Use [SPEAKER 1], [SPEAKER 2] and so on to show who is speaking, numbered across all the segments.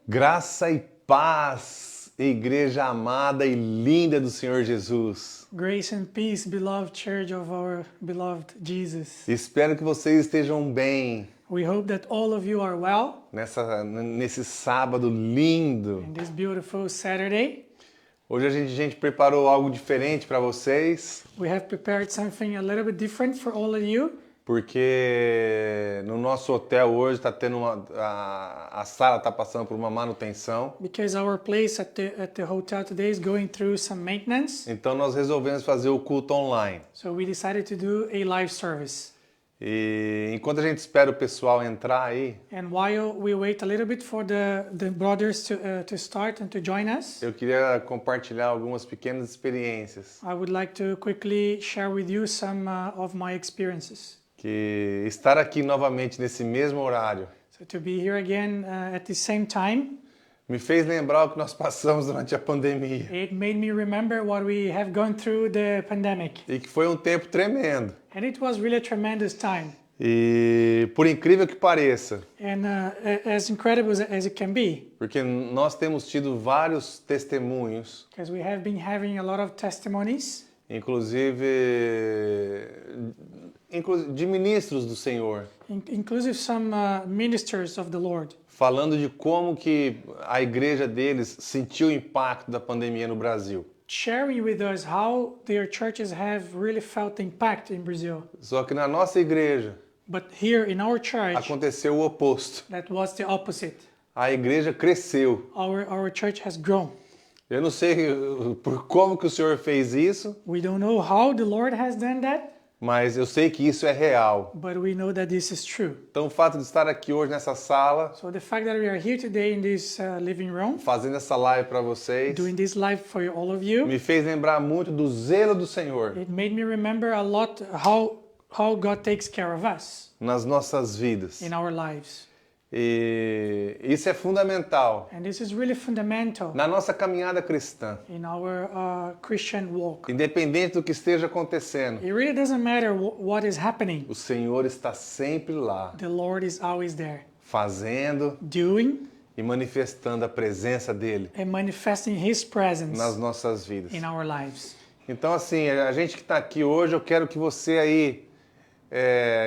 [SPEAKER 1] Graça e paz, igreja amada e linda do Senhor Jesus.
[SPEAKER 2] Grace and peace, beloved church of our beloved Jesus.
[SPEAKER 1] Espero que vocês estejam bem
[SPEAKER 2] We hope that all of you are well
[SPEAKER 1] nesse sábado lindo.
[SPEAKER 2] in this beautiful Saturday.
[SPEAKER 1] Hoje a gente preparou algo diferente para vocês,
[SPEAKER 2] We have prepared something a little bit different for all of you
[SPEAKER 1] porque no nosso hotel hoje está tendo a sala está passando por uma manutenção.
[SPEAKER 2] because our place at the hotel today is going through some maintenance.
[SPEAKER 1] Então nós resolvemos fazer o culto online.
[SPEAKER 2] So we decided to do a live service.
[SPEAKER 1] E enquanto a gente espera o pessoal entrar aí,
[SPEAKER 2] And while we wait a little bit for the brothers to start and to join us,
[SPEAKER 1] eu queria compartilhar algumas pequenas experiências.
[SPEAKER 2] I would like to quickly share with you some of my experiences.
[SPEAKER 1] Que estar aqui novamente nesse mesmo horário
[SPEAKER 2] So to be here again at the same time,
[SPEAKER 1] me fez lembrar o que nós passamos durante a pandemia.
[SPEAKER 2] it made me remember what we have gone through the pandemic.
[SPEAKER 1] E que foi um tempo tremendo.
[SPEAKER 2] And it was really a tremendous time.
[SPEAKER 1] E por incrível que pareça,
[SPEAKER 2] And as incredible as it can be,
[SPEAKER 1] porque nós temos tido vários testemunhos,
[SPEAKER 2] because we have been having a lot of testimonies,
[SPEAKER 1] inclusive de ministros do Senhor,
[SPEAKER 2] inclusive some ministers of the Lord,
[SPEAKER 1] falando de como que a igreja deles sentiu o impacto da pandemia no Brasil.
[SPEAKER 2] sharing with us how their churches have really felt the impact in Brazil.
[SPEAKER 1] Só que na nossa igreja
[SPEAKER 2] But here in our church,
[SPEAKER 1] aconteceu o oposto.
[SPEAKER 2] that was the opposite.
[SPEAKER 1] A igreja cresceu.
[SPEAKER 2] Our church has grown.
[SPEAKER 1] Eu não sei por como que o Senhor fez isso,
[SPEAKER 2] We don't know how the Lord has done that,
[SPEAKER 1] mas eu sei que isso é real.
[SPEAKER 2] but we know that this is true.
[SPEAKER 1] Então o fato de estar aqui hoje nessa sala,
[SPEAKER 2] So the fact that we are here today in this living room,
[SPEAKER 1] fazendo essa live para vocês,
[SPEAKER 2] doing this live for all of you,
[SPEAKER 1] me fez lembrar muito do zelo do Senhor
[SPEAKER 2] it made me remember a lot how God takes care of us
[SPEAKER 1] nas nossas vidas.
[SPEAKER 2] in our lives.
[SPEAKER 1] E isso é fundamental
[SPEAKER 2] And this is really fundamental
[SPEAKER 1] na nossa caminhada cristã.
[SPEAKER 2] in our Christian walk.
[SPEAKER 1] Independente do que esteja acontecendo,
[SPEAKER 2] It really doesn't matter what is happening.
[SPEAKER 1] o Senhor está sempre lá,
[SPEAKER 2] The Lord is always there,
[SPEAKER 1] fazendo
[SPEAKER 2] doing
[SPEAKER 1] e manifestando a presença dele
[SPEAKER 2] and manifesting His presence
[SPEAKER 1] nas nossas vidas.
[SPEAKER 2] in our lives.
[SPEAKER 1] Então, assim, a gente que está aqui hoje, eu quero que você aí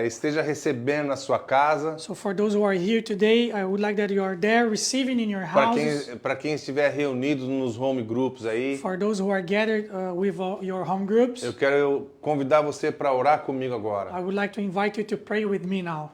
[SPEAKER 1] esteja recebendo na sua casa.
[SPEAKER 2] So for those who are here today, I would like that you are there receiving in your houses.
[SPEAKER 1] Para quem estiver reunido nos home groups aí,
[SPEAKER 2] For those who are gathered with your home groups,
[SPEAKER 1] eu quero convidar você para orar comigo agora.
[SPEAKER 2] I would like to invite you to pray with me now.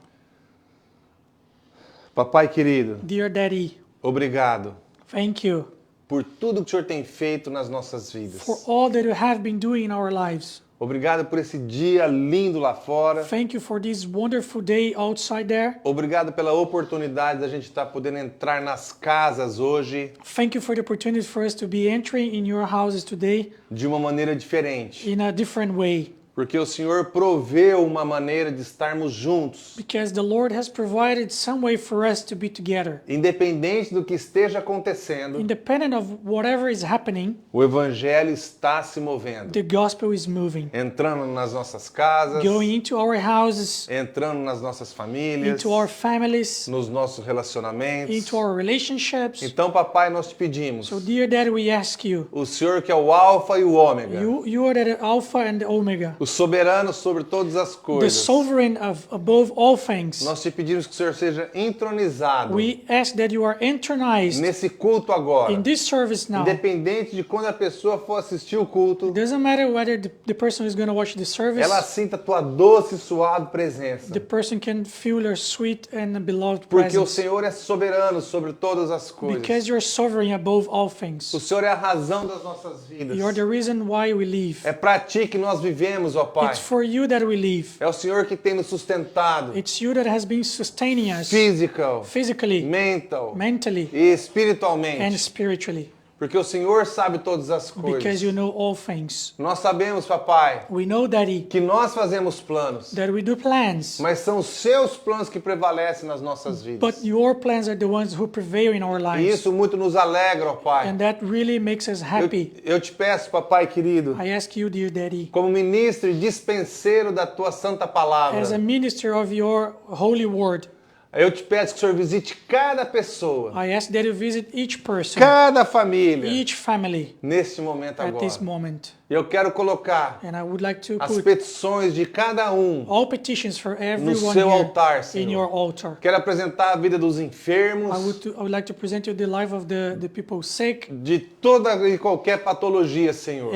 [SPEAKER 1] Papai querido,
[SPEAKER 2] Dear Daddy,
[SPEAKER 1] obrigado
[SPEAKER 2] thank you
[SPEAKER 1] por tudo que o Senhor tem feito nas nossas vidas.
[SPEAKER 2] for all that you have been doing in our lives.
[SPEAKER 1] Obrigado por esse dia lindo lá fora.
[SPEAKER 2] Thank you for this wonderful day outside there.
[SPEAKER 1] Obrigado pela oportunidade da gente estar podendo entrar nas casas hoje
[SPEAKER 2] Thank you for the opportunity for us to be entering in your houses today
[SPEAKER 1] de uma maneira diferente.
[SPEAKER 2] in a different way.
[SPEAKER 1] Porque o Senhor proveu uma maneira de estarmos juntos.
[SPEAKER 2] Because the Lord has provided some way for us to be together.
[SPEAKER 1] Independente do que esteja acontecendo,
[SPEAKER 2] Independent of whatever is happening,
[SPEAKER 1] o Evangelho está se movendo.
[SPEAKER 2] the gospel is moving.
[SPEAKER 1] Entrando nas nossas casas,
[SPEAKER 2] Going into our houses,
[SPEAKER 1] entrando nas nossas famílias,
[SPEAKER 2] into our families,
[SPEAKER 1] nos nossos relacionamentos.
[SPEAKER 2] into our relationships.
[SPEAKER 1] Então, papai, nós te pedimos,
[SPEAKER 2] So dear Daddy, we ask you,
[SPEAKER 1] o Senhor que é o Alfa e o Ômega,
[SPEAKER 2] you are the Alpha and the Omega,
[SPEAKER 1] o soberano sobre todas as
[SPEAKER 2] the
[SPEAKER 1] coisas.
[SPEAKER 2] sovereign of above all things.
[SPEAKER 1] Nós te pedimos que o Senhor seja entronizado
[SPEAKER 2] We ask that you are intronized
[SPEAKER 1] nesse culto agora.
[SPEAKER 2] in this service now.
[SPEAKER 1] Independente de quando a pessoa for assistir o culto,
[SPEAKER 2] It doesn't matter whether the person is going to watch the service,
[SPEAKER 1] ela sinta a tua doce e suave presença.
[SPEAKER 2] the person can feel your sweet and beloved
[SPEAKER 1] Porque o
[SPEAKER 2] presence.
[SPEAKER 1] Senhor é soberano sobre todas as coisas.
[SPEAKER 2] Because you're sovereign above all things.
[SPEAKER 1] O Senhor é a razão das nossas vidas.
[SPEAKER 2] You're the reason why we live.
[SPEAKER 1] É para ti que nós vivemos, ó Pai.
[SPEAKER 2] It's for you that we live.
[SPEAKER 1] É o Senhor que tem nos sustentado.
[SPEAKER 2] It's you that has been sustaining us
[SPEAKER 1] Physical,
[SPEAKER 2] physically,
[SPEAKER 1] mental
[SPEAKER 2] mentally,
[SPEAKER 1] e
[SPEAKER 2] and
[SPEAKER 1] espiritualmente.
[SPEAKER 2] spiritually.
[SPEAKER 1] Porque o Senhor sabe todas as
[SPEAKER 2] Because
[SPEAKER 1] coisas.
[SPEAKER 2] you know all things.
[SPEAKER 1] Nós sabemos, papai,
[SPEAKER 2] We know, Daddy,
[SPEAKER 1] que nós fazemos planos,
[SPEAKER 2] that we do plans,
[SPEAKER 1] mas são os seus planos que prevalecem nas nossas vidas.
[SPEAKER 2] but your plans are the ones who prevail in our
[SPEAKER 1] E
[SPEAKER 2] lives.
[SPEAKER 1] isso muito nos alegra, ó Pai.
[SPEAKER 2] And that really makes us happy.
[SPEAKER 1] Eu te peço, papai querido,
[SPEAKER 2] I ask you, dear Daddy,
[SPEAKER 1] como ministro e dispenseiro da tua santa palavra,
[SPEAKER 2] as a minister of your holy word,
[SPEAKER 1] Eu te peço que o Senhor visite cada pessoa,
[SPEAKER 2] I ask that you visit each person,
[SPEAKER 1] cada família,
[SPEAKER 2] each family
[SPEAKER 1] nesse momento
[SPEAKER 2] at
[SPEAKER 1] agora.
[SPEAKER 2] this moment.
[SPEAKER 1] E eu quero colocar
[SPEAKER 2] And I would like to
[SPEAKER 1] as
[SPEAKER 2] put
[SPEAKER 1] petições de cada um
[SPEAKER 2] all petitions for
[SPEAKER 1] no
[SPEAKER 2] everyone
[SPEAKER 1] seu
[SPEAKER 2] here
[SPEAKER 1] altar,
[SPEAKER 2] in your
[SPEAKER 1] Senhor.
[SPEAKER 2] altar.
[SPEAKER 1] Quero apresentar a vida dos
[SPEAKER 2] I
[SPEAKER 1] enfermos,
[SPEAKER 2] would like to present you the life of the people sick,
[SPEAKER 1] de toda e qualquer patologia, Senhor.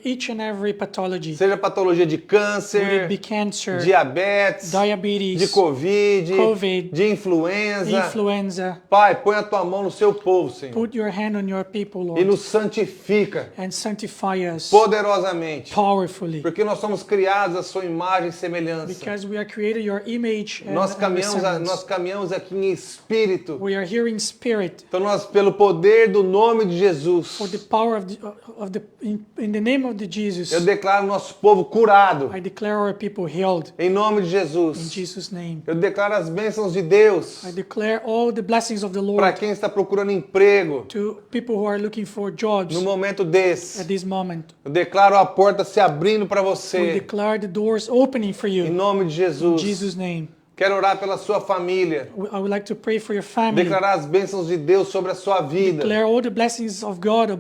[SPEAKER 2] each and every pathology.
[SPEAKER 1] Seja patologia de
[SPEAKER 2] Would it
[SPEAKER 1] câncer,
[SPEAKER 2] be cancer,
[SPEAKER 1] diabetes,
[SPEAKER 2] diabetes,
[SPEAKER 1] de
[SPEAKER 2] Covid,
[SPEAKER 1] de influenza.
[SPEAKER 2] influenza.
[SPEAKER 1] Pai, põe a tua mão no seu povo, Senhor,
[SPEAKER 2] Put your hand on your people,
[SPEAKER 1] e
[SPEAKER 2] Lord,
[SPEAKER 1] nos santifica
[SPEAKER 2] and sanctify us
[SPEAKER 1] poderosamente,
[SPEAKER 2] powerfully.
[SPEAKER 1] porque nós somos criados à sua imagem e semelhança.
[SPEAKER 2] Because we are created your image and,
[SPEAKER 1] Nós
[SPEAKER 2] and
[SPEAKER 1] caminhamos
[SPEAKER 2] resemblance.
[SPEAKER 1] aqui em espírito.
[SPEAKER 2] We are here in spirit.
[SPEAKER 1] Então nós, pelo poder do nome de Jesus,
[SPEAKER 2] For the power of the in the name of the Jesus,
[SPEAKER 1] eu declaro nosso povo curado,
[SPEAKER 2] I declare our people healed
[SPEAKER 1] em nome de
[SPEAKER 2] in
[SPEAKER 1] Jesus.
[SPEAKER 2] Jesus' name.
[SPEAKER 1] Eu declaro as bênçãos de Deus
[SPEAKER 2] I declare all the blessings of the
[SPEAKER 1] para
[SPEAKER 2] Lord
[SPEAKER 1] quem está procurando emprego
[SPEAKER 2] to people who are looking for jobs
[SPEAKER 1] no momento
[SPEAKER 2] at
[SPEAKER 1] desse.
[SPEAKER 2] this moment.
[SPEAKER 1] Eu declaro a porta se abrindo para
[SPEAKER 2] We
[SPEAKER 1] você,
[SPEAKER 2] declare the doors opening for
[SPEAKER 1] em
[SPEAKER 2] you
[SPEAKER 1] nome de
[SPEAKER 2] in
[SPEAKER 1] Jesus.
[SPEAKER 2] Jesus' name.
[SPEAKER 1] Quero orar pela sua família,
[SPEAKER 2] I would like to pray for your family.
[SPEAKER 1] declarar as bênçãos de Deus sobre a sua vida,
[SPEAKER 2] Declare all the blessings of God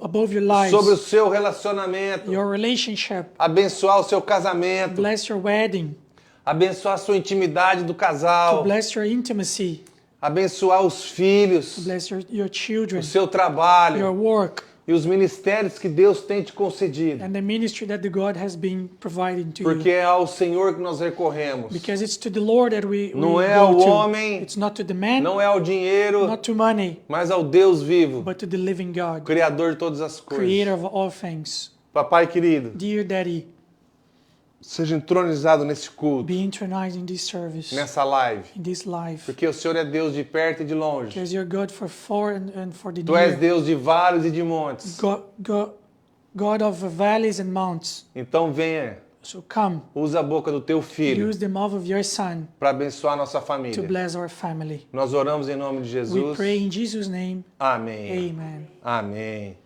[SPEAKER 2] above your lives,
[SPEAKER 1] sobre o seu relacionamento,
[SPEAKER 2] your relationship.
[SPEAKER 1] abençoar o seu casamento,
[SPEAKER 2] Bless your wedding.
[SPEAKER 1] abençoar a sua intimidade do
[SPEAKER 2] To
[SPEAKER 1] casal,
[SPEAKER 2] bless your intimacy.
[SPEAKER 1] abençoar os filhos,
[SPEAKER 2] To bless your children,
[SPEAKER 1] o seu
[SPEAKER 2] your
[SPEAKER 1] trabalho
[SPEAKER 2] work,
[SPEAKER 1] e os ministérios que Deus tem te concedido,
[SPEAKER 2] and the ministry that the God has been providing to
[SPEAKER 1] porque
[SPEAKER 2] you.
[SPEAKER 1] é ao Senhor que nós recorremos.
[SPEAKER 2] Because it's to the Lord that we
[SPEAKER 1] Não é
[SPEAKER 2] go
[SPEAKER 1] ao
[SPEAKER 2] to.
[SPEAKER 1] homem,
[SPEAKER 2] It's not to the man,
[SPEAKER 1] não é ao dinheiro,
[SPEAKER 2] not to money,
[SPEAKER 1] mas ao Deus vivo,
[SPEAKER 2] but to the living God,
[SPEAKER 1] Criador de todas as coisas.
[SPEAKER 2] creator of all things.
[SPEAKER 1] Papai querido,
[SPEAKER 2] Dear Daddy,
[SPEAKER 1] seja entronizado nesse culto,
[SPEAKER 2] be internalized in this service,
[SPEAKER 1] nessa live,
[SPEAKER 2] in this life.
[SPEAKER 1] porque o Senhor é Deus de perto e de longe.
[SPEAKER 2] Because you're God for far and for the
[SPEAKER 1] Tu és
[SPEAKER 2] near.
[SPEAKER 1] Deus de vales e de montes.
[SPEAKER 2] God of valleys and mounts.
[SPEAKER 1] Então venha,
[SPEAKER 2] So come,
[SPEAKER 1] usa a boca do teu filho
[SPEAKER 2] use the mouth of your Son
[SPEAKER 1] para abençoar nossa
[SPEAKER 2] to
[SPEAKER 1] família.
[SPEAKER 2] bless our family.
[SPEAKER 1] Nós oramos em nome de
[SPEAKER 2] We
[SPEAKER 1] Jesus.
[SPEAKER 2] pray in Jesus' name.
[SPEAKER 1] Amém.
[SPEAKER 2] Amen.
[SPEAKER 1] Amém.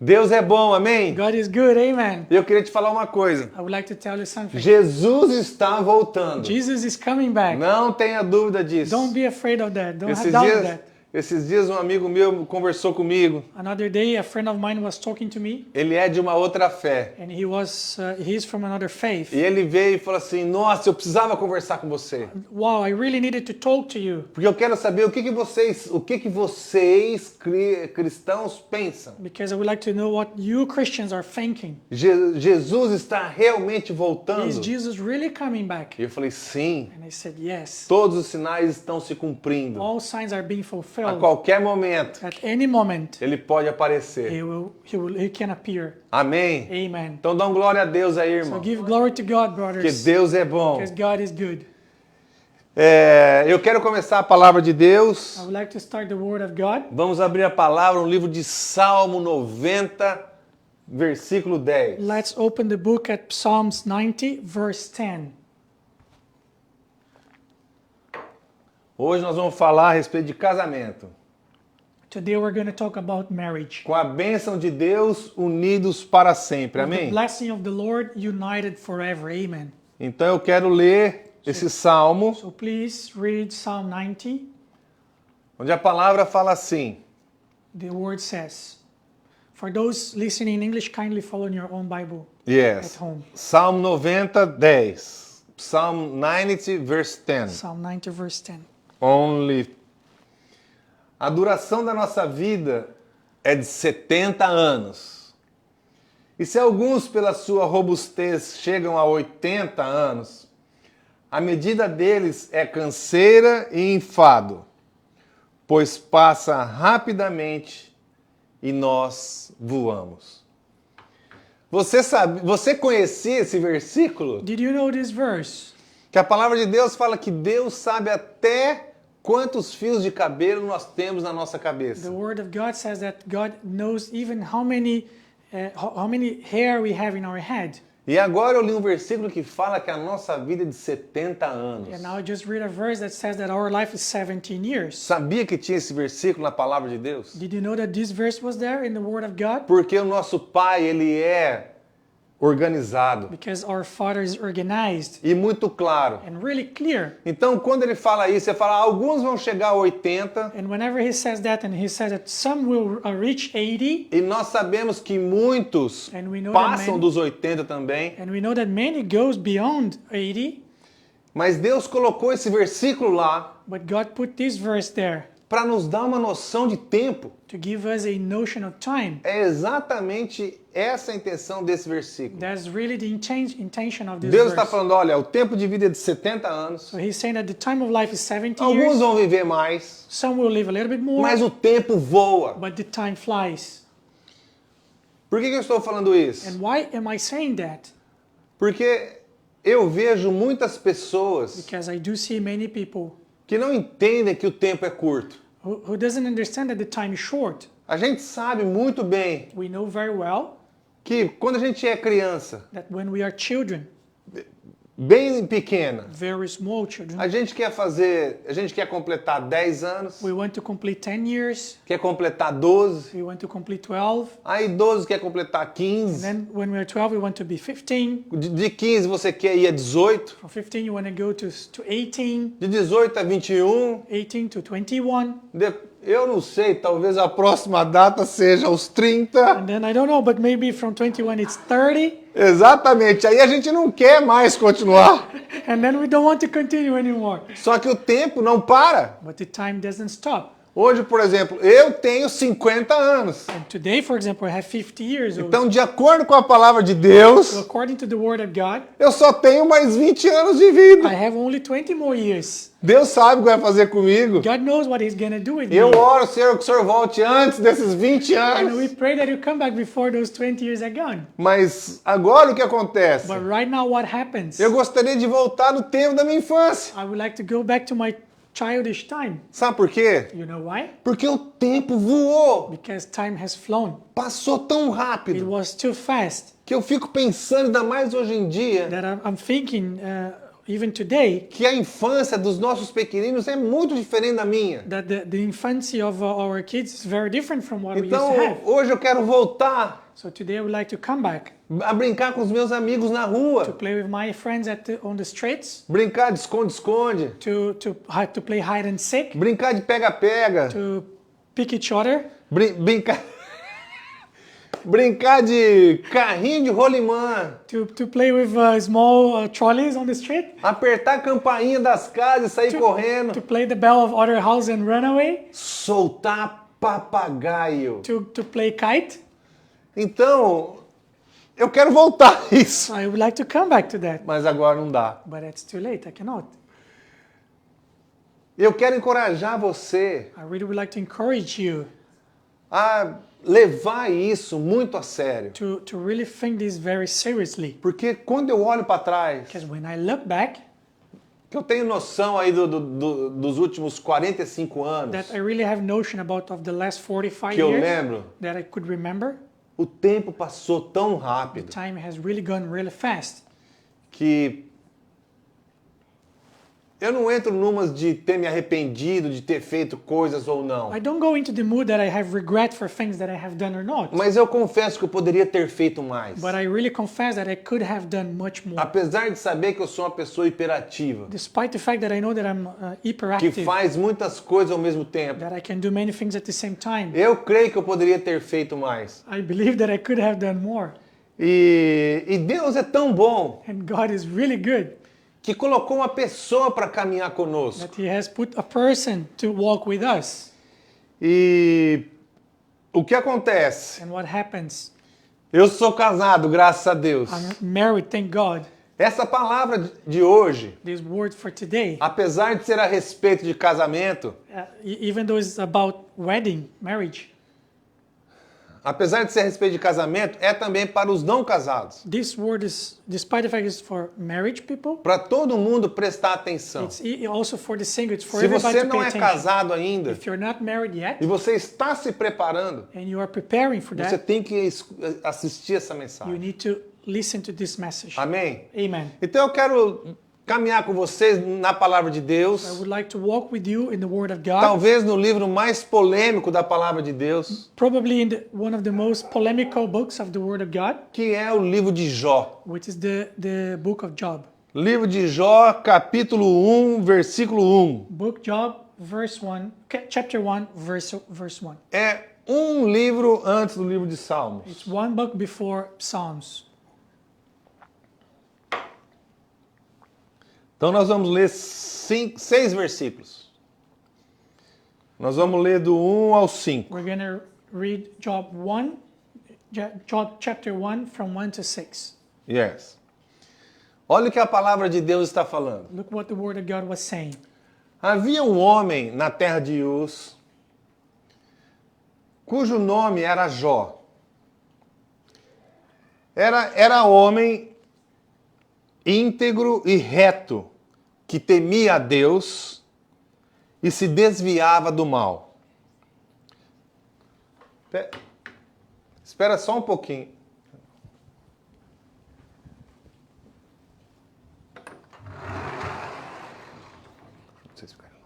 [SPEAKER 1] Deus é bom, amém?
[SPEAKER 2] God is good. Amen.
[SPEAKER 1] Eu queria te falar uma coisa.
[SPEAKER 2] I would like to tell you something.
[SPEAKER 1] Jesus está voltando.
[SPEAKER 2] Jesus is coming back.
[SPEAKER 1] Não tenha dúvida disso.
[SPEAKER 2] Don't be afraid of that. Don't
[SPEAKER 1] Esses
[SPEAKER 2] doubt
[SPEAKER 1] dias,
[SPEAKER 2] that.
[SPEAKER 1] esses dias um amigo meu conversou comigo.
[SPEAKER 2] Another day, a friend of mine was talking to me,
[SPEAKER 1] Ele é de uma outra fé.
[SPEAKER 2] and he's from another faith.
[SPEAKER 1] E ele veio e falou assim: Nossa, eu precisava conversar com você.
[SPEAKER 2] Wow, I really needed to talk to you
[SPEAKER 1] Porque eu quero saber o que vocês cristãos pensam.
[SPEAKER 2] because I would like to know what you Christians are thinking.
[SPEAKER 1] Jesus está realmente
[SPEAKER 2] Is
[SPEAKER 1] voltando?
[SPEAKER 2] Jesus really coming back?
[SPEAKER 1] E eu falei: Sim.
[SPEAKER 2] And I said, yes.
[SPEAKER 1] Todos os sinais estão se cumprindo.
[SPEAKER 2] All signs are being
[SPEAKER 1] A
[SPEAKER 2] fulfilled.
[SPEAKER 1] qualquer momento,
[SPEAKER 2] At any moment,
[SPEAKER 1] ele pode aparecer.
[SPEAKER 2] he can appear.
[SPEAKER 1] Amém?
[SPEAKER 2] Amen.
[SPEAKER 1] Então dá glória a Deus aí,
[SPEAKER 2] So
[SPEAKER 1] irmão.
[SPEAKER 2] give glory to God,
[SPEAKER 1] Porque
[SPEAKER 2] brothers,
[SPEAKER 1] Deus é bom.
[SPEAKER 2] because God is good.
[SPEAKER 1] Eu quero começar a palavra de Deus.
[SPEAKER 2] I would like to start the word of God.
[SPEAKER 1] Vamos abrir a palavra no livro de Salmo 90, versículo 10.
[SPEAKER 2] Let's open the book at Psalms 90, verse 10.
[SPEAKER 1] Hoje nós vamos falar a respeito de casamento.
[SPEAKER 2] Today we're going to talk about marriage.
[SPEAKER 1] Com a bênção de Deus, unidos para sempre.
[SPEAKER 2] With the
[SPEAKER 1] Amém?
[SPEAKER 2] blessing of the Lord united forever. Amen.
[SPEAKER 1] Então eu quero ler esse salmo,
[SPEAKER 2] So please read Psalm 90.
[SPEAKER 1] onde a palavra fala assim:
[SPEAKER 2] The word says, for those listening in English, kindly follow in your own Bible at
[SPEAKER 1] Yes.
[SPEAKER 2] home.
[SPEAKER 1] Salmo 90, 10. Psalm 90, verse 10.
[SPEAKER 2] Psalm 90, verse 10.
[SPEAKER 1] Only. A duração da nossa vida é de 70 anos. E se alguns, pela sua robustez, chegam a 80 anos, a medida deles é canseira e enfado, pois passa rapidamente e nós voamos. Você conhecia esse versículo?
[SPEAKER 2] Did you know this verse?
[SPEAKER 1] Que a palavra de Deus fala que Deus sabe até quantos fios de cabelo nós temos na nossa
[SPEAKER 2] The
[SPEAKER 1] cabeça.
[SPEAKER 2] word of God says that God knows even how many hair we have in our head.
[SPEAKER 1] E agora eu li um versículo que fala que a nossa vida é de 70 anos.
[SPEAKER 2] And now I just read a verse that says that our life is 17 years.
[SPEAKER 1] Sabia que tinha esse versículo na palavra de Deus?
[SPEAKER 2] Did you know that this verse was there in the word of God?
[SPEAKER 1] Porque o nosso Pai, ele é organizado
[SPEAKER 2] because our Father is organized
[SPEAKER 1] e muito claro.
[SPEAKER 2] and really clear.
[SPEAKER 1] Então, quando ele fala isso, ele fala, alguns vão chegar a 80,
[SPEAKER 2] And whenever he says that, and he says that some will reach 80,
[SPEAKER 1] e nós sabemos que muitos
[SPEAKER 2] and we know that
[SPEAKER 1] passam
[SPEAKER 2] many,
[SPEAKER 1] dos 80 também,
[SPEAKER 2] and we know that many goes beyond 80,
[SPEAKER 1] mas Deus colocou esse versículo lá
[SPEAKER 2] but God put this verse there
[SPEAKER 1] para nos dar uma noção de tempo.
[SPEAKER 2] to give us a notion of time.
[SPEAKER 1] É exatamente essa a intenção desse versículo.
[SPEAKER 2] That's really the intention of this
[SPEAKER 1] Deus está
[SPEAKER 2] verse.
[SPEAKER 1] falando, olha, o tempo de vida é de 70 anos,
[SPEAKER 2] So he's saying that the time of life is 70
[SPEAKER 1] alguns
[SPEAKER 2] years.
[SPEAKER 1] vão viver mais,
[SPEAKER 2] Some will live a little bit more,
[SPEAKER 1] mas o tempo voa.
[SPEAKER 2] but the time flies.
[SPEAKER 1] Por que eu estou falando isso?
[SPEAKER 2] And why am I saying that?
[SPEAKER 1] Porque eu vejo muitas pessoas
[SPEAKER 2] Because I do see many people
[SPEAKER 1] que não entendem que o tempo é curto.
[SPEAKER 2] who doesn't understand that the time is short.
[SPEAKER 1] A gente sabe muito bem
[SPEAKER 2] We know very well
[SPEAKER 1] que quando a gente é criança,
[SPEAKER 2] that when we are children,
[SPEAKER 1] bem pequena,
[SPEAKER 2] very small children,
[SPEAKER 1] a gente quer completar 10 anos,
[SPEAKER 2] we want to complete 10 years,
[SPEAKER 1] quer completar 12,
[SPEAKER 2] we want to complete 12,
[SPEAKER 1] aí 12 quer completar
[SPEAKER 2] and
[SPEAKER 1] 15,
[SPEAKER 2] then when we are 12 we want to be 15,
[SPEAKER 1] de 15 você quer ir a 18,
[SPEAKER 2] from 15 you want to go to 18,
[SPEAKER 1] de 18 a 21,
[SPEAKER 2] 18 to 21,
[SPEAKER 1] eu não sei, talvez a próxima data seja os 30.
[SPEAKER 2] and then I don't know, but maybe from 21 it's 30,
[SPEAKER 1] Exatamente, aí a gente não quer mais continuar.
[SPEAKER 2] and then we don't want to continue anymore.
[SPEAKER 1] Só que o tempo não para.
[SPEAKER 2] But the time doesn't stop.
[SPEAKER 1] Hoje, por exemplo, eu tenho 50 anos.
[SPEAKER 2] And today, for example, I have 50 years old.
[SPEAKER 1] Então, de acordo com a palavra de Deus,
[SPEAKER 2] So according to the word of God,
[SPEAKER 1] eu só tenho mais 20 anos de vida.
[SPEAKER 2] I have only 20 more years.
[SPEAKER 1] Deus sabe o que vai fazer comigo.
[SPEAKER 2] God knows what he's going to do with
[SPEAKER 1] Eu
[SPEAKER 2] me.
[SPEAKER 1] oro, Senhor, que o Senhor volte antes desses 20
[SPEAKER 2] And we
[SPEAKER 1] anos.
[SPEAKER 2] pray that you come back before those 20 years are gone.
[SPEAKER 1] Mas agora o que acontece?
[SPEAKER 2] But right now, what happens?
[SPEAKER 1] Eu gostaria de voltar no tempo da minha infância.
[SPEAKER 2] I would like to go back to my childish time.
[SPEAKER 1] Sabe por quê?
[SPEAKER 2] You know why?
[SPEAKER 1] Porque o tempo voou.
[SPEAKER 2] Because time has flown.
[SPEAKER 1] Passou tão
[SPEAKER 2] It
[SPEAKER 1] rápido
[SPEAKER 2] was too fast
[SPEAKER 1] que eu fico pensando, ainda mais hoje em dia,
[SPEAKER 2] that I'm thinking, even today,
[SPEAKER 1] que a infância dos nossos pequeninos é muito diferente da minha.
[SPEAKER 2] that the infancy of our kids is very different from what we used
[SPEAKER 1] Então,
[SPEAKER 2] to have.
[SPEAKER 1] hoje eu quero voltar
[SPEAKER 2] So today I would like to come back
[SPEAKER 1] a brincar com os meus amigos na
[SPEAKER 2] to
[SPEAKER 1] rua,
[SPEAKER 2] play with my friends on the streets,
[SPEAKER 1] brincar de esconde-esconde,
[SPEAKER 2] to play hide and seek,
[SPEAKER 1] brincar de pega-pega,
[SPEAKER 2] to pick each other,
[SPEAKER 1] brincar brincar de carrinho de rolimã,
[SPEAKER 2] to play with small trolleys on the street,
[SPEAKER 1] apertar a campainha das casas e sair
[SPEAKER 2] to
[SPEAKER 1] correndo,
[SPEAKER 2] play the bell of other house and run away,
[SPEAKER 1] soltar papagaio.
[SPEAKER 2] to play kite.
[SPEAKER 1] Então, eu quero voltar a isso,
[SPEAKER 2] I would like to come back to that,
[SPEAKER 1] mas agora não dá.
[SPEAKER 2] but it's too late. I cannot.
[SPEAKER 1] Eu quero encorajar você
[SPEAKER 2] I really would like to encourage you
[SPEAKER 1] a levar isso muito a sério.
[SPEAKER 2] to really think this very seriously.
[SPEAKER 1] Porque quando eu olho para trás,
[SPEAKER 2] Because when I look back,
[SPEAKER 1] que eu tenho noção aí dos últimos 45 anos,
[SPEAKER 2] that I really have notion about of the last 45
[SPEAKER 1] que eu
[SPEAKER 2] years
[SPEAKER 1] lembro,
[SPEAKER 2] that I could remember,
[SPEAKER 1] o tempo passou tão rápido
[SPEAKER 2] time has really gone really fast.
[SPEAKER 1] que eu não entro numas de ter me arrependido, de ter feito coisas ou não.
[SPEAKER 2] I don't go into the mood that I have regret for things that I have done or not.
[SPEAKER 1] Mas eu confesso que eu poderia ter feito mais.
[SPEAKER 2] But I really confess that I could have done much more.
[SPEAKER 1] Apesar de saber que eu sou uma pessoa hiperativa,
[SPEAKER 2] Despite the fact that I know that I'm
[SPEAKER 1] que
[SPEAKER 2] hyperactive,
[SPEAKER 1] faz muitas coisas ao mesmo tempo,
[SPEAKER 2] that I can do many things at the same time,
[SPEAKER 1] eu creio que eu poderia ter feito mais.
[SPEAKER 2] I believe that I could have done more.
[SPEAKER 1] E Deus é tão bom
[SPEAKER 2] And God is really good
[SPEAKER 1] que colocou uma pessoa para caminhar conosco.
[SPEAKER 2] that He has put a person to walk with us.
[SPEAKER 1] E o que acontece?
[SPEAKER 2] And what happens?
[SPEAKER 1] Eu sou casado, graças a Deus.
[SPEAKER 2] I'm married, thank God.
[SPEAKER 1] Essa palavra de hoje,
[SPEAKER 2] This word for today,
[SPEAKER 1] apesar de ser a respeito de casamento,
[SPEAKER 2] even though it's about wedding, marriage,
[SPEAKER 1] apesar de ser a respeito de casamento, é também para os não casados.
[SPEAKER 2] this word is, despite the fact it's for marriage people,
[SPEAKER 1] Para todo mundo prestar atenção.
[SPEAKER 2] it's also for the single, it's for
[SPEAKER 1] Se
[SPEAKER 2] everybody
[SPEAKER 1] você
[SPEAKER 2] to
[SPEAKER 1] não
[SPEAKER 2] pay
[SPEAKER 1] é
[SPEAKER 2] attention.
[SPEAKER 1] casado ainda
[SPEAKER 2] If you're not married yet,
[SPEAKER 1] e você está se preparando,
[SPEAKER 2] and you are preparing for
[SPEAKER 1] você
[SPEAKER 2] that,
[SPEAKER 1] tem que assistir essa
[SPEAKER 2] you
[SPEAKER 1] mensagem.
[SPEAKER 2] need to listen to this message.
[SPEAKER 1] Amém?
[SPEAKER 2] Amen.
[SPEAKER 1] Então eu quero caminhar com vocês na palavra de
[SPEAKER 2] I
[SPEAKER 1] Deus,
[SPEAKER 2] would like to walk with you in the Word of God.
[SPEAKER 1] talvez no livro mais polêmico da palavra de Deus,
[SPEAKER 2] Probably in one of the most polemical books of the Word of God,
[SPEAKER 1] que é o livro de Jó.
[SPEAKER 2] which is the book of Job.
[SPEAKER 1] Livro de Jó, capítulo 1, versículo 1.
[SPEAKER 2] Book Job, chapter 1, verse 1.
[SPEAKER 1] É um livro antes do livro de Salmos.
[SPEAKER 2] It's one book before Psalms.
[SPEAKER 1] Então nós vamos ler 6 versículos. Nós vamos ler do 1 ao 5.
[SPEAKER 2] We're going to read Job chapter 1 from 1 to 6.
[SPEAKER 1] Yes. Olha o que a palavra de Deus está falando.
[SPEAKER 2] Look what the Word of God was saying.
[SPEAKER 1] Havia um homem na terra de Uz, cujo nome era Jó. Era homem íntegro e reto, que temia a Deus e se desviava do mal. Espera só um pouquinho. Vocês ficarem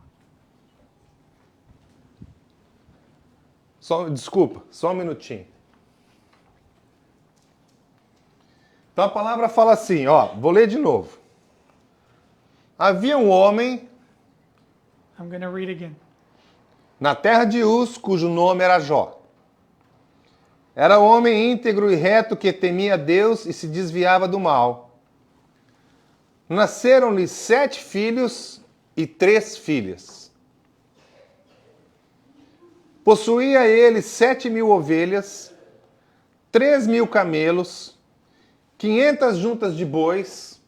[SPEAKER 1] lá. Desculpa, só um minutinho. Então a palavra fala assim, ó, vou ler de novo. Havia um homem
[SPEAKER 2] I'm going to read again.
[SPEAKER 1] na terra de Uz, cujo nome era Jó. Era homem íntegro e reto que temia Deus e se desviava do mal. Nasceram-lhe 7 filhos e 3 filhas. Possuía ele 7.000 ovelhas, 3.000 camelos, 500 juntas de bois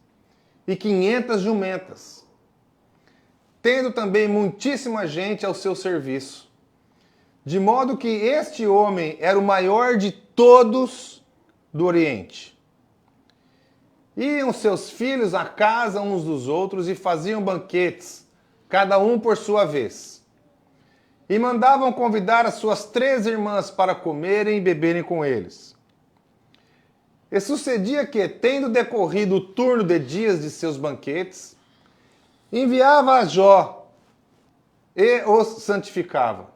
[SPEAKER 1] e 500 jumentas, tendo também muitíssima gente ao seu serviço, de modo que este homem era o maior de todos do Oriente. Iam seus filhos à casa uns dos outros e faziam banquetes, cada um por sua vez. E mandavam convidar as suas 3 irmãs para comerem e beberem com eles. E sucedia que, tendo decorrido o turno de dias de seus banquetes, enviava a Jó e os santificava.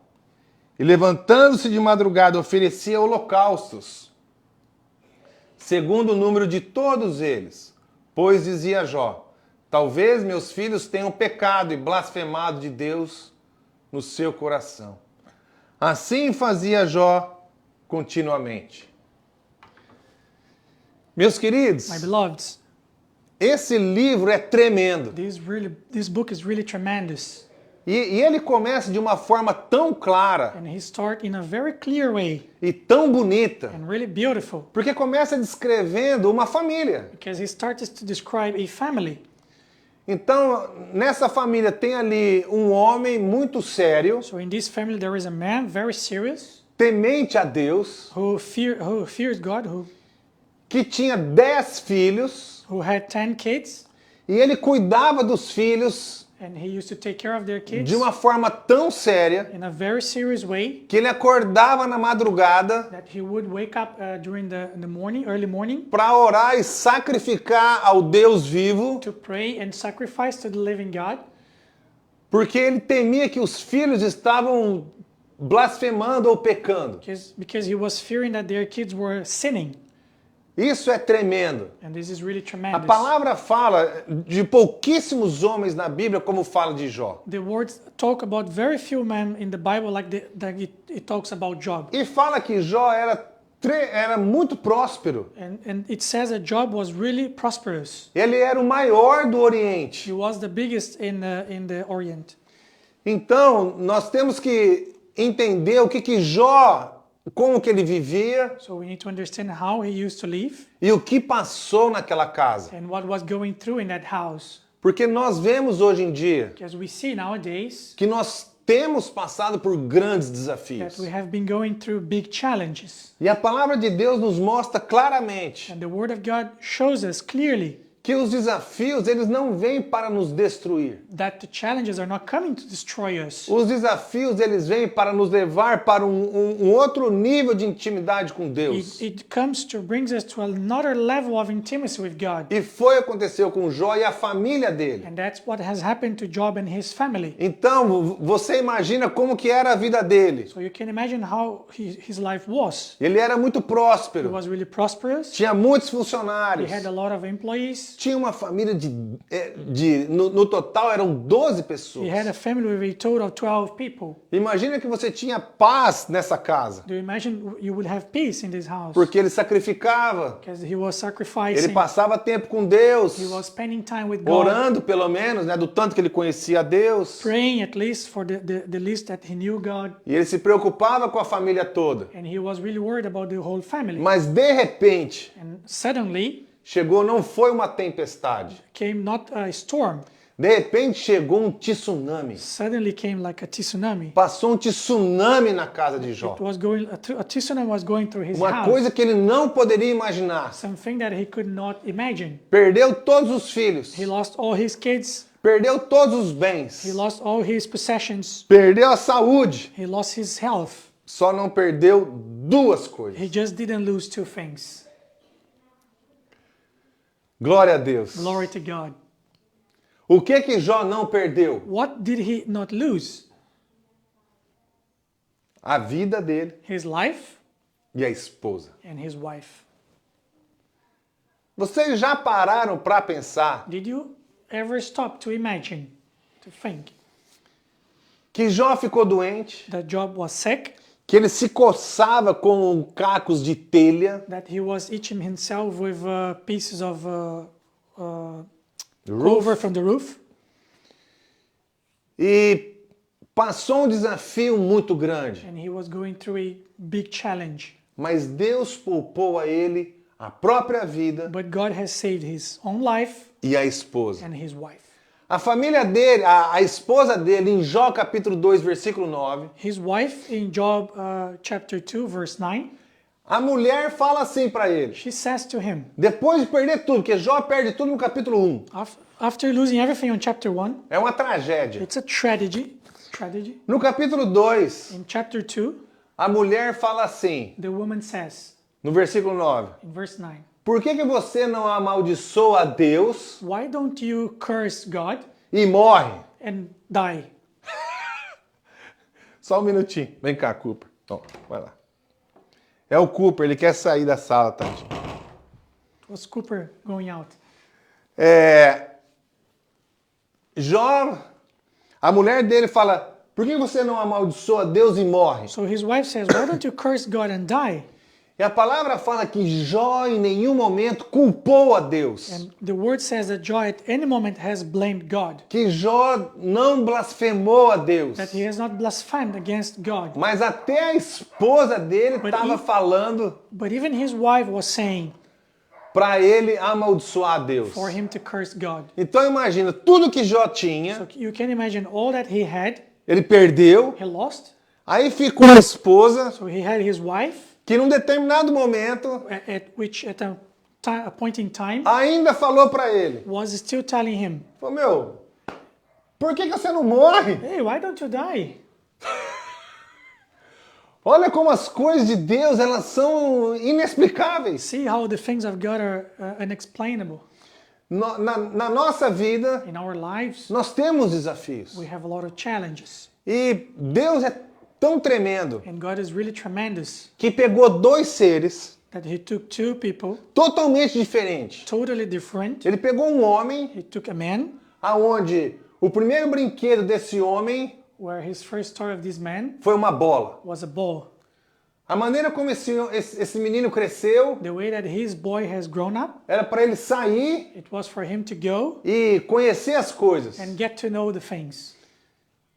[SPEAKER 1] E levantando-se de madrugada, oferecia holocaustos, segundo o número de todos eles. Pois dizia Jó, talvez meus filhos tenham pecado e blasfemado de Deus no seu coração. Assim fazia Jó continuamente. Meus queridos,
[SPEAKER 2] My beloveds,
[SPEAKER 1] esse livro é tremendo.
[SPEAKER 2] this book is really tremendous.
[SPEAKER 1] E ele começa de uma forma tão clara
[SPEAKER 2] And he starts in a very clear way
[SPEAKER 1] e tão bonita,
[SPEAKER 2] and really beautiful,
[SPEAKER 1] porque começa descrevendo uma família.
[SPEAKER 2] because he starts to describe a family.
[SPEAKER 1] Então, nessa família tem ali um homem muito sério,
[SPEAKER 2] So in this family there is a man very serious
[SPEAKER 1] temente a Deus,
[SPEAKER 2] who fears God,
[SPEAKER 1] que tinha 10 filhos,
[SPEAKER 2] who had 10 kids,
[SPEAKER 1] e ele cuidava dos filhos
[SPEAKER 2] and he used to take care of their kids
[SPEAKER 1] de uma forma tão séria
[SPEAKER 2] in a very serious way,
[SPEAKER 1] que ele acordava na madrugada
[SPEAKER 2] that he would wake up during the early morning,
[SPEAKER 1] para orar e sacrificar ao Deus vivo,
[SPEAKER 2] to pray and sacrifice to the living God,
[SPEAKER 1] porque ele temia que os filhos estavam blasfemando ou pecando.
[SPEAKER 2] because he was fearing that their kids were sinning.
[SPEAKER 1] Isso é tremendo.
[SPEAKER 2] And this is really
[SPEAKER 1] A
[SPEAKER 2] tremendous.
[SPEAKER 1] palavra fala de pouquíssimos homens na Bíblia, como fala de Jó.
[SPEAKER 2] The words talk about very few men in the Bible like it talks about Job.
[SPEAKER 1] E fala que Jó era muito próspero.
[SPEAKER 2] And it says that Job was really prosperous.
[SPEAKER 1] Ele era o maior do Oriente.
[SPEAKER 2] He was the biggest in the Orient.
[SPEAKER 1] Então, nós temos que entender o que Jó, como que ele vivia
[SPEAKER 2] So we need to understand how he used to live
[SPEAKER 1] e o que passou naquela casa.
[SPEAKER 2] and what was going through in that house.
[SPEAKER 1] Porque nós vemos hoje em dia
[SPEAKER 2] Because we see nowadays
[SPEAKER 1] que nós temos passado por grandes
[SPEAKER 2] that
[SPEAKER 1] desafios.
[SPEAKER 2] we have been going through big challenges.
[SPEAKER 1] E a palavra de Deus nos mostra claramente
[SPEAKER 2] And the Word of God shows us clearly
[SPEAKER 1] que os desafios eles não vêm para nos destruir.
[SPEAKER 2] that the challenges are not coming to destroy us.
[SPEAKER 1] Os desafios eles vêm para nos levar para um outro nível de intimidade com Deus.
[SPEAKER 2] It comes to brings us to another level of intimacy with God.
[SPEAKER 1] E foi o que aconteceu com Jó e a família dele.
[SPEAKER 2] And that's what has happened to Job and his family.
[SPEAKER 1] Então, você imagina como que era a vida dele.
[SPEAKER 2] So you can imagine how his life was.
[SPEAKER 1] Ele era muito
[SPEAKER 2] He
[SPEAKER 1] próspero,
[SPEAKER 2] was really prosperous.
[SPEAKER 1] tinha muitos
[SPEAKER 2] He
[SPEAKER 1] funcionários,
[SPEAKER 2] had a lot of employees.
[SPEAKER 1] tinha uma família no total eram 12
[SPEAKER 2] He
[SPEAKER 1] pessoas.
[SPEAKER 2] had a family with a total of 12 people.
[SPEAKER 1] Imagina que você tinha paz nessa casa,
[SPEAKER 2] Do you imagine you would have peace in this house?
[SPEAKER 1] porque ele sacrificava,
[SPEAKER 2] Because he was
[SPEAKER 1] ele
[SPEAKER 2] sacrificing.
[SPEAKER 1] passava tempo com Deus,
[SPEAKER 2] He was spending time with God.
[SPEAKER 1] orando pelo menos, né, do tanto que ele conhecia a Deus.
[SPEAKER 2] Praying at least for the least that he knew God.
[SPEAKER 1] E ele se preocupava com a família toda.
[SPEAKER 2] And he was really worried about the whole family.
[SPEAKER 1] Mas de repente,
[SPEAKER 2] And suddenly
[SPEAKER 1] chegou, não foi uma tempestade.
[SPEAKER 2] came not a storm.
[SPEAKER 1] De repente chegou um tsunami.
[SPEAKER 2] Suddenly came like a tsunami.
[SPEAKER 1] Passou um tsunami na casa de Jó.
[SPEAKER 2] It was going, a tsunami was going through his
[SPEAKER 1] Uma
[SPEAKER 2] house.
[SPEAKER 1] coisa que ele não poderia imaginar.
[SPEAKER 2] Something that he could not imagine.
[SPEAKER 1] Perdeu todos os filhos.
[SPEAKER 2] He lost all his kids.
[SPEAKER 1] Perdeu todos os bens.
[SPEAKER 2] He lost all his possessions.
[SPEAKER 1] Perdeu a saúde.
[SPEAKER 2] He lost his health.
[SPEAKER 1] Só não perdeu duas coisas.
[SPEAKER 2] He just didn't lose two things.
[SPEAKER 1] Glória a Deus.
[SPEAKER 2] Glory to God.
[SPEAKER 1] O que Jó não perdeu?
[SPEAKER 2] What did he not lose?
[SPEAKER 1] A vida dele
[SPEAKER 2] His life
[SPEAKER 1] e a esposa.
[SPEAKER 2] and his wife.
[SPEAKER 1] Vocês já pararam para pensar
[SPEAKER 2] Did you ever stop to imagine, to think
[SPEAKER 1] que Jó ficou doente,
[SPEAKER 2] that Job was sick,
[SPEAKER 1] que ele se coçava com cacos de telha,
[SPEAKER 2] that he was itching himself with pieces of cover from the roof,
[SPEAKER 1] e passou um desafio muito grande,
[SPEAKER 2] and he was going through a big challenge.
[SPEAKER 1] mas Deus poupou a ele a própria vida
[SPEAKER 2] But God has saved his own life
[SPEAKER 1] e a esposa.
[SPEAKER 2] and his wife.
[SPEAKER 1] A família dele, a esposa dele, em Jó capítulo 2, versículo 9,
[SPEAKER 2] His wife in Job chapter 2 verse 9,
[SPEAKER 1] a mulher fala assim para ele,
[SPEAKER 2] she says to him,
[SPEAKER 1] depois de perder tudo, porque Jó perde tudo no capítulo 1,
[SPEAKER 2] after losing everything on chapter 1,
[SPEAKER 1] é uma tragédia.
[SPEAKER 2] it's a tragedy.
[SPEAKER 1] No capítulo 2,
[SPEAKER 2] In chapter 2,
[SPEAKER 1] a mulher fala assim,
[SPEAKER 2] the woman says,
[SPEAKER 1] no versículo 9,
[SPEAKER 2] in verse 9,
[SPEAKER 1] por que você não amaldiçoa a Deus
[SPEAKER 2] why don't you curse God
[SPEAKER 1] e morre?
[SPEAKER 2] and die?
[SPEAKER 1] Só um minutinho. Vem cá, Cooper. Toma, vai lá. É o Cooper, ele quer sair da sala, Tati.
[SPEAKER 2] It was Cooper going out.
[SPEAKER 1] Jó, a mulher dele fala, por que você não amaldiçoa Deus e morre?
[SPEAKER 2] So his wife says, why don't you curse God and die?
[SPEAKER 1] E a palavra fala que Jó em nenhum momento culpou a Deus.
[SPEAKER 2] And the word says that Job at any moment has blamed God,
[SPEAKER 1] Que Jó não blasfemou a Deus.
[SPEAKER 2] that he has not blasphemed against God.
[SPEAKER 1] Mas até a esposa dele
[SPEAKER 2] But
[SPEAKER 1] estava
[SPEAKER 2] if-
[SPEAKER 1] falando
[SPEAKER 2] But even his wife was saying
[SPEAKER 1] para ele amaldiçoar a Deus.
[SPEAKER 2] for him to curse God.
[SPEAKER 1] Então imagina, tudo que Jó tinha,
[SPEAKER 2] So you can imagine all that he had,
[SPEAKER 1] ele perdeu.
[SPEAKER 2] he lost.
[SPEAKER 1] Aí ficou a esposa
[SPEAKER 2] So he had his wife,
[SPEAKER 1] que num determinado momento
[SPEAKER 2] at a point in time
[SPEAKER 1] ainda falou para ele,
[SPEAKER 2] was still telling him,
[SPEAKER 1] falou, meu, por que você não morre?
[SPEAKER 2] hey, why don't you die?
[SPEAKER 1] Olha como as coisas de Deus, elas são inexplicáveis.
[SPEAKER 2] See how the things of God are unexplainable.
[SPEAKER 1] Na nossa vida,
[SPEAKER 2] In our lives,
[SPEAKER 1] nós temos desafios.
[SPEAKER 2] we have a lot of challenges.
[SPEAKER 1] E Deus é tão tremendo
[SPEAKER 2] And God is really tremendous
[SPEAKER 1] que pegou dois seres
[SPEAKER 2] that he took two people,
[SPEAKER 1] totalmente diferentes.
[SPEAKER 2] totally different.
[SPEAKER 1] Ele pegou um homem,
[SPEAKER 2] He took a man,
[SPEAKER 1] aonde o primeiro brinquedo desse homem
[SPEAKER 2] where his first story of this man
[SPEAKER 1] foi uma bola.
[SPEAKER 2] was a ball.
[SPEAKER 1] A maneira como esse menino cresceu
[SPEAKER 2] The way that his boy has grown up,
[SPEAKER 1] era para ele sair
[SPEAKER 2] it was for him to go
[SPEAKER 1] e conhecer as coisas.
[SPEAKER 2] and get to know the things.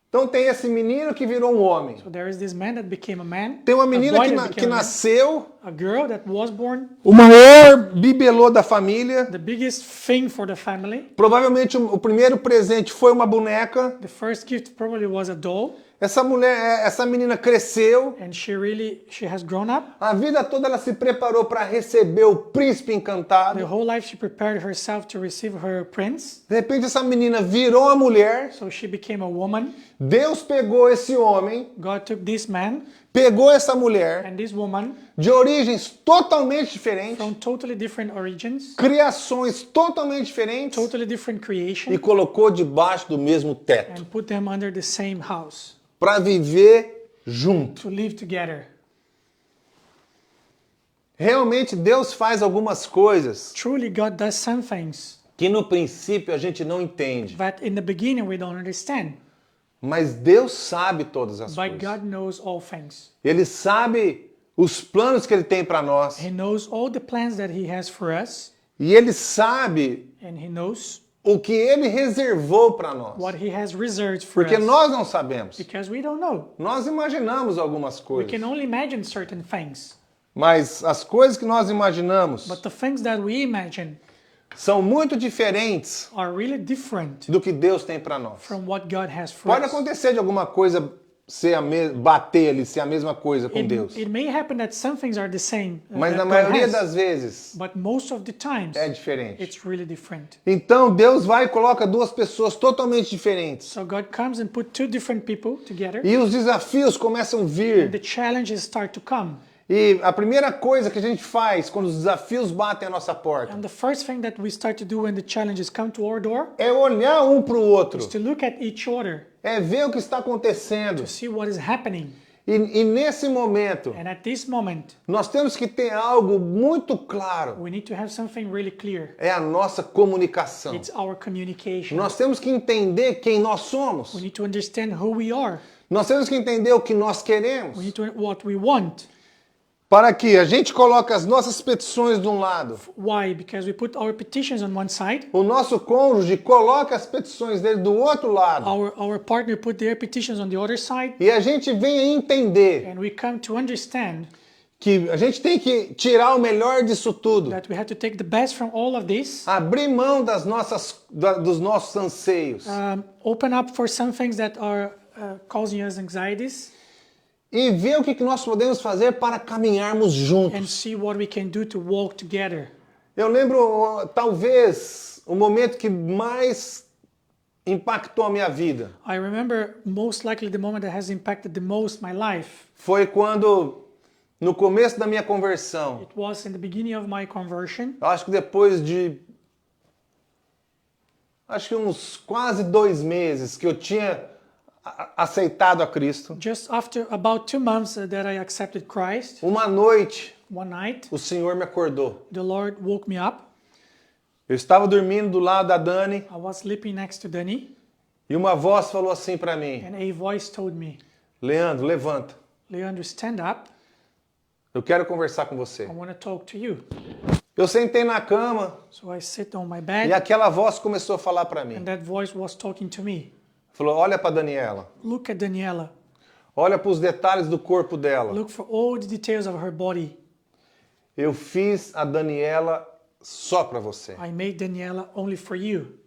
[SPEAKER 1] Então tem esse menino que virou um homem.
[SPEAKER 2] So there is this man that became a man,
[SPEAKER 1] Tem uma
[SPEAKER 2] a
[SPEAKER 1] menina
[SPEAKER 2] boy
[SPEAKER 1] que,
[SPEAKER 2] that
[SPEAKER 1] que
[SPEAKER 2] became a man,
[SPEAKER 1] nasceu,
[SPEAKER 2] a girl that was born,
[SPEAKER 1] o maior bibelô da família.
[SPEAKER 2] the biggest thing for the family.
[SPEAKER 1] Provavelmente o primeiro presente foi uma boneca.
[SPEAKER 2] The first gift probably was a doll.
[SPEAKER 1] essa menina cresceu,
[SPEAKER 2] and she has grown up.
[SPEAKER 1] a vida toda ela se preparou para receber o príncipe
[SPEAKER 2] The
[SPEAKER 1] encantado.
[SPEAKER 2] whole life she prepared herself to receive her prince.
[SPEAKER 1] De repente essa menina virou uma mulher.
[SPEAKER 2] So she became a woman.
[SPEAKER 1] Deus pegou esse homem,
[SPEAKER 2] God took this man
[SPEAKER 1] pegou essa mulher
[SPEAKER 2] and this woman
[SPEAKER 1] de origens totalmente diferentes,
[SPEAKER 2] from totally different origins,
[SPEAKER 1] criações totalmente diferentes
[SPEAKER 2] totally different creation,
[SPEAKER 1] e colocou debaixo do mesmo teto
[SPEAKER 2] and put them under the same house
[SPEAKER 1] para viver junto.
[SPEAKER 2] to live together.
[SPEAKER 1] Realmente Deus faz algumas coisas
[SPEAKER 2] Truly, God does some things
[SPEAKER 1] que no princípio a gente não entende,
[SPEAKER 2] that in the beginning we don't understand.
[SPEAKER 1] mas Deus sabe todas as
[SPEAKER 2] But
[SPEAKER 1] coisas.
[SPEAKER 2] God knows all things.
[SPEAKER 1] Ele sabe os planos que ele tem para nós
[SPEAKER 2] He knows all the plans that He has for us,
[SPEAKER 1] e ele sabe
[SPEAKER 2] and He knows
[SPEAKER 1] o que ele reservou para nós.
[SPEAKER 2] what He has reserved for
[SPEAKER 1] Porque
[SPEAKER 2] us.
[SPEAKER 1] nós não sabemos.
[SPEAKER 2] Because we don't know.
[SPEAKER 1] Nós imaginamos algumas
[SPEAKER 2] We
[SPEAKER 1] coisas,
[SPEAKER 2] can only imagine certain things.
[SPEAKER 1] mas as coisas que nós imaginamos
[SPEAKER 2] But the things that we imagine
[SPEAKER 1] são muito diferentes
[SPEAKER 2] are really different
[SPEAKER 1] do que Deus tem para nós.
[SPEAKER 2] from what God has for
[SPEAKER 1] Pode
[SPEAKER 2] us.
[SPEAKER 1] acontecer de alguma coisa ser bater ali, ser a mesma coisa com Deus,
[SPEAKER 2] It may happen that some things are the same,
[SPEAKER 1] mas
[SPEAKER 2] that
[SPEAKER 1] na
[SPEAKER 2] God
[SPEAKER 1] maioria
[SPEAKER 2] has,
[SPEAKER 1] das vezes
[SPEAKER 2] but most of the times
[SPEAKER 1] é diferente.
[SPEAKER 2] it's really different.
[SPEAKER 1] Então Deus vai e coloca duas pessoas totalmente diferentes
[SPEAKER 2] So God comes and put two different people together,
[SPEAKER 1] e os desafios começam a
[SPEAKER 2] and
[SPEAKER 1] vir.
[SPEAKER 2] the challenges start to come.
[SPEAKER 1] E a primeira coisa que a gente faz quando os desafios batem a nossa porta
[SPEAKER 2] And the first thing that we start to do when the challenges come to our door
[SPEAKER 1] é olhar um para o outro,
[SPEAKER 2] is to look at each other,
[SPEAKER 1] é ver o que está acontecendo.
[SPEAKER 2] to see what is happening.
[SPEAKER 1] E nesse momento,
[SPEAKER 2] And at this moment,
[SPEAKER 1] nós temos que ter algo muito claro.
[SPEAKER 2] we need to have something really clear.
[SPEAKER 1] É a nossa comunicação.
[SPEAKER 2] It's our communication.
[SPEAKER 1] Nós temos que entender quem nós somos.
[SPEAKER 2] We need to understand who we are.
[SPEAKER 1] Nós temos que entender o que nós queremos.
[SPEAKER 2] We need to what we want.
[SPEAKER 1] Para que a gente coloque as nossas petições de um lado,
[SPEAKER 2] Why? Because we put our petitions on one side,
[SPEAKER 1] o nosso cônjuge coloca as petições dele do outro lado.
[SPEAKER 2] our partner put their petitions on the other side,
[SPEAKER 1] E a gente venha entender
[SPEAKER 2] and we come to understand
[SPEAKER 1] que a gente tem que tirar o melhor disso tudo.
[SPEAKER 2] that we have to take the best from all of this,
[SPEAKER 1] Abrir mão dos nossos anseios.
[SPEAKER 2] open up for some things that are causing us anxieties,
[SPEAKER 1] E ver o que nós podemos fazer para caminharmos
[SPEAKER 2] and
[SPEAKER 1] juntos.
[SPEAKER 2] see what we can do to walk together.
[SPEAKER 1] Eu lembro, talvez, o momento que mais impactou a minha vida.
[SPEAKER 2] I remember most likely the moment that has impacted the most my life.
[SPEAKER 1] Foi quando, no começo da minha conversão,
[SPEAKER 2] It was in the beginning of my conversion.
[SPEAKER 1] eu acho que depois de uns quase 2 meses que eu tinha aceitado a Cristo,
[SPEAKER 2] Just after about 2 months that I accepted Christ,
[SPEAKER 1] uma noite
[SPEAKER 2] one night,
[SPEAKER 1] o Senhor me acordou.
[SPEAKER 2] the Lord woke me up.
[SPEAKER 1] Eu estava dormindo do lado da Dani
[SPEAKER 2] I was sleeping next to Danny,
[SPEAKER 1] e uma voz falou assim para mim:
[SPEAKER 2] and a voice told me,
[SPEAKER 1] Leandro, levanta.
[SPEAKER 2] Leandro, stand up.
[SPEAKER 1] Eu quero conversar com você.
[SPEAKER 2] I want to talk to you.
[SPEAKER 1] Eu sentei na cama
[SPEAKER 2] So I sit on my
[SPEAKER 1] e
[SPEAKER 2] bed,
[SPEAKER 1] aquela voz começou a falar para mim.
[SPEAKER 2] and that voice was talking to me.
[SPEAKER 1] Falou: olha para Daniela.
[SPEAKER 2] Look at Daniela.
[SPEAKER 1] Olha para os detalhes do corpo dela.
[SPEAKER 2] Look for all the details of her body.
[SPEAKER 1] Eu fiz a Daniela só para você.
[SPEAKER 2] I made Daniela only for you.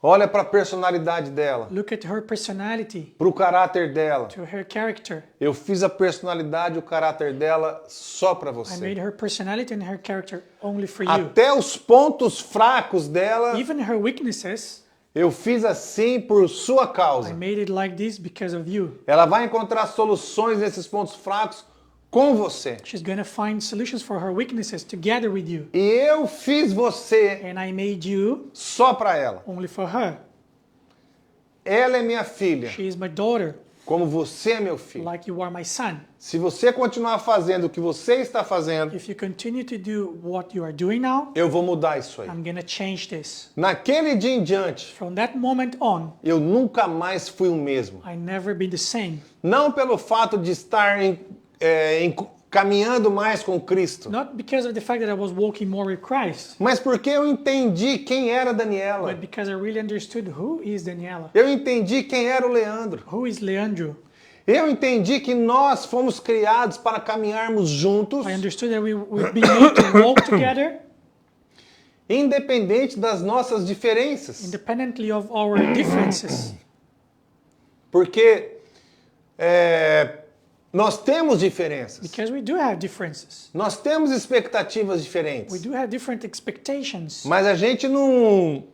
[SPEAKER 1] Olha para a personalidade dela,
[SPEAKER 2] Look at her personality,
[SPEAKER 1] para o caráter dela.
[SPEAKER 2] to her character.
[SPEAKER 1] Eu fiz a personalidade e o caráter dela só para
[SPEAKER 2] I made
[SPEAKER 1] você.
[SPEAKER 2] her personality and her character only for you.
[SPEAKER 1] Até os pontos fracos dela,
[SPEAKER 2] Even her weaknesses,
[SPEAKER 1] eu fiz assim por sua
[SPEAKER 2] I
[SPEAKER 1] causa.
[SPEAKER 2] made it like this because of you.
[SPEAKER 1] Ela vai encontrar soluções nesses pontos fracos com você.
[SPEAKER 2] She's going to find solutions for her weaknesses together with you.
[SPEAKER 1] E eu fiz você
[SPEAKER 2] And I made you
[SPEAKER 1] só para ela.
[SPEAKER 2] only for her.
[SPEAKER 1] Ela é minha filha,
[SPEAKER 2] She is my daughter,
[SPEAKER 1] como você é meu filho.
[SPEAKER 2] like you are my son.
[SPEAKER 1] Se você continuar fazendo o que você está fazendo,
[SPEAKER 2] If you continue to do what you are doing now,
[SPEAKER 1] eu vou mudar isso aí.
[SPEAKER 2] I'm going to change this.
[SPEAKER 1] Naquele dia em diante,
[SPEAKER 2] From that moment on,
[SPEAKER 1] eu nunca mais fui o mesmo.
[SPEAKER 2] I never been the same.
[SPEAKER 1] Não pelo fato de estar caminhando mais com Cristo,
[SPEAKER 2] Not because of the fact that I was walking more with Christ,
[SPEAKER 1] mas porque eu entendi quem era Daniela.
[SPEAKER 2] but because I really understood who is Daniela,
[SPEAKER 1] Eu entendi quem era o Leandro.
[SPEAKER 2] who is Leandro.
[SPEAKER 1] Eu entendi que nós fomos criados para caminharmos juntos,
[SPEAKER 2] I understood that we've been made to walk together
[SPEAKER 1] independente das nossas diferenças.
[SPEAKER 2] independently of our differences.
[SPEAKER 1] Porque nós temos diferenças.
[SPEAKER 2] Because we do have differences.
[SPEAKER 1] Nós temos expectativas
[SPEAKER 2] We
[SPEAKER 1] diferentes.
[SPEAKER 2] do have different expectations.
[SPEAKER 1] Mas a gente não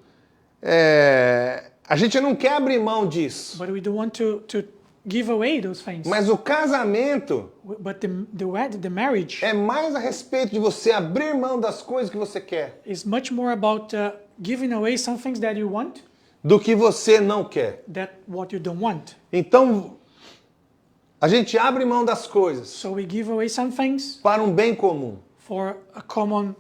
[SPEAKER 1] quer abrir mão disso.
[SPEAKER 2] But we don't want to give away those things.
[SPEAKER 1] Mas o casamento
[SPEAKER 2] But the marriage
[SPEAKER 1] é mais a respeito de você abrir mão das coisas que você quer
[SPEAKER 2] is much more about giving away some things that you want
[SPEAKER 1] do que você não quer.
[SPEAKER 2] than what you don't want.
[SPEAKER 1] Então, a gente abre mão das coisas
[SPEAKER 2] So we give away some things
[SPEAKER 1] para um bem comum.
[SPEAKER 2] for a common.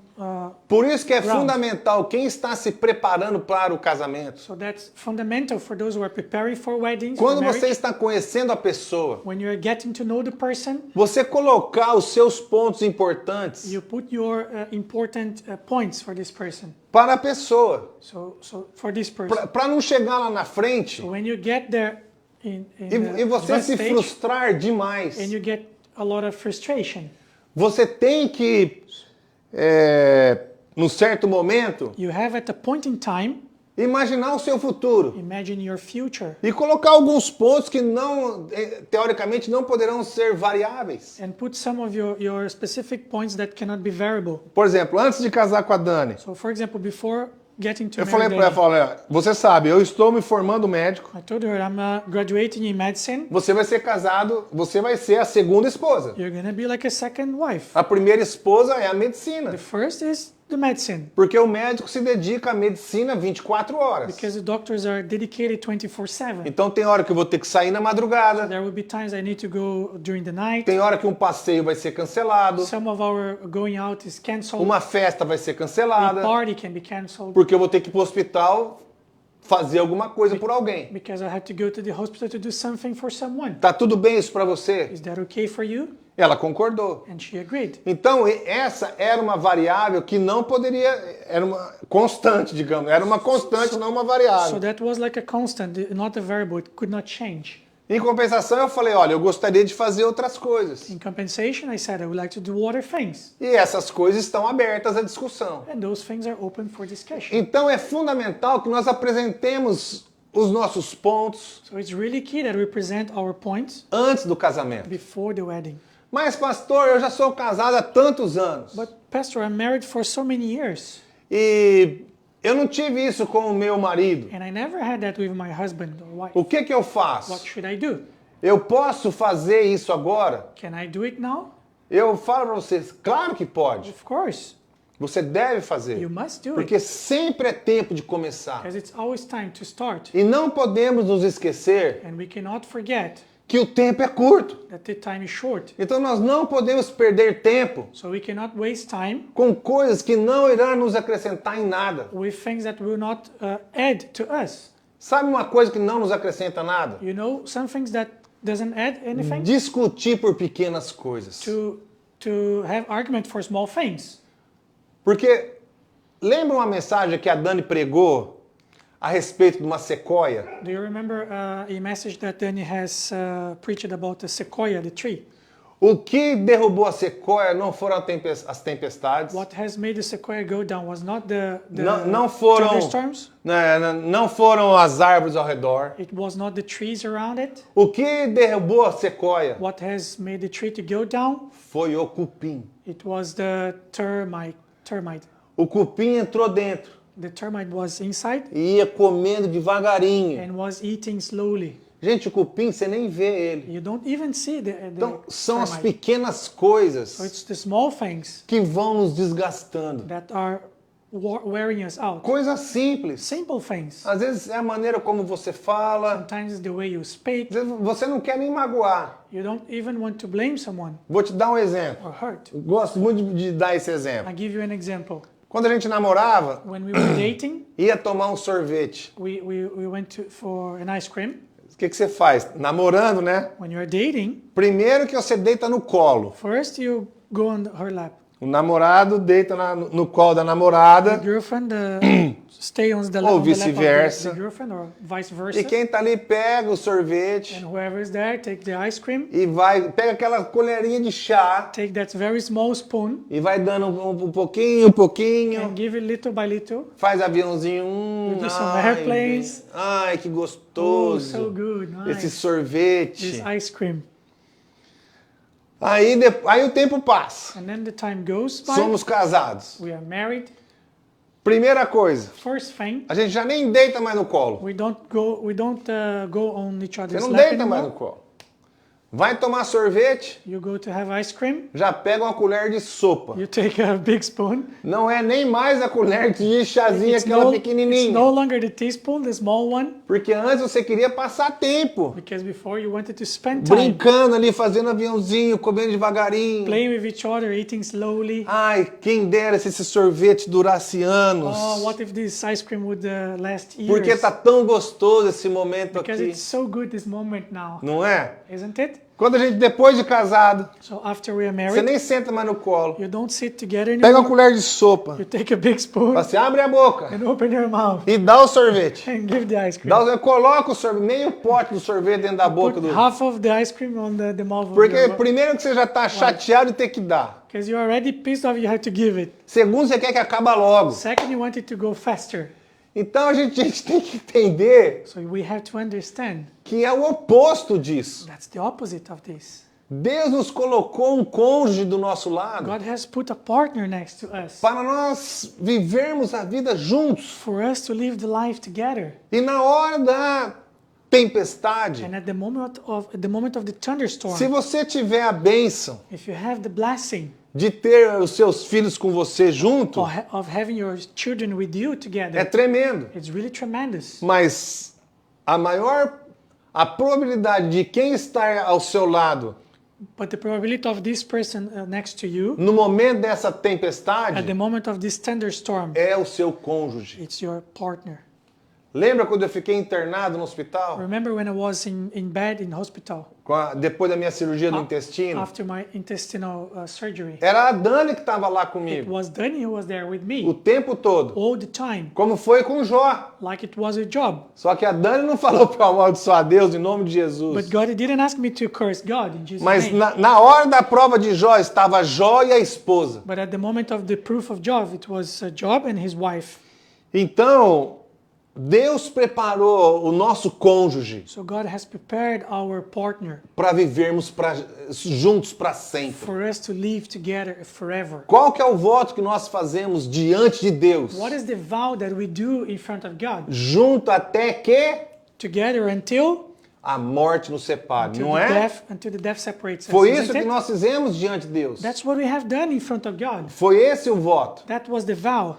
[SPEAKER 1] Por isso que é
[SPEAKER 2] Ground.
[SPEAKER 1] fundamental quem está se preparando para o casamento.
[SPEAKER 2] So that's fundamental for those who are preparing for weddings.
[SPEAKER 1] Quando
[SPEAKER 2] for marriage.
[SPEAKER 1] você está conhecendo a pessoa,
[SPEAKER 2] When you're getting to know the person,
[SPEAKER 1] você colocar os seus pontos importantes
[SPEAKER 2] you put your important points for this person.
[SPEAKER 1] para a pessoa.
[SPEAKER 2] So for this person.
[SPEAKER 1] Para não chegar lá na frente
[SPEAKER 2] So when you get there in
[SPEAKER 1] e
[SPEAKER 2] the
[SPEAKER 1] você
[SPEAKER 2] advanced
[SPEAKER 1] se
[SPEAKER 2] stage,
[SPEAKER 1] frustrar demais.
[SPEAKER 2] and you get a lot of frustration,
[SPEAKER 1] Você tem que, num certo momento,
[SPEAKER 2] you have at a point in time,
[SPEAKER 1] imaginar o seu futuro
[SPEAKER 2] imagine your future
[SPEAKER 1] e colocar alguns pontos que não, teoricamente, não poderão ser variáveis.
[SPEAKER 2] and put some of your specific points that cannot be variable.
[SPEAKER 1] Por exemplo, antes de casar com a Dani,
[SPEAKER 2] So for example, before getting to
[SPEAKER 1] eu falei
[SPEAKER 2] marry
[SPEAKER 1] para ela,
[SPEAKER 2] Dani,
[SPEAKER 1] olha, você sabe, eu estou me formando médico,
[SPEAKER 2] I told her I'm graduating in medicine.
[SPEAKER 1] você vai ser casado, você vai ser a segunda esposa.
[SPEAKER 2] You're gonna be like a second wife.
[SPEAKER 1] A primeira esposa é a medicina,
[SPEAKER 2] The first is the medicine,
[SPEAKER 1] porque o médico se dedica à medicina 24 horas.
[SPEAKER 2] because the doctors are dedicated 24/7.
[SPEAKER 1] Então tem hora que eu vou ter que sair na madrugada,
[SPEAKER 2] There will be times I need to go during the night.
[SPEAKER 1] tem hora que um passeio vai ser cancelado,
[SPEAKER 2] Some of our going out is cancelled.
[SPEAKER 1] uma festa vai ser
[SPEAKER 2] A
[SPEAKER 1] cancelada,
[SPEAKER 2] party can be cancelled
[SPEAKER 1] porque eu vou ter que ir para o hospital fazer alguma coisa por alguém.
[SPEAKER 2] because I had to go to the hospital to do something for someone.
[SPEAKER 1] Tá tudo bem isso para você?
[SPEAKER 2] Is that okay for you?
[SPEAKER 1] Ela concordou.
[SPEAKER 2] And she agreed.
[SPEAKER 1] Então, essa era uma variável que não poderia, era uma constante, digamos, era uma constante, não uma
[SPEAKER 2] So
[SPEAKER 1] variável.
[SPEAKER 2] that was like a constant, not a variable. It could not change.
[SPEAKER 1] Em compensação, eu falei, olha, eu gostaria de fazer outras coisas.
[SPEAKER 2] In compensation, I said I would like to do other things.
[SPEAKER 1] E essas coisas estão abertas à discussão.
[SPEAKER 2] And those things are open for discussion.
[SPEAKER 1] Então, é fundamental que nós apresentemos os nossos pontos
[SPEAKER 2] So it's really key that we present our points
[SPEAKER 1] antes do casamento.
[SPEAKER 2] before the wedding.
[SPEAKER 1] Mas, pastor, eu já sou casado há tantos anos.
[SPEAKER 2] But Pastor, I'm married for so many years.
[SPEAKER 1] E eu não tive isso com o meu marido.
[SPEAKER 2] And I never had that with my husband or wife.
[SPEAKER 1] O que eu
[SPEAKER 2] What
[SPEAKER 1] faço?
[SPEAKER 2] should I do?
[SPEAKER 1] Eu posso fazer isso agora?
[SPEAKER 2] Can I do it now?
[SPEAKER 1] Eu falo para vocês, claro que pode.
[SPEAKER 2] Of course.
[SPEAKER 1] Você deve
[SPEAKER 2] You
[SPEAKER 1] fazer.
[SPEAKER 2] must do it.
[SPEAKER 1] Porque sempre é tempo de começar.
[SPEAKER 2] Because it's always time to start.
[SPEAKER 1] E não podemos nos esquecer
[SPEAKER 2] And we cannot forget
[SPEAKER 1] que o tempo é curto.
[SPEAKER 2] that the time is short.
[SPEAKER 1] Então nós não podemos perder tempo
[SPEAKER 2] So we cannot waste time
[SPEAKER 1] com coisas que não irão nos acrescentar em nada.
[SPEAKER 2] with things that will not add to us.
[SPEAKER 1] Sabe uma coisa que não nos acrescenta nada?
[SPEAKER 2] You know, some things that doesn't add anything.
[SPEAKER 1] Discutir por pequenas coisas.
[SPEAKER 2] To have argument for small things.
[SPEAKER 1] Porque lembra uma mensagem que a Dani pregou a respeito de uma sequoia?
[SPEAKER 2] Do you remember a message that Danny has preached about the sequoia, the tree?
[SPEAKER 1] O que derrubou a sequoia não foram as tempestades,
[SPEAKER 2] What has made the sequoia go down was not the
[SPEAKER 1] não foram,
[SPEAKER 2] thunderstorms.
[SPEAKER 1] não foram as árvores ao redor.
[SPEAKER 2] It was not the trees around it.
[SPEAKER 1] O que derrubou a sequoia
[SPEAKER 2] What has made the tree to go down?
[SPEAKER 1] foi o cupim.
[SPEAKER 2] It was the termite.
[SPEAKER 1] O cupim entrou dentro
[SPEAKER 2] The termite was inside
[SPEAKER 1] e ia comendo devagarinho.
[SPEAKER 2] and was eating slowly.
[SPEAKER 1] Gente, o cupim você nem vê ele.
[SPEAKER 2] You don't even see the
[SPEAKER 1] Então, são as
[SPEAKER 2] termite.
[SPEAKER 1] pequenas
[SPEAKER 2] So
[SPEAKER 1] coisas
[SPEAKER 2] it's the small things
[SPEAKER 1] que vão nos desgastando.
[SPEAKER 2] that are wearing us out.
[SPEAKER 1] Coisas simples.
[SPEAKER 2] Simple things.
[SPEAKER 1] Às vezes é a maneira como você fala.
[SPEAKER 2] Sometimes it's the way you speak.
[SPEAKER 1] Às vezes você não quer nem magoar.
[SPEAKER 2] You don't even want to blame someone
[SPEAKER 1] Vou te dar um exemplo.
[SPEAKER 2] or hurt.
[SPEAKER 1] Eu gosto muito de dar esse exemplo.
[SPEAKER 2] I'll give you an example.
[SPEAKER 1] Quando a gente namorava,
[SPEAKER 2] When we were dating,
[SPEAKER 1] ia tomar um sorvete.
[SPEAKER 2] we went for an ice cream.
[SPEAKER 1] O que você faz? Namorando, né?
[SPEAKER 2] When you're dating,
[SPEAKER 1] Primeiro que você deita no colo.
[SPEAKER 2] first you go on her lap.
[SPEAKER 1] O namorado deita no colo da
[SPEAKER 2] The
[SPEAKER 1] namorada.
[SPEAKER 2] girlfriend stay on the
[SPEAKER 1] Ou
[SPEAKER 2] lap of
[SPEAKER 1] vice-versa.
[SPEAKER 2] the girlfriend, or vice versa.
[SPEAKER 1] E quem tá ali pega o sorvete
[SPEAKER 2] And whoever is there, take the ice cream,
[SPEAKER 1] e pega aquela colherinha de chá
[SPEAKER 2] take that very small spoon,
[SPEAKER 1] e vai dando um pouquinho,
[SPEAKER 2] and give it little by little.
[SPEAKER 1] faz aviãozinho.
[SPEAKER 2] You do some
[SPEAKER 1] Ai,
[SPEAKER 2] airplanes.
[SPEAKER 1] ai, que
[SPEAKER 2] Oh,
[SPEAKER 1] gostoso.
[SPEAKER 2] so good,
[SPEAKER 1] Esse
[SPEAKER 2] nice.
[SPEAKER 1] sorvete.
[SPEAKER 2] This ice cream.
[SPEAKER 1] Aí o tempo passa.
[SPEAKER 2] And then the time goes by.
[SPEAKER 1] Somos casados.
[SPEAKER 2] We are married.
[SPEAKER 1] Primeira coisa,
[SPEAKER 2] First thing,
[SPEAKER 1] a gente já nem deita mais no colo.
[SPEAKER 2] we don't go on each
[SPEAKER 1] Você
[SPEAKER 2] other's
[SPEAKER 1] não
[SPEAKER 2] lap
[SPEAKER 1] deita mais no
[SPEAKER 2] anymore.
[SPEAKER 1] colo. Vai tomar sorvete,
[SPEAKER 2] You go to have ice cream.
[SPEAKER 1] já pega uma colher de sopa.
[SPEAKER 2] You take a big spoon.
[SPEAKER 1] Não é nem mais a colher de chazinha, aquela
[SPEAKER 2] it's
[SPEAKER 1] pequenininha.
[SPEAKER 2] no longer the teaspoon, the small one,
[SPEAKER 1] Porque antes você queria passar tempo.
[SPEAKER 2] because before you wanted to spend time
[SPEAKER 1] Brincando ali, fazendo aviãozinho, comendo devagarinho.
[SPEAKER 2] playing with each other, eating slowly.
[SPEAKER 1] Ai, quem dera se esse sorvete durasse anos.
[SPEAKER 2] Oh, what if this ice cream would last years?
[SPEAKER 1] Porque tá tão gostoso esse momento
[SPEAKER 2] Because
[SPEAKER 1] aqui.
[SPEAKER 2] it's so good this moment now,
[SPEAKER 1] Não é?
[SPEAKER 2] isn't it?
[SPEAKER 1] Quando a gente, depois de casado,
[SPEAKER 2] So after we are
[SPEAKER 1] você
[SPEAKER 2] married,
[SPEAKER 1] nem senta mais no colo.
[SPEAKER 2] you don't sit together
[SPEAKER 1] Pega uma
[SPEAKER 2] anymore.
[SPEAKER 1] colher de sopa.
[SPEAKER 2] You take a big spoon
[SPEAKER 1] Fala assim, abre a boca
[SPEAKER 2] and open your mouth
[SPEAKER 1] e dá o sorvete.
[SPEAKER 2] and give the ice cream.
[SPEAKER 1] Coloca o sorvete, meio pote do sorvete dentro da boca
[SPEAKER 2] Put
[SPEAKER 1] do...
[SPEAKER 2] half of the ice cream on the mouth of
[SPEAKER 1] Porque
[SPEAKER 2] your
[SPEAKER 1] primeiro que você já tá chateado de ter que dar.
[SPEAKER 2] because you're already pissed off, you have to give it.
[SPEAKER 1] Segundo, você quer que acabe logo.
[SPEAKER 2] Second, you want it to go faster.
[SPEAKER 1] Então a gente tem que entender
[SPEAKER 2] So we have to understand
[SPEAKER 1] que é o oposto disso.
[SPEAKER 2] that's the opposite of this.
[SPEAKER 1] Deus nos colocou um cônjuge do nosso lado
[SPEAKER 2] God has put a partner next to us
[SPEAKER 1] para nós vivermos a vida juntos.
[SPEAKER 2] for us to live the life together.
[SPEAKER 1] E na hora da tempestade,
[SPEAKER 2] And at the moment of the thunderstorm,
[SPEAKER 1] se você tiver a bênção
[SPEAKER 2] if you have the blessing
[SPEAKER 1] de ter os seus filhos com você junto,
[SPEAKER 2] of having your children with you
[SPEAKER 1] é
[SPEAKER 2] together,
[SPEAKER 1] tremendo.
[SPEAKER 2] it's really tremendous.
[SPEAKER 1] Mas a probabilidade de quem está ao seu lado
[SPEAKER 2] But the probability of this person next to you
[SPEAKER 1] no momento dessa
[SPEAKER 2] at the
[SPEAKER 1] tempestade
[SPEAKER 2] moment of this thunderstorm,
[SPEAKER 1] é o seu cônjuge.
[SPEAKER 2] it's your partner.
[SPEAKER 1] Lembra quando eu fiquei internado no hospital?
[SPEAKER 2] Remember when I was in bed in hospital
[SPEAKER 1] Depois da minha cirurgia do intestino?
[SPEAKER 2] after my intestinal surgery?
[SPEAKER 1] Era a Dani que estava lá
[SPEAKER 2] It
[SPEAKER 1] comigo
[SPEAKER 2] was Danny who was there with
[SPEAKER 1] o
[SPEAKER 2] me
[SPEAKER 1] tempo todo.
[SPEAKER 2] all the time,
[SPEAKER 1] Como foi com Jó.
[SPEAKER 2] like it was a job.
[SPEAKER 1] Só que a Dani não falou para amaldiçoar Deus em nome de
[SPEAKER 2] But
[SPEAKER 1] Jesus.
[SPEAKER 2] God didn't ask me to curse God in Jesus'
[SPEAKER 1] Mas
[SPEAKER 2] name.
[SPEAKER 1] na hora da prova de Jó estava Jó e a esposa.
[SPEAKER 2] But at the moment of the proof of Job, it was Job and his wife.
[SPEAKER 1] Então, Deus preparou o nosso cônjuge
[SPEAKER 2] So God has prepared our partner
[SPEAKER 1] para vivermos juntos para sempre.
[SPEAKER 2] for us to live together forever.
[SPEAKER 1] Qual que é o voto que nós fazemos diante de Deus?
[SPEAKER 2] What is the vow that we do in front of God?
[SPEAKER 1] Junto até que
[SPEAKER 2] Together until
[SPEAKER 1] a morte nos separe, não é?
[SPEAKER 2] until the death separates us.
[SPEAKER 1] Foi
[SPEAKER 2] isn't
[SPEAKER 1] isso que
[SPEAKER 2] it?
[SPEAKER 1] nós fizemos diante de Deus.
[SPEAKER 2] That's what we have done in front of God.
[SPEAKER 1] Foi esse o voto.
[SPEAKER 2] That was the vow.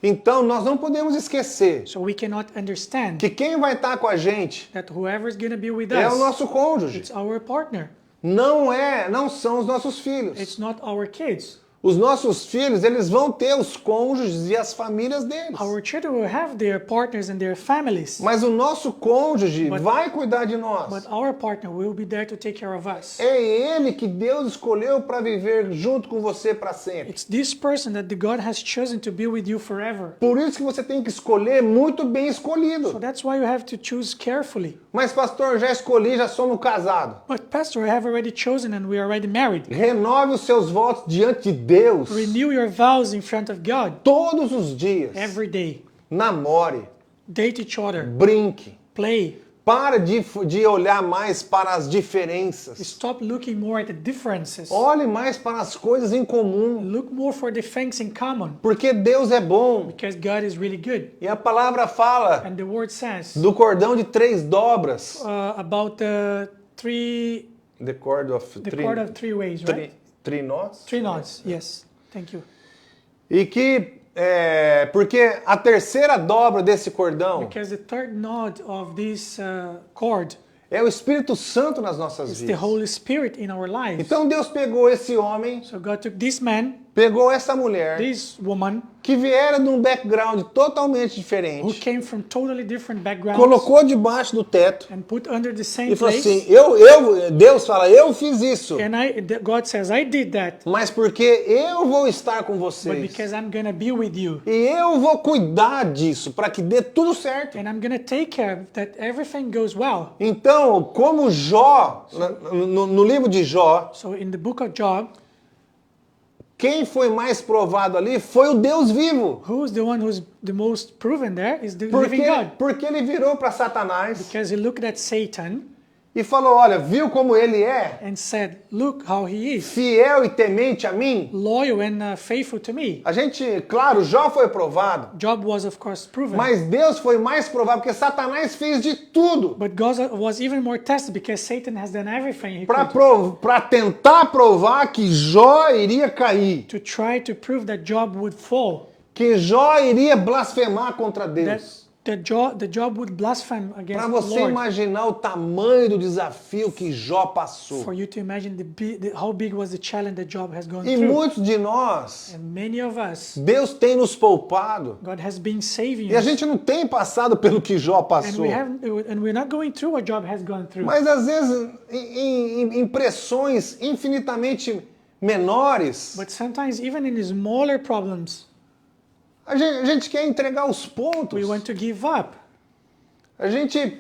[SPEAKER 1] Então nós não podemos esquecer
[SPEAKER 2] So we cannot understand
[SPEAKER 1] que quem vai estar com a gente
[SPEAKER 2] that whoever is going to be with
[SPEAKER 1] é o
[SPEAKER 2] us,
[SPEAKER 1] nosso cônjuge.
[SPEAKER 2] it's our partner.
[SPEAKER 1] Não são os nossos filhos.
[SPEAKER 2] It's not our kids.
[SPEAKER 1] Os nossos filhos, eles vão ter os cônjuges e as famílias deles.
[SPEAKER 2] Our children will have their partners and their families.
[SPEAKER 1] Mas o nosso cônjuge vai cuidar de nós.
[SPEAKER 2] But our partner will be there to take care of us.
[SPEAKER 1] É ele que Deus escolheu para viver junto com você para sempre.
[SPEAKER 2] It's this person that the God has chosen to be with you forever.
[SPEAKER 1] Por isso que você tem que escolher muito bem
[SPEAKER 2] So
[SPEAKER 1] escolhido.
[SPEAKER 2] that's why you have to choose carefully.
[SPEAKER 1] Mas pastor, já escolhi, já somos casados.
[SPEAKER 2] But pastor, I have already chosen and we are already married.
[SPEAKER 1] Renove os seus votos diante de Deus
[SPEAKER 2] Renew your vows in front of God
[SPEAKER 1] todos os dias.
[SPEAKER 2] every day.
[SPEAKER 1] Namore,
[SPEAKER 2] Date each other.
[SPEAKER 1] brinque.
[SPEAKER 2] Play.
[SPEAKER 1] Para de olhar mais para as diferenças.
[SPEAKER 2] Stop looking more at the differences.
[SPEAKER 1] Olhe mais para as coisas em comum.
[SPEAKER 2] Look more for the things in common.
[SPEAKER 1] Porque Deus é bom.
[SPEAKER 2] Because God is really good.
[SPEAKER 1] E a palavra fala
[SPEAKER 2] And the word says
[SPEAKER 1] do cordão de 3 dobras.
[SPEAKER 2] about the
[SPEAKER 1] Cord of
[SPEAKER 2] cord of three ways, right?
[SPEAKER 1] Three knots.
[SPEAKER 2] 3 knots. Yes. Thank you.
[SPEAKER 1] E que porque a terceira dobra desse cordão
[SPEAKER 2] Because the third knot of this cord
[SPEAKER 1] é o Espírito Santo nas nossas
[SPEAKER 2] is the
[SPEAKER 1] vidas.
[SPEAKER 2] Holy Spirit in our lives.
[SPEAKER 1] Então Deus pegou esse homem,
[SPEAKER 2] So God took this man,
[SPEAKER 1] pegou essa mulher
[SPEAKER 2] this woman
[SPEAKER 1] que viera de um background totalmente
[SPEAKER 2] who
[SPEAKER 1] diferente,
[SPEAKER 2] came from totally different backgrounds
[SPEAKER 1] colocou debaixo do teto
[SPEAKER 2] and put under the same
[SPEAKER 1] e falou
[SPEAKER 2] place.
[SPEAKER 1] assim, Deus fala, eu fiz isso,
[SPEAKER 2] And God says, I did that,
[SPEAKER 1] mas porque eu vou estar com
[SPEAKER 2] but
[SPEAKER 1] vocês.
[SPEAKER 2] because I'm going to be with you.
[SPEAKER 1] E eu vou cuidar disso para que dê tudo certo.
[SPEAKER 2] And I'm going to take care that everything goes well.
[SPEAKER 1] Então, como Jó, no livro de Jó,
[SPEAKER 2] So in the book of Job,
[SPEAKER 1] quem foi mais provado ali foi o Deus vivo.
[SPEAKER 2] who's the one who's the most proven there is the living God.
[SPEAKER 1] Porque ele virou para Satanás
[SPEAKER 2] Because he looked at Satan
[SPEAKER 1] e falou, olha, viu como ele é?
[SPEAKER 2] and said, look how he is,
[SPEAKER 1] Fiel e temente a mim?
[SPEAKER 2] loyal and faithful to me.
[SPEAKER 1] A gente, claro, Jó foi provado,
[SPEAKER 2] Job was, of course, proven.
[SPEAKER 1] mas Deus foi mais provado, porque Satanás fez de tudo
[SPEAKER 2] But God was even more tested because Satan has done everything he could
[SPEAKER 1] para tentar provar que Jó iria cair,
[SPEAKER 2] to try to prove that Job would fall,
[SPEAKER 1] que Jó iria blasfemar contra
[SPEAKER 2] that
[SPEAKER 1] Deus.
[SPEAKER 2] the Job would blaspheme
[SPEAKER 1] Para
[SPEAKER 2] against the
[SPEAKER 1] você
[SPEAKER 2] Lord.
[SPEAKER 1] imaginar o tamanho do desafio que Jó passou.
[SPEAKER 2] For you to imagine how big was the challenge that Job has gone
[SPEAKER 1] E
[SPEAKER 2] through.
[SPEAKER 1] muitos de nós,
[SPEAKER 2] And many of us,
[SPEAKER 1] Deus tem nos poupado.
[SPEAKER 2] God has been saving
[SPEAKER 1] E a
[SPEAKER 2] us.
[SPEAKER 1] gente não tem passado pelo que Jó
[SPEAKER 2] And
[SPEAKER 1] passou.
[SPEAKER 2] we're not going through what Job has gone through.
[SPEAKER 1] Mas às vezes em pressões infinitamente menores,
[SPEAKER 2] But sometimes even in smaller problems,
[SPEAKER 1] a gente quer entregar os pontos.
[SPEAKER 2] we want to give up.
[SPEAKER 1] A gente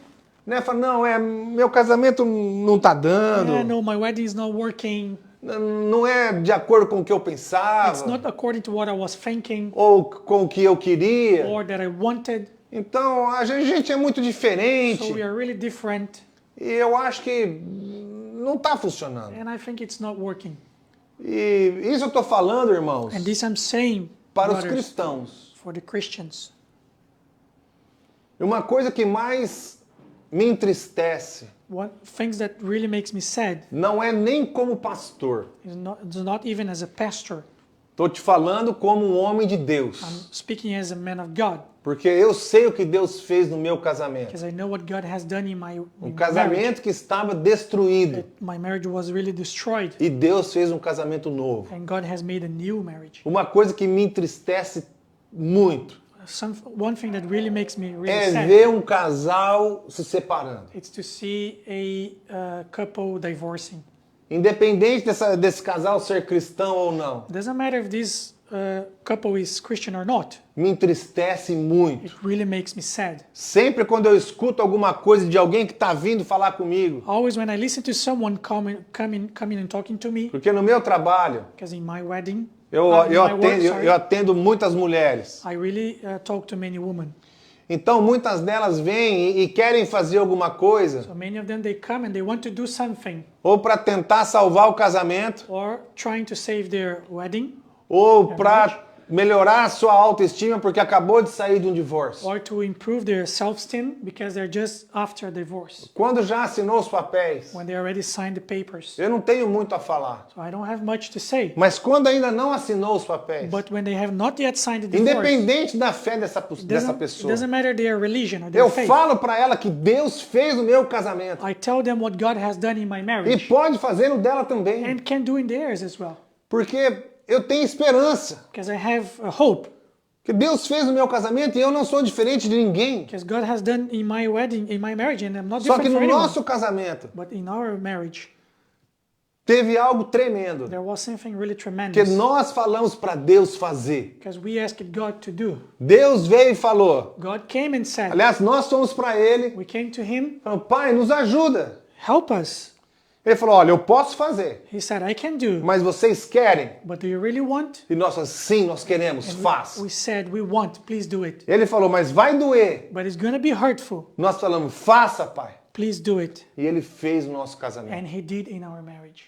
[SPEAKER 1] fala, não, meu casamento não está dando,
[SPEAKER 2] Yeah, no, my wedding is not working.
[SPEAKER 1] não é de acordo com o que eu
[SPEAKER 2] It's
[SPEAKER 1] pensava,
[SPEAKER 2] not according to what I was thinking
[SPEAKER 1] ou com o que eu queria.
[SPEAKER 2] or that I wanted.
[SPEAKER 1] Então a gente é muito diferente
[SPEAKER 2] So we are really different.
[SPEAKER 1] e eu acho que não está funcionando.
[SPEAKER 2] And I think it's not working.
[SPEAKER 1] E isso eu estou falando, irmãos,
[SPEAKER 2] And this I'm saying,
[SPEAKER 1] para os
[SPEAKER 2] brothers,
[SPEAKER 1] cristãos.
[SPEAKER 2] for the Christians.
[SPEAKER 1] E uma coisa que mais me entristece
[SPEAKER 2] One things that really makes me sad
[SPEAKER 1] não é nem como pastor.
[SPEAKER 2] is not even as a pastor.
[SPEAKER 1] Estou te falando como um homem de Deus.
[SPEAKER 2] I'm speaking as a man of God
[SPEAKER 1] Porque eu sei o que Deus fez no meu casamento.
[SPEAKER 2] because I know what God has done in my
[SPEAKER 1] Um
[SPEAKER 2] marriage.
[SPEAKER 1] casamento que estava destruído.
[SPEAKER 2] My marriage was really destroyed,
[SPEAKER 1] E Deus fez um casamento novo.
[SPEAKER 2] and God has made a new marriage.
[SPEAKER 1] Uma coisa que me entristece muito
[SPEAKER 2] One thing that really makes me really
[SPEAKER 1] é
[SPEAKER 2] sad,
[SPEAKER 1] ver um casal se separando.
[SPEAKER 2] it's to see a couple divorcing.
[SPEAKER 1] Independente desse casal ser cristão ou não.
[SPEAKER 2] It doesn't matter if this couple is Christian or not.
[SPEAKER 1] Me entristece muito.
[SPEAKER 2] It really makes me sad.
[SPEAKER 1] Sempre quando eu escuto alguma coisa de alguém que está vindo falar comigo.
[SPEAKER 2] Always when I listen to someone coming and talking to me,
[SPEAKER 1] Porque no meu trabalho,
[SPEAKER 2] because in my wedding,
[SPEAKER 1] eu atendo muitas mulheres.
[SPEAKER 2] I really talk to many women.
[SPEAKER 1] Então muitas delas vêm e querem fazer alguma coisa.
[SPEAKER 2] So many of them, they come and they want to do something,
[SPEAKER 1] Ou para tentar salvar o casamento.
[SPEAKER 2] or trying to save their wedding,
[SPEAKER 1] Ou para melhorar a sua autoestima porque acabou de sair de um divórcio.
[SPEAKER 2] or to improve their self-esteem because they're just after a divorce,
[SPEAKER 1] Quando já assinou os papéis,
[SPEAKER 2] when they already signed the papers.
[SPEAKER 1] eu não tenho muito a falar.
[SPEAKER 2] So I don't have much to say.
[SPEAKER 1] Mas quando ainda não assinou os papéis,
[SPEAKER 2] But when they have not yet signed the divorce,
[SPEAKER 1] independente da fé dessa
[SPEAKER 2] it
[SPEAKER 1] pessoa,
[SPEAKER 2] doesn't matter their religion or their
[SPEAKER 1] eu
[SPEAKER 2] faith.
[SPEAKER 1] falo para ela que Deus fez no meu casamento.
[SPEAKER 2] I tell them what God has done in my
[SPEAKER 1] E
[SPEAKER 2] marriage,
[SPEAKER 1] pode fazer no dela também.
[SPEAKER 2] and can do in theirs as well,
[SPEAKER 1] Porque eu tenho esperança.
[SPEAKER 2] because I have a hope.
[SPEAKER 1] Que Deus fez no meu casamento e eu não sou diferente de ninguém.
[SPEAKER 2] Because God has done in my wedding, in my marriage, and I'm not
[SPEAKER 1] Só que
[SPEAKER 2] different
[SPEAKER 1] no
[SPEAKER 2] from anyone.
[SPEAKER 1] nosso casamento
[SPEAKER 2] But in our marriage,
[SPEAKER 1] teve algo tremendo.
[SPEAKER 2] there was something really
[SPEAKER 1] Que
[SPEAKER 2] tremendous.
[SPEAKER 1] nós falamos para Deus fazer.
[SPEAKER 2] Because we asked God to do.
[SPEAKER 1] Deus veio e falou.
[SPEAKER 2] God came and said,
[SPEAKER 1] Aliás, nós fomos para Ele.
[SPEAKER 2] we came to Him,
[SPEAKER 1] Falamos, Pai, nos ajuda.
[SPEAKER 2] help us.
[SPEAKER 1] Ele falou, olha, eu posso fazer.
[SPEAKER 2] He said, I can do.
[SPEAKER 1] Mas vocês querem?
[SPEAKER 2] But do you really want?
[SPEAKER 1] E nós falamos, sim, nós queremos, faz.
[SPEAKER 2] We said, we want, please do it.
[SPEAKER 1] Ele falou, mas vai doer.
[SPEAKER 2] But it's going to be hurtful.
[SPEAKER 1] Nós falamos, faça, Pai.
[SPEAKER 2] Please do it.
[SPEAKER 1] E Ele fez o nosso casamento.
[SPEAKER 2] And He did in our marriage.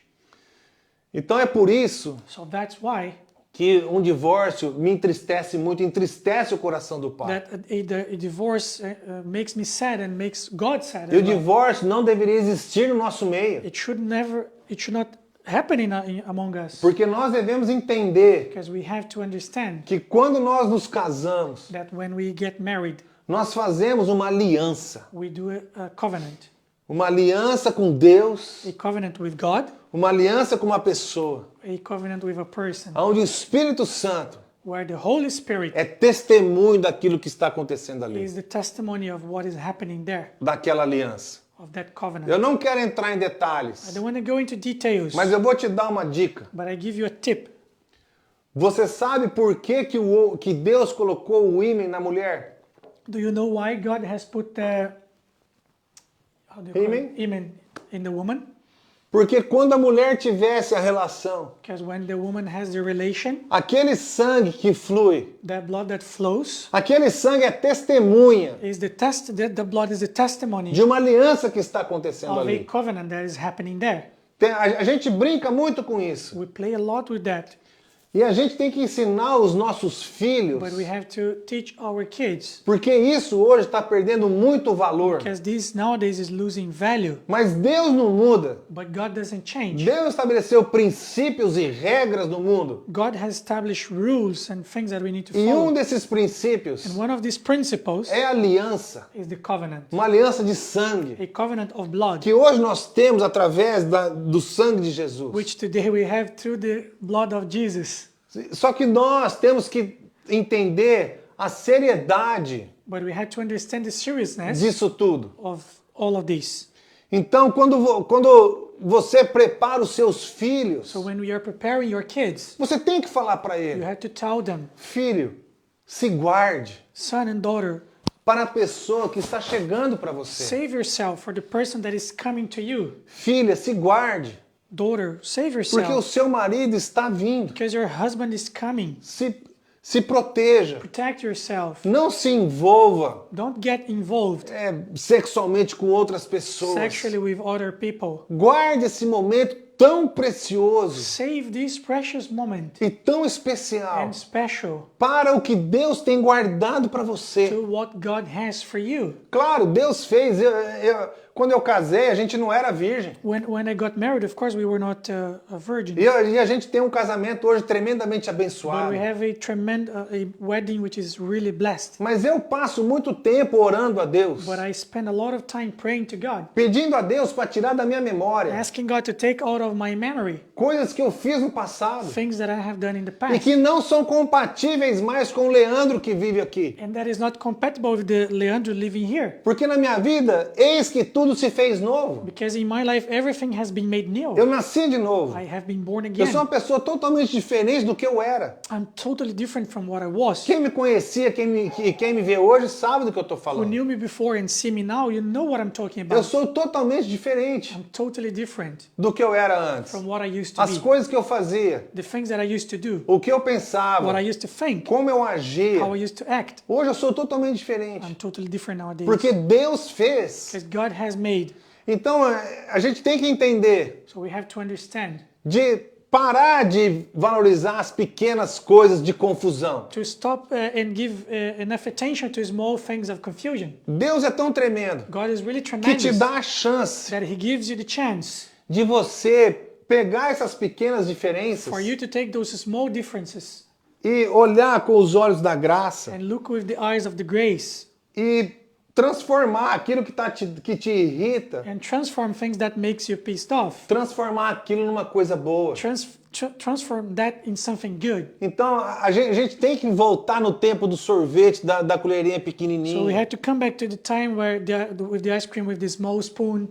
[SPEAKER 1] Então é por isso
[SPEAKER 2] So that's why
[SPEAKER 1] que um divórcio me entristece muito, entristece o coração do pai.
[SPEAKER 2] that a divorce makes me sad and makes God sad.
[SPEAKER 1] E o
[SPEAKER 2] as well.
[SPEAKER 1] divórcio não deveria existir no nosso meio.
[SPEAKER 2] It should not happen among us.
[SPEAKER 1] Porque nós devemos entender
[SPEAKER 2] Because we have to understand
[SPEAKER 1] que quando nós nos casamos,
[SPEAKER 2] that when we get married,
[SPEAKER 1] nós fazemos uma aliança.
[SPEAKER 2] we do a covenant.
[SPEAKER 1] Uma aliança com Deus,
[SPEAKER 2] A covenant with God,
[SPEAKER 1] uma aliança com uma pessoa,
[SPEAKER 2] a covenant with a person,
[SPEAKER 1] onde o Espírito Santo
[SPEAKER 2] where the Holy Spirit
[SPEAKER 1] é testemunho daquilo que está acontecendo ali,
[SPEAKER 2] is the testimony of what is happening there,
[SPEAKER 1] daquela aliança.
[SPEAKER 2] of that covenant.
[SPEAKER 1] Eu não quero entrar em
[SPEAKER 2] I
[SPEAKER 1] detalhes,
[SPEAKER 2] don't want to go into details,
[SPEAKER 1] mas eu vou te dar uma dica.
[SPEAKER 2] but I give you a tip.
[SPEAKER 1] Você sabe por que, que Deus colocou o ímã na mulher?
[SPEAKER 2] Do you know why God has put the hymen in the woman?
[SPEAKER 1] Porque quando a mulher tivesse a relação,
[SPEAKER 2] Because when the woman has the relation,
[SPEAKER 1] aquele sangue que flui,
[SPEAKER 2] that blood that flows
[SPEAKER 1] aquele sangue é testemunha
[SPEAKER 2] is the blood is the testimony
[SPEAKER 1] de uma aliança que está acontecendo
[SPEAKER 2] of a
[SPEAKER 1] ali.
[SPEAKER 2] covenant that is happening there.
[SPEAKER 1] A gente brinca muito com isso.
[SPEAKER 2] We play a lot with that,
[SPEAKER 1] E a gente tem que ensinar os nossos filhos,
[SPEAKER 2] but we have to teach our kids,
[SPEAKER 1] porque isso hoje está perdendo muito valor.
[SPEAKER 2] because this nowadays is losing value.
[SPEAKER 1] Mas Deus não muda.
[SPEAKER 2] But God doesn't change.
[SPEAKER 1] Deus estabeleceu princípios e regras no mundo.
[SPEAKER 2] God has established rules and things that we need to
[SPEAKER 1] E
[SPEAKER 2] follow.
[SPEAKER 1] um desses princípios
[SPEAKER 2] And one of these principles
[SPEAKER 1] é a aliança.
[SPEAKER 2] is the covenant,
[SPEAKER 1] Uma aliança de sangue.
[SPEAKER 2] a covenant of blood,
[SPEAKER 1] Que hoje nós temos através do sangue de Jesus.
[SPEAKER 2] which today we have through the blood of Jesus.
[SPEAKER 1] Só que nós temos que entender a seriedade
[SPEAKER 2] But we have to understand the seriousness
[SPEAKER 1] disso tudo.
[SPEAKER 2] of all of this.
[SPEAKER 1] Então, quando você prepara os seus filhos,
[SPEAKER 2] So when we are preparing your kids,
[SPEAKER 1] você tem que falar para
[SPEAKER 2] you
[SPEAKER 1] ele:
[SPEAKER 2] have to tell them,
[SPEAKER 1] filho, se guarde
[SPEAKER 2] son and daughter,
[SPEAKER 1] para a pessoa que está chegando para você.
[SPEAKER 2] save yourself for the person that is coming to you.
[SPEAKER 1] Filha, se guarde,
[SPEAKER 2] Daughter, save
[SPEAKER 1] porque o
[SPEAKER 2] yourself
[SPEAKER 1] seu marido está vindo.
[SPEAKER 2] because your husband is coming.
[SPEAKER 1] Se proteja.
[SPEAKER 2] Protect yourself.
[SPEAKER 1] Não se envolva
[SPEAKER 2] Don't get involved
[SPEAKER 1] sexualmente com outras pessoas.
[SPEAKER 2] sexually with other people.
[SPEAKER 1] Guarde esse momento tão precioso
[SPEAKER 2] Save this precious moment
[SPEAKER 1] e tão especial
[SPEAKER 2] and special
[SPEAKER 1] para o que Deus tem guardado para você.
[SPEAKER 2] to what God has for you.
[SPEAKER 1] Claro, Deus fez. Quando eu casei, a gente não era virgem.
[SPEAKER 2] When I got married, of course, we were not a virgin.
[SPEAKER 1] E a gente tem um casamento hoje tremendamente
[SPEAKER 2] But
[SPEAKER 1] abençoado.
[SPEAKER 2] we have a tremendous a wedding which is really blessed.
[SPEAKER 1] Mas eu passo muito tempo orando a Deus,
[SPEAKER 2] But I spend a lot of time praying to God,
[SPEAKER 1] pedindo a Deus para tirar da minha memória
[SPEAKER 2] asking God to take out of my memory
[SPEAKER 1] coisas que eu fiz no passado
[SPEAKER 2] things that I have done in the
[SPEAKER 1] e
[SPEAKER 2] past,
[SPEAKER 1] que não são compatíveis mais com o Leandro que vive aqui.
[SPEAKER 2] and that is not compatible with the Leandro living here.
[SPEAKER 1] Porque na minha vida, eis que tudo se fez novo.
[SPEAKER 2] Because in my life, everything has been made new.
[SPEAKER 1] Eu nasci de novo.
[SPEAKER 2] I have been born
[SPEAKER 1] Eu sou uma
[SPEAKER 2] again.
[SPEAKER 1] pessoa totalmente diferente do que eu era.
[SPEAKER 2] I'm totally different from what I was.
[SPEAKER 1] Quem me conhecia, quem me vê hoje, sabe do que eu estou
[SPEAKER 2] Who
[SPEAKER 1] falando.
[SPEAKER 2] knew me before and see me now, you know what I'm talking
[SPEAKER 1] Eu
[SPEAKER 2] about.
[SPEAKER 1] sou totalmente diferente
[SPEAKER 2] I'm totally different
[SPEAKER 1] do que eu era antes.
[SPEAKER 2] from what I used to
[SPEAKER 1] As
[SPEAKER 2] be.
[SPEAKER 1] coisas que eu fazia,
[SPEAKER 2] The things that I used to do,
[SPEAKER 1] o que eu pensava,
[SPEAKER 2] what I used to think,
[SPEAKER 1] como eu agia.
[SPEAKER 2] how I used to act.
[SPEAKER 1] Hoje eu sou totalmente diferente.
[SPEAKER 2] I'm totally different nowadays.
[SPEAKER 1] Porque Deus fez.
[SPEAKER 2] Because God has made.
[SPEAKER 1] Então a gente tem que entender
[SPEAKER 2] So we have to understand
[SPEAKER 1] de parar de valorizar as pequenas coisas de confusão.
[SPEAKER 2] to stop and give enough attention to small things of confusion.
[SPEAKER 1] Deus é tão tremendo
[SPEAKER 2] God is really
[SPEAKER 1] que te
[SPEAKER 2] tremendous
[SPEAKER 1] dá a chance
[SPEAKER 2] that He gives you the chance
[SPEAKER 1] de você pegar essas pequenas diferenças
[SPEAKER 2] for you to take those small differences
[SPEAKER 1] e olhar com os olhos da graça
[SPEAKER 2] and look with the eyes of the grace
[SPEAKER 1] e transformar aquilo que te irrita,
[SPEAKER 2] and transform things that makes you pissed off.
[SPEAKER 1] transformar aquilo numa coisa boa.
[SPEAKER 2] Transform that in something good.
[SPEAKER 1] Então a gente tem que voltar no tempo do sorvete, da colherinha
[SPEAKER 2] So we
[SPEAKER 1] pequenininha.
[SPEAKER 2] had to come back to the time where with the ice cream with the small spoon.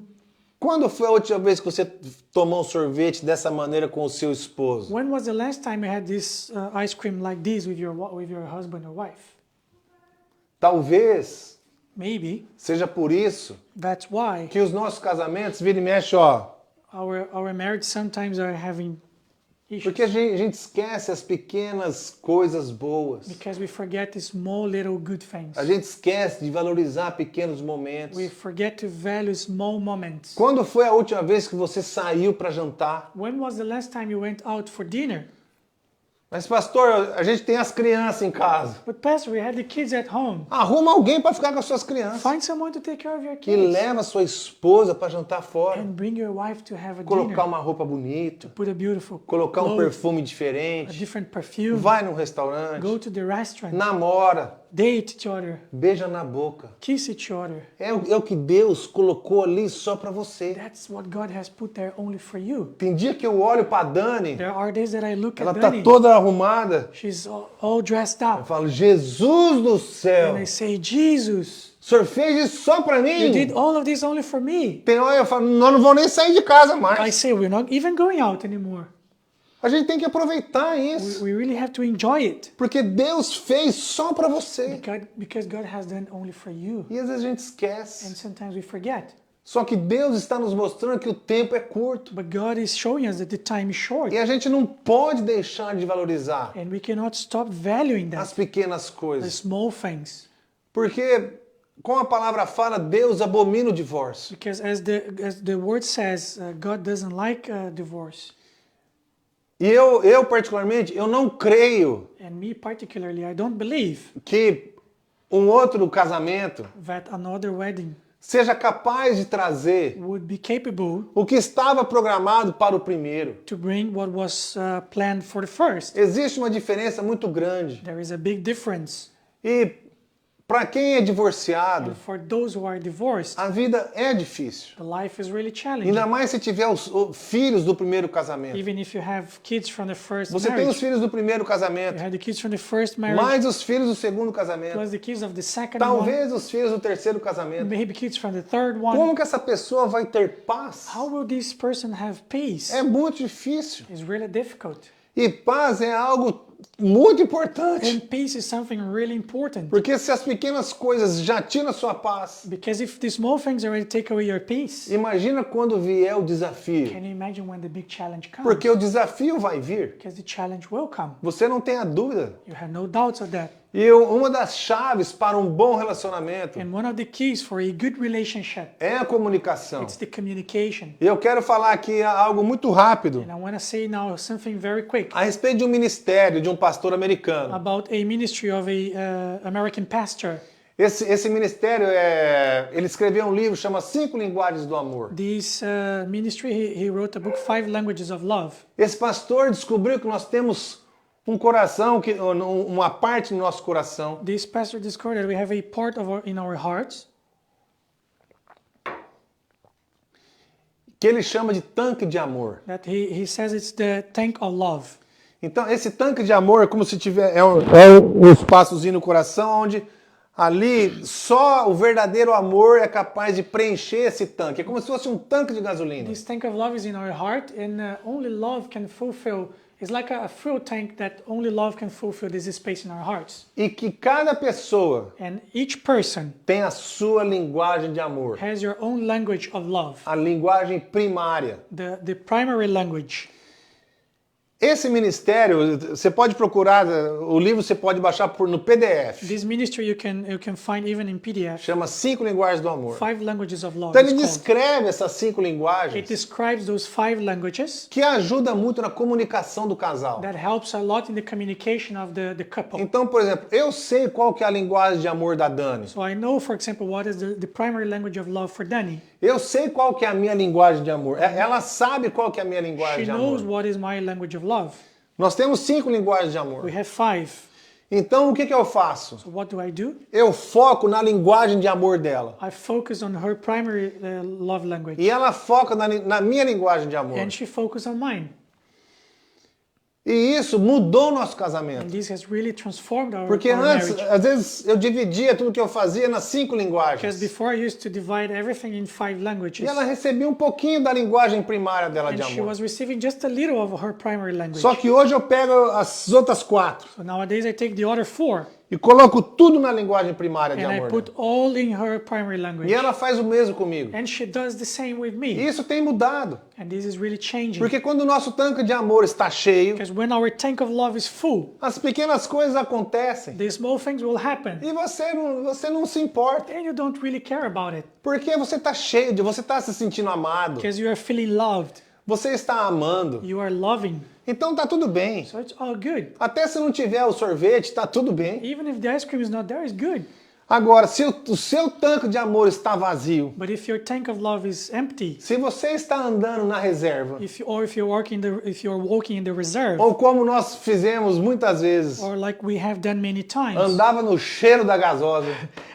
[SPEAKER 1] Quando foi a última vez que você tomou um sorvete dessa maneira com o seu esposo?
[SPEAKER 2] When was the last time you had this ice cream like this with your husband or wife?
[SPEAKER 1] Talvez
[SPEAKER 2] Maybe
[SPEAKER 1] seja por isso
[SPEAKER 2] that's why
[SPEAKER 1] que os nossos casamentos vira e mexe, ó.
[SPEAKER 2] our marriage sometimes are having issues.
[SPEAKER 1] Porque a gente esquece as pequenas coisas boas.
[SPEAKER 2] Because we forget the small little good things.
[SPEAKER 1] A gente esquece de valorizar pequenos momentos.
[SPEAKER 2] We forget to value small moments.
[SPEAKER 1] Quando foi a última vez que você saiu para jantar?
[SPEAKER 2] When was the last time you went out for dinner?
[SPEAKER 1] Mas pastor, a gente tem as crianças em casa.
[SPEAKER 2] But pastor, we had the kids at home.
[SPEAKER 1] Arruma alguém para ficar com as suas crianças.
[SPEAKER 2] Find someone to take care of your
[SPEAKER 1] Que
[SPEAKER 2] kids.
[SPEAKER 1] leva sua esposa para jantar fora.
[SPEAKER 2] And bring your wife to have a
[SPEAKER 1] Colocar
[SPEAKER 2] dinner.
[SPEAKER 1] uma roupa bonita.
[SPEAKER 2] Put a beautiful
[SPEAKER 1] Colocar um
[SPEAKER 2] clothes,
[SPEAKER 1] perfume
[SPEAKER 2] a
[SPEAKER 1] diferente.
[SPEAKER 2] different perfume.
[SPEAKER 1] Vai num restaurante.
[SPEAKER 2] Go to the restaurant.
[SPEAKER 1] Namora.
[SPEAKER 2] date each other,
[SPEAKER 1] beija na boca.
[SPEAKER 2] kiss each other.
[SPEAKER 1] É o que Deus colocou ali só para você.
[SPEAKER 2] That's what God has put there only for you.
[SPEAKER 1] Tem dia que eu olho para Dani,
[SPEAKER 2] There are days that I look
[SPEAKER 1] ela
[SPEAKER 2] at
[SPEAKER 1] tá
[SPEAKER 2] Dani,
[SPEAKER 1] toda arrumada.
[SPEAKER 2] she's all dressed
[SPEAKER 1] Eu
[SPEAKER 2] up,
[SPEAKER 1] falo, Jesus do céu,
[SPEAKER 2] and I say, Jesus,
[SPEAKER 1] o senhor fez isso só para
[SPEAKER 2] you did
[SPEAKER 1] mim?
[SPEAKER 2] all of this only for me.
[SPEAKER 1] Tem hora eu falo, nós não vamos nem sair de casa
[SPEAKER 2] I
[SPEAKER 1] mais.
[SPEAKER 2] say, we're not even going out anymore.
[SPEAKER 1] A gente tem que aproveitar isso,
[SPEAKER 2] We really have to enjoy it
[SPEAKER 1] porque Deus fez só para você.
[SPEAKER 2] because God has done only for you.
[SPEAKER 1] E às vezes a gente
[SPEAKER 2] And
[SPEAKER 1] esquece.
[SPEAKER 2] sometimes we forget.
[SPEAKER 1] Só que Deus está nos mostrando que o tempo é curto.
[SPEAKER 2] But God is showing us that the time is short.
[SPEAKER 1] E a gente não pode deixar de valorizar
[SPEAKER 2] And we cannot stop valuing
[SPEAKER 1] as
[SPEAKER 2] that,
[SPEAKER 1] pequenas
[SPEAKER 2] the
[SPEAKER 1] coisas.
[SPEAKER 2] small things.
[SPEAKER 1] Porque, como a palavra fala, Deus abomina o divórcio.
[SPEAKER 2] Because as the word says, God doesn't like divorce.
[SPEAKER 1] E eu particularmente, eu não creio
[SPEAKER 2] And me particularly, I don't believe
[SPEAKER 1] que um outro casamento
[SPEAKER 2] that another wedding
[SPEAKER 1] seja capaz de trazer
[SPEAKER 2] would be capable
[SPEAKER 1] o que estava programado para o primeiro.
[SPEAKER 2] to bring what was planned for the first.
[SPEAKER 1] Existe uma diferença muito grande.
[SPEAKER 2] There is a big difference.
[SPEAKER 1] E para quem é divorciado,
[SPEAKER 2] And for those who are divorced,
[SPEAKER 1] a vida é difícil.
[SPEAKER 2] the life is really challenging.
[SPEAKER 1] Ainda mais se tiver os filhos do primeiro casamento.
[SPEAKER 2] Even if you have kids from the first
[SPEAKER 1] Você tem os
[SPEAKER 2] marriage,
[SPEAKER 1] filhos do primeiro
[SPEAKER 2] you
[SPEAKER 1] casamento,
[SPEAKER 2] have the kids from the first marriage,
[SPEAKER 1] mais os filhos do segundo casamento,
[SPEAKER 2] plus the kids of the second one,
[SPEAKER 1] talvez os filhos do terceiro casamento.
[SPEAKER 2] maybe kids from the third one.
[SPEAKER 1] Como que essa pessoa vai ter paz?
[SPEAKER 2] How will this person have peace?
[SPEAKER 1] É muito difícil.
[SPEAKER 2] It's really difficult.
[SPEAKER 1] E paz é algo muito importante.
[SPEAKER 2] And peace is something really important.
[SPEAKER 1] Porque se as pequenas coisas já tiram a sua paz,
[SPEAKER 2] Because if the small things already take away your peace,
[SPEAKER 1] imagina quando vier o desafio.
[SPEAKER 2] can you imagine when the big challenge comes?
[SPEAKER 1] Porque o desafio vai vir.
[SPEAKER 2] Because the challenge will come.
[SPEAKER 1] Você não tem a dúvida.
[SPEAKER 2] You have no doubts of that.
[SPEAKER 1] E uma das chaves para um bom relacionamento
[SPEAKER 2] And one of the keys for a good relationship,
[SPEAKER 1] é a comunicação.
[SPEAKER 2] it's the communication.
[SPEAKER 1] E eu quero falar aqui algo muito rápido
[SPEAKER 2] And I want to say now something very quick
[SPEAKER 1] a respeito de um ministério de um pastor americano.
[SPEAKER 2] about a ministry of a American pastor.
[SPEAKER 1] Esse ministério, ele escreveu um livro chama 5 Linguagens do Amor.
[SPEAKER 2] This ministry, he wrote a book, 5 Languages of Love.
[SPEAKER 1] Esse pastor descobriu que nós temos um coração, uma parte do nosso coração,
[SPEAKER 2] This pastor discovered that we have a part in our hearts
[SPEAKER 1] que ele chama de tanque de amor.
[SPEAKER 2] that he says it's the tank of love.
[SPEAKER 1] Então, esse tanque de amor é como se tiver um espaçozinho no coração onde ali só o verdadeiro amor é capaz de preencher esse tanque. É como se fosse um tanque de gasolina.
[SPEAKER 2] This tank of love is in our heart, and only love can fulfill. It's like a fuel tank that only love can fulfill this space in our hearts.
[SPEAKER 1] E que cada pessoa
[SPEAKER 2] And each person
[SPEAKER 1] tem a sua linguagem de amor.
[SPEAKER 2] has your own language of love,
[SPEAKER 1] A linguagem primária.
[SPEAKER 2] the primary language.
[SPEAKER 1] Esse ministério, você pode procurar, o livro você pode baixar no PDF.
[SPEAKER 2] This ministry you can find even in PDF.
[SPEAKER 1] Chama 5 Linguagens do Amor.
[SPEAKER 2] 5 Languages of Love.
[SPEAKER 1] Então ele
[SPEAKER 2] it's called.
[SPEAKER 1] descreve essas 5
[SPEAKER 2] It
[SPEAKER 1] linguagens
[SPEAKER 2] describes those 5 languages
[SPEAKER 1] que ajuda muito na comunicação do casal.
[SPEAKER 2] that helps a lot in the communication of the couple.
[SPEAKER 1] Então, por exemplo, eu sei qual que é a linguagem de amor da Dani.
[SPEAKER 2] So I know, for example, what is the primary language of love for Danny.
[SPEAKER 1] Eu sei qual que é a minha linguagem de amor. Ela sabe qual que é a minha linguagem
[SPEAKER 2] She
[SPEAKER 1] de
[SPEAKER 2] knows
[SPEAKER 1] amor.
[SPEAKER 2] what is my language of love.
[SPEAKER 1] Nós temos 5 linguagens de amor.
[SPEAKER 2] We have 5.
[SPEAKER 1] Então, o que eu faço?
[SPEAKER 2] So what do I do?
[SPEAKER 1] Eu foco na linguagem de amor dela.
[SPEAKER 2] I focus on her primary love language.
[SPEAKER 1] E ela foca na minha linguagem de amor.
[SPEAKER 2] And she focuses on mine.
[SPEAKER 1] E isso mudou o nosso casamento.
[SPEAKER 2] And this has really transformed our
[SPEAKER 1] Porque antes,
[SPEAKER 2] marriage.
[SPEAKER 1] às vezes, eu dividia tudo que eu fazia nas 5
[SPEAKER 2] Because
[SPEAKER 1] linguagens.
[SPEAKER 2] before I used to divide everything in 5 languages.
[SPEAKER 1] E ela recebia um pouquinho da linguagem primária dela de
[SPEAKER 2] And she
[SPEAKER 1] amor.
[SPEAKER 2] was receiving just a little of her primary language.
[SPEAKER 1] Só que hoje eu pego as outras 4
[SPEAKER 2] So nowadays I take the other 4
[SPEAKER 1] e coloco tudo na linguagem primária de
[SPEAKER 2] and I
[SPEAKER 1] amor
[SPEAKER 2] put
[SPEAKER 1] dela.
[SPEAKER 2] all in her primary language.
[SPEAKER 1] E ela faz o mesmo comigo.
[SPEAKER 2] And she does the same with
[SPEAKER 1] E
[SPEAKER 2] me.
[SPEAKER 1] isso tem mudado.
[SPEAKER 2] And this is really changing.
[SPEAKER 1] Porque quando o nosso tanque de amor está cheio,
[SPEAKER 2] Because when our tank of love is full,
[SPEAKER 1] as pequenas coisas acontecem.
[SPEAKER 2] the small things will happen.
[SPEAKER 1] E você não se importa.
[SPEAKER 2] And you don't really care about it.
[SPEAKER 1] Porque você está cheio, você está se sentindo amado.
[SPEAKER 2] Because you are feeling loved.
[SPEAKER 1] Você está amando.
[SPEAKER 2] You are loving.
[SPEAKER 1] Então tá tudo bem.
[SPEAKER 2] So it's all good.
[SPEAKER 1] Até se não tiver o sorvete, tá tudo bem.
[SPEAKER 2] Even if the ice cream is not there, it's good.
[SPEAKER 1] Agora, se o seu tanque de amor está vazio,
[SPEAKER 2] But if your tank of love is empty,
[SPEAKER 1] se você está andando na reserva,
[SPEAKER 2] if you're walking in the reserve,
[SPEAKER 1] ou como nós fizemos muitas vezes,
[SPEAKER 2] or like we have done many times,
[SPEAKER 1] andava no cheiro da gasosa.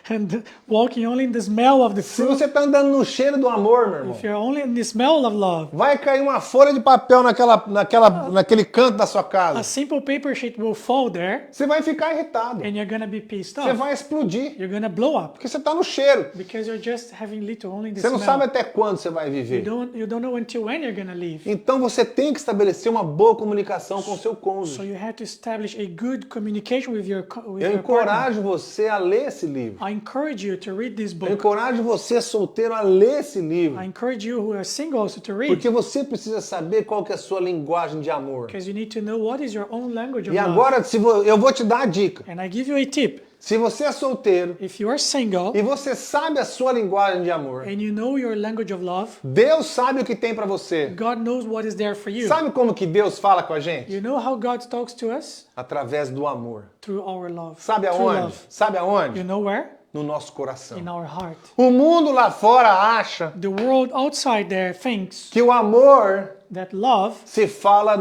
[SPEAKER 2] and walking only in the smell of the
[SPEAKER 1] Se
[SPEAKER 2] fruit,
[SPEAKER 1] você está andando no cheiro do amor, meu irmão,
[SPEAKER 2] if you're only in the smell of love,
[SPEAKER 1] vai cair uma folha de papel naquele canto da sua
[SPEAKER 2] a
[SPEAKER 1] casa.
[SPEAKER 2] simple paper sheet will fall there,
[SPEAKER 1] Você vai ficar irritado.
[SPEAKER 2] and you're gonna be pissed
[SPEAKER 1] Você
[SPEAKER 2] off.
[SPEAKER 1] vai explodir.
[SPEAKER 2] You're gonna blow up
[SPEAKER 1] Porque você está no cheiro.
[SPEAKER 2] because you're just having little only the
[SPEAKER 1] Você não sabe
[SPEAKER 2] smell.
[SPEAKER 1] até quando você vai
[SPEAKER 2] You
[SPEAKER 1] viver.
[SPEAKER 2] don't know until when you're gonna leave.
[SPEAKER 1] Então você tem que estabelecer uma boa comunicação com o seu
[SPEAKER 2] So
[SPEAKER 1] cônjuge.
[SPEAKER 2] you have to establish a good communication with your
[SPEAKER 1] Eu
[SPEAKER 2] partner.
[SPEAKER 1] encorajo você a ler esse livro.
[SPEAKER 2] I encourage you to read this
[SPEAKER 1] Eu
[SPEAKER 2] book.
[SPEAKER 1] encorajo você, solteiro, a ler esse livro.
[SPEAKER 2] I encourage you who are single also to read,
[SPEAKER 1] Porque você precisa saber qual que é a sua linguagem de amor.
[SPEAKER 2] because you need to know what is your own language of
[SPEAKER 1] E
[SPEAKER 2] love.
[SPEAKER 1] agora eu vou te dar a dica.
[SPEAKER 2] And I give you a tip.
[SPEAKER 1] Se você é solteiro
[SPEAKER 2] If you are single
[SPEAKER 1] e você sabe a sua linguagem de amor,
[SPEAKER 2] and you know your language of love,
[SPEAKER 1] Deus sabe o que tem para você.
[SPEAKER 2] God knows what is there for you.
[SPEAKER 1] Sabe como que Deus fala com a gente?
[SPEAKER 2] You know how God talks to us?
[SPEAKER 1] Através do amor.
[SPEAKER 2] Through our love.
[SPEAKER 1] Sabe
[SPEAKER 2] Through
[SPEAKER 1] aonde?
[SPEAKER 2] love.
[SPEAKER 1] Sabe
[SPEAKER 2] You
[SPEAKER 1] aonde?
[SPEAKER 2] know where?
[SPEAKER 1] No nosso coração.
[SPEAKER 2] In our heart.
[SPEAKER 1] O mundo lá fora acha
[SPEAKER 2] The world outside there thinks
[SPEAKER 1] que o amor
[SPEAKER 2] that love
[SPEAKER 1] se fala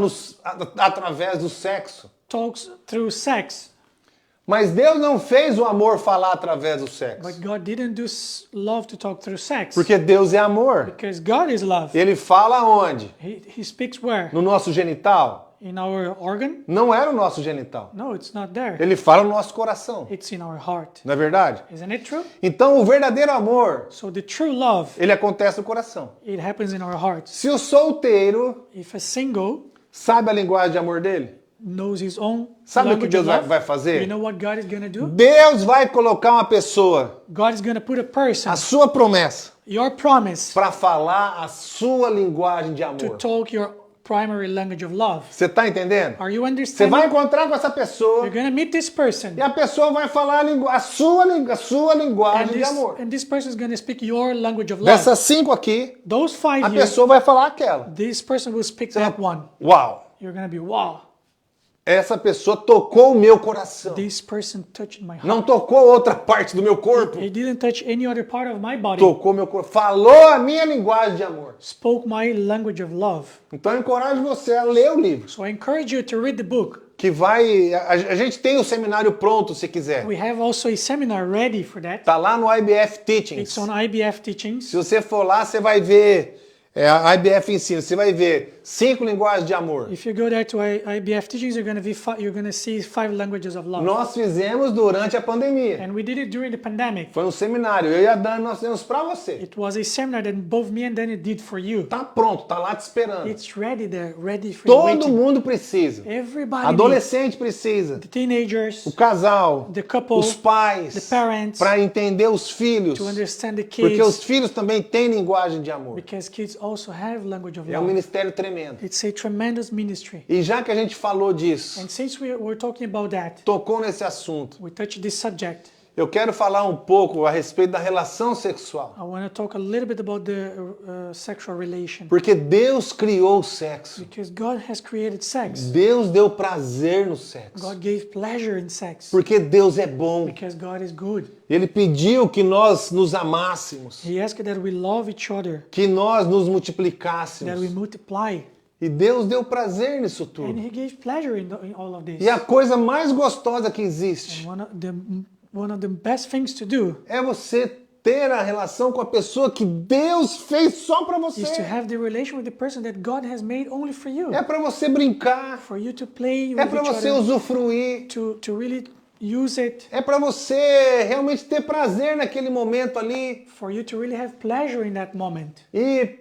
[SPEAKER 1] através do sexo.
[SPEAKER 2] talks through sex.
[SPEAKER 1] Mas Deus não fez o amor falar através do sexo.
[SPEAKER 2] But God didn't do love to talk through sex.
[SPEAKER 1] Porque Deus é amor.
[SPEAKER 2] Because God is love.
[SPEAKER 1] Ele fala onde?
[SPEAKER 2] He speaks where?
[SPEAKER 1] No nosso genital?
[SPEAKER 2] In our organ?
[SPEAKER 1] Não é no nosso genital.
[SPEAKER 2] No, it's not there.
[SPEAKER 1] Ele fala no nosso coração.
[SPEAKER 2] It's in our heart.
[SPEAKER 1] Não é verdade?
[SPEAKER 2] Isn't it true?
[SPEAKER 1] Então o verdadeiro amor,
[SPEAKER 2] So the true love,
[SPEAKER 1] ele acontece no coração.
[SPEAKER 2] it happens in our hearts.
[SPEAKER 1] Se o solteiro
[SPEAKER 2] If a single
[SPEAKER 1] sabe a linguagem de amor dele,
[SPEAKER 2] knows his own
[SPEAKER 1] sabe o que
[SPEAKER 2] language
[SPEAKER 1] Deus
[SPEAKER 2] of love,
[SPEAKER 1] vai fazer?
[SPEAKER 2] you know what God is going to do?
[SPEAKER 1] Deus vai colocar uma pessoa,
[SPEAKER 2] God is going to put a person,
[SPEAKER 1] a sua promessa,
[SPEAKER 2] your promise,
[SPEAKER 1] para falar a sua linguagem de
[SPEAKER 2] to
[SPEAKER 1] amor.
[SPEAKER 2] talk your primary language of love.
[SPEAKER 1] Você está entendendo?
[SPEAKER 2] Are you
[SPEAKER 1] Você
[SPEAKER 2] understanding?
[SPEAKER 1] vai encontrar com essa pessoa
[SPEAKER 2] You're going to meet this person.
[SPEAKER 1] e a pessoa vai falar a sua linguagem de amor.
[SPEAKER 2] And this person is going to speak your language of love.
[SPEAKER 1] Dessas 5 aqui,
[SPEAKER 2] Those 5
[SPEAKER 1] a
[SPEAKER 2] here,
[SPEAKER 1] pessoa vai falar aquela.
[SPEAKER 2] this person will speak that one.
[SPEAKER 1] Uau!
[SPEAKER 2] You're going to be, wow,
[SPEAKER 1] Essa pessoa tocou o meu coração.
[SPEAKER 2] this person touched my heart.
[SPEAKER 1] Não tocou outra parte do meu corpo.
[SPEAKER 2] It didn't touch any other part of my body.
[SPEAKER 1] Tocou meu corpo. Falou a minha linguagem de amor.
[SPEAKER 2] Spoke my language of love.
[SPEAKER 1] Então eu encorajo você a ler o livro.
[SPEAKER 2] So I encourage you to read the book.
[SPEAKER 1] Que vai. A gente tem o seminário pronto, se quiser.
[SPEAKER 2] We have also a seminar ready for that.
[SPEAKER 1] Tá lá no IBF Teachings.
[SPEAKER 2] It's on IBF Teachings.
[SPEAKER 1] Se você for lá, você vai ver. A IBF ensina. Você vai ver 5 linguagens de amor.
[SPEAKER 2] If you go there to IBF Teachings, you're going to see 5 languages of love.
[SPEAKER 1] Nós fizemos durante a pandemia.
[SPEAKER 2] And we did it during the pandemic.
[SPEAKER 1] Foi um seminário. Eu e a Dani nós fizemos para você.
[SPEAKER 2] It was a seminar that both me and Danny did for you.
[SPEAKER 1] Tá pronto, tá lá te esperando.
[SPEAKER 2] It's ready there, ready for you.
[SPEAKER 1] Todo
[SPEAKER 2] Waiting.
[SPEAKER 1] mundo precisa.
[SPEAKER 2] Everybody needs.
[SPEAKER 1] Adolescente precisa.
[SPEAKER 2] The teenagers,
[SPEAKER 1] O casal.
[SPEAKER 2] the couple,
[SPEAKER 1] Os pais.
[SPEAKER 2] the parents,
[SPEAKER 1] Para entender os filhos.
[SPEAKER 2] to understand the
[SPEAKER 1] Porque os
[SPEAKER 2] kids,
[SPEAKER 1] filhos também têm linguagem de amor.
[SPEAKER 2] because kids also have language of
[SPEAKER 1] É um
[SPEAKER 2] love.
[SPEAKER 1] ministério tremendo.
[SPEAKER 2] It's a tremendous ministry.
[SPEAKER 1] E já que a gente falou disso,
[SPEAKER 2] And since we're talking about that,
[SPEAKER 1] tocou nesse assunto,
[SPEAKER 2] we touched this subject.
[SPEAKER 1] eu quero falar um pouco a respeito da relação sexual.
[SPEAKER 2] I want to talk a little bit about the sexual relation.
[SPEAKER 1] Porque Deus criou o sexo.
[SPEAKER 2] Because God has created sex.
[SPEAKER 1] Deus deu prazer no sexo.
[SPEAKER 2] God gave pleasure in sex.
[SPEAKER 1] Porque Deus é bom.
[SPEAKER 2] Because God is good.
[SPEAKER 1] Ele pediu que nós nos amássemos,
[SPEAKER 2] He asked that we love each other,
[SPEAKER 1] que nós nos
[SPEAKER 2] that we
[SPEAKER 1] multiplicássemos.
[SPEAKER 2] multiply.
[SPEAKER 1] E Deus deu prazer nisso
[SPEAKER 2] And
[SPEAKER 1] tudo.
[SPEAKER 2] He gave pleasure in all of this.
[SPEAKER 1] E a coisa mais gostosa que existe
[SPEAKER 2] One of the best things to do
[SPEAKER 1] é você ter a relação com a pessoa que Deus fez só para
[SPEAKER 2] is to
[SPEAKER 1] você.
[SPEAKER 2] have the relation with the person that God has made only for you.
[SPEAKER 1] É para você brincar,
[SPEAKER 2] For you to play
[SPEAKER 1] é
[SPEAKER 2] with
[SPEAKER 1] para
[SPEAKER 2] each
[SPEAKER 1] você
[SPEAKER 2] other,
[SPEAKER 1] usufruir,
[SPEAKER 2] to really use it,
[SPEAKER 1] é para você realmente ter prazer naquele momento ali.
[SPEAKER 2] for you to really have pleasure in that moment.
[SPEAKER 1] E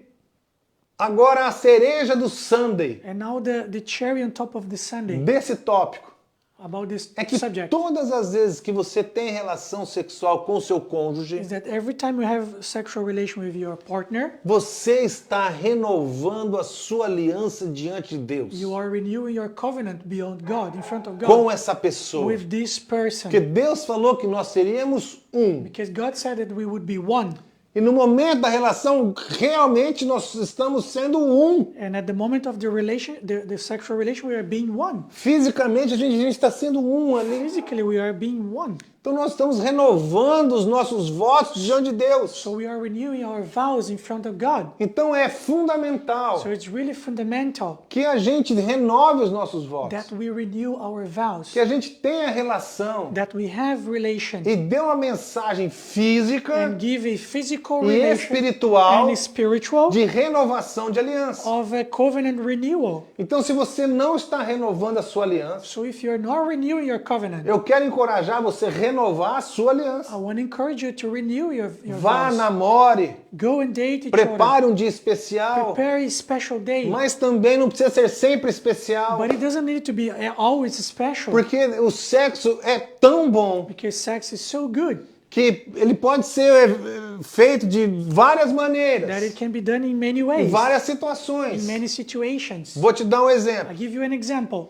[SPEAKER 1] agora a cereja do sundae
[SPEAKER 2] And now the cherry on top of the sundae
[SPEAKER 1] desse tópico
[SPEAKER 2] about this
[SPEAKER 1] é que
[SPEAKER 2] subject
[SPEAKER 1] todas as vezes que você tem relação sexual com o seu cônjuge,
[SPEAKER 2] is that every time you have sexual relation with your partner,
[SPEAKER 1] você está renovando a sua aliança diante de Deus
[SPEAKER 2] you are renewing your covenant beyond God, in front of
[SPEAKER 1] com
[SPEAKER 2] God,
[SPEAKER 1] essa pessoa.
[SPEAKER 2] with this person.
[SPEAKER 1] Porque Deus falou que nós seríamos um.
[SPEAKER 2] Because God said that we would be one.
[SPEAKER 1] E no momento da relação, realmente nós estamos sendo um.
[SPEAKER 2] And at the moment of the relation, the sexual relation, we are being one.
[SPEAKER 1] Fisicamente, a gente está sendo um ali.
[SPEAKER 2] Physically, we are being one.
[SPEAKER 1] Então nós estamos renovando os nossos votos diante de Deus.
[SPEAKER 2] So we are renewing our vows in front of God.
[SPEAKER 1] Então é fundamental
[SPEAKER 2] So it's really fundamental
[SPEAKER 1] que a gente renove os nossos votos,
[SPEAKER 2] that we renew our vows,
[SPEAKER 1] que a gente tenha relação
[SPEAKER 2] that we have relation
[SPEAKER 1] e dê uma mensagem física
[SPEAKER 2] and give a physical
[SPEAKER 1] e
[SPEAKER 2] relation
[SPEAKER 1] espiritual
[SPEAKER 2] and spiritual
[SPEAKER 1] de renovação de aliança.
[SPEAKER 2] of a covenant renewal.
[SPEAKER 1] Então, se você não está renovando a sua aliança,
[SPEAKER 2] So if you're not renewing your covenant,
[SPEAKER 1] eu quero encorajar você a renovar a sua aliança.
[SPEAKER 2] I want to encourage you to renew your
[SPEAKER 1] Vá,
[SPEAKER 2] vows.
[SPEAKER 1] namore,
[SPEAKER 2] Go and date each other.
[SPEAKER 1] prepare um dia especial,
[SPEAKER 2] Prepare a special day.
[SPEAKER 1] mas também não precisa ser sempre especial,
[SPEAKER 2] But it doesn't need to be always special,
[SPEAKER 1] porque o sexo é tão bom
[SPEAKER 2] because sex is so good
[SPEAKER 1] que ele pode ser feito de várias
[SPEAKER 2] that
[SPEAKER 1] maneiras,
[SPEAKER 2] it can be done in many
[SPEAKER 1] em
[SPEAKER 2] ways,
[SPEAKER 1] várias
[SPEAKER 2] in
[SPEAKER 1] situações.
[SPEAKER 2] many situations.
[SPEAKER 1] Vou te dar um exemplo.
[SPEAKER 2] I'll give you an example.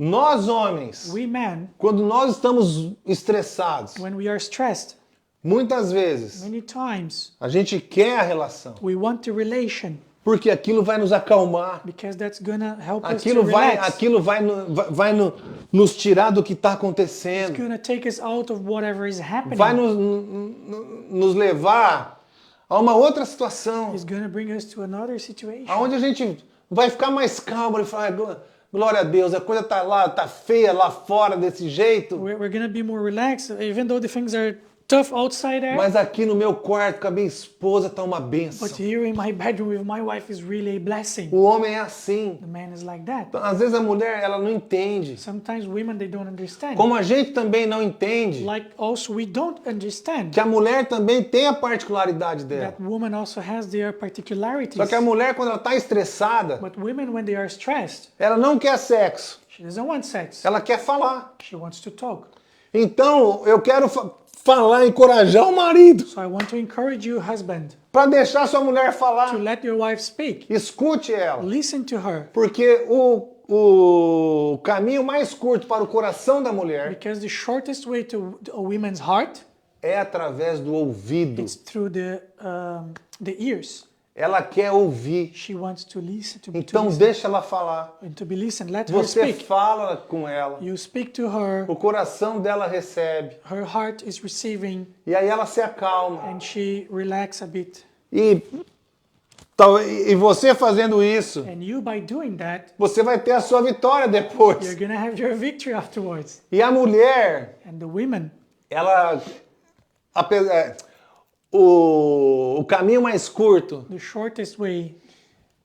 [SPEAKER 1] Nós homens,
[SPEAKER 2] We men,
[SPEAKER 1] quando nós estamos estressados,
[SPEAKER 2] when we are stressed,
[SPEAKER 1] muitas vezes
[SPEAKER 2] many times
[SPEAKER 1] a gente quer a relação,
[SPEAKER 2] we want the relation
[SPEAKER 1] porque aquilo vai nos acalmar.
[SPEAKER 2] because that's gonna help us to
[SPEAKER 1] Aquilo vai,
[SPEAKER 2] relax.
[SPEAKER 1] aquilo nos tirar do que está
[SPEAKER 2] It's
[SPEAKER 1] acontecendo.
[SPEAKER 2] gonna take us out of whatever is happening.
[SPEAKER 1] Vai nos levar a uma outra situação,
[SPEAKER 2] It's gonna bring us to another situation.
[SPEAKER 1] onde a gente vai ficar mais calmo e falar, glória a Deus, a coisa tá feia lá fora desse jeito,
[SPEAKER 2] We're gonna be more relaxed, even though the things are tough outside there.
[SPEAKER 1] mas aqui no meu quarto com a minha esposa tá uma bênção.
[SPEAKER 2] But here in my bedroom with my wife is really a blessing.
[SPEAKER 1] O homem é assim.
[SPEAKER 2] The man is like that.
[SPEAKER 1] Então, às vezes a mulher ela não entende.
[SPEAKER 2] Sometimes women, they don't understand.
[SPEAKER 1] Como a gente também não entende
[SPEAKER 2] Like also we don't understand
[SPEAKER 1] que a mulher também tem a particularidade dela.
[SPEAKER 2] that woman also has their particularities.
[SPEAKER 1] Só que a mulher, quando ela está estressada,
[SPEAKER 2] But women, when they are stressed,
[SPEAKER 1] ela não quer sexo,
[SPEAKER 2] she doesn't want sex.
[SPEAKER 1] ela quer falar.
[SPEAKER 2] She wants to talk.
[SPEAKER 1] Então, eu quero falar, encorajar o marido
[SPEAKER 2] So I want to encourage you, husband,
[SPEAKER 1] para deixar sua mulher
[SPEAKER 2] to
[SPEAKER 1] falar.
[SPEAKER 2] let your wife speak.
[SPEAKER 1] Escute ela,
[SPEAKER 2] Listen to her.
[SPEAKER 1] porque o caminho mais curto para o coração da mulher
[SPEAKER 2] Because the shortest way to a woman's heart
[SPEAKER 1] é através do ouvido.
[SPEAKER 2] is through the ears.
[SPEAKER 1] Ela quer ouvir.
[SPEAKER 2] She wants to listen, to
[SPEAKER 1] Então,
[SPEAKER 2] listen
[SPEAKER 1] deixa ela falar.
[SPEAKER 2] and to be listened. Let her
[SPEAKER 1] Você
[SPEAKER 2] speak.
[SPEAKER 1] fala com ela.
[SPEAKER 2] You speak to her.
[SPEAKER 1] O coração dela recebe.
[SPEAKER 2] Her heart is receiving,
[SPEAKER 1] E aí ela se acalma.
[SPEAKER 2] and she relax a bit.
[SPEAKER 1] E você fazendo isso,
[SPEAKER 2] And you, by doing that,
[SPEAKER 1] você vai ter a sua vitória
[SPEAKER 2] you're
[SPEAKER 1] depois.
[SPEAKER 2] gonna have your victory afterwards.
[SPEAKER 1] E a mulher,
[SPEAKER 2] And the women,
[SPEAKER 1] ela, o caminho mais curto
[SPEAKER 2] the shortest way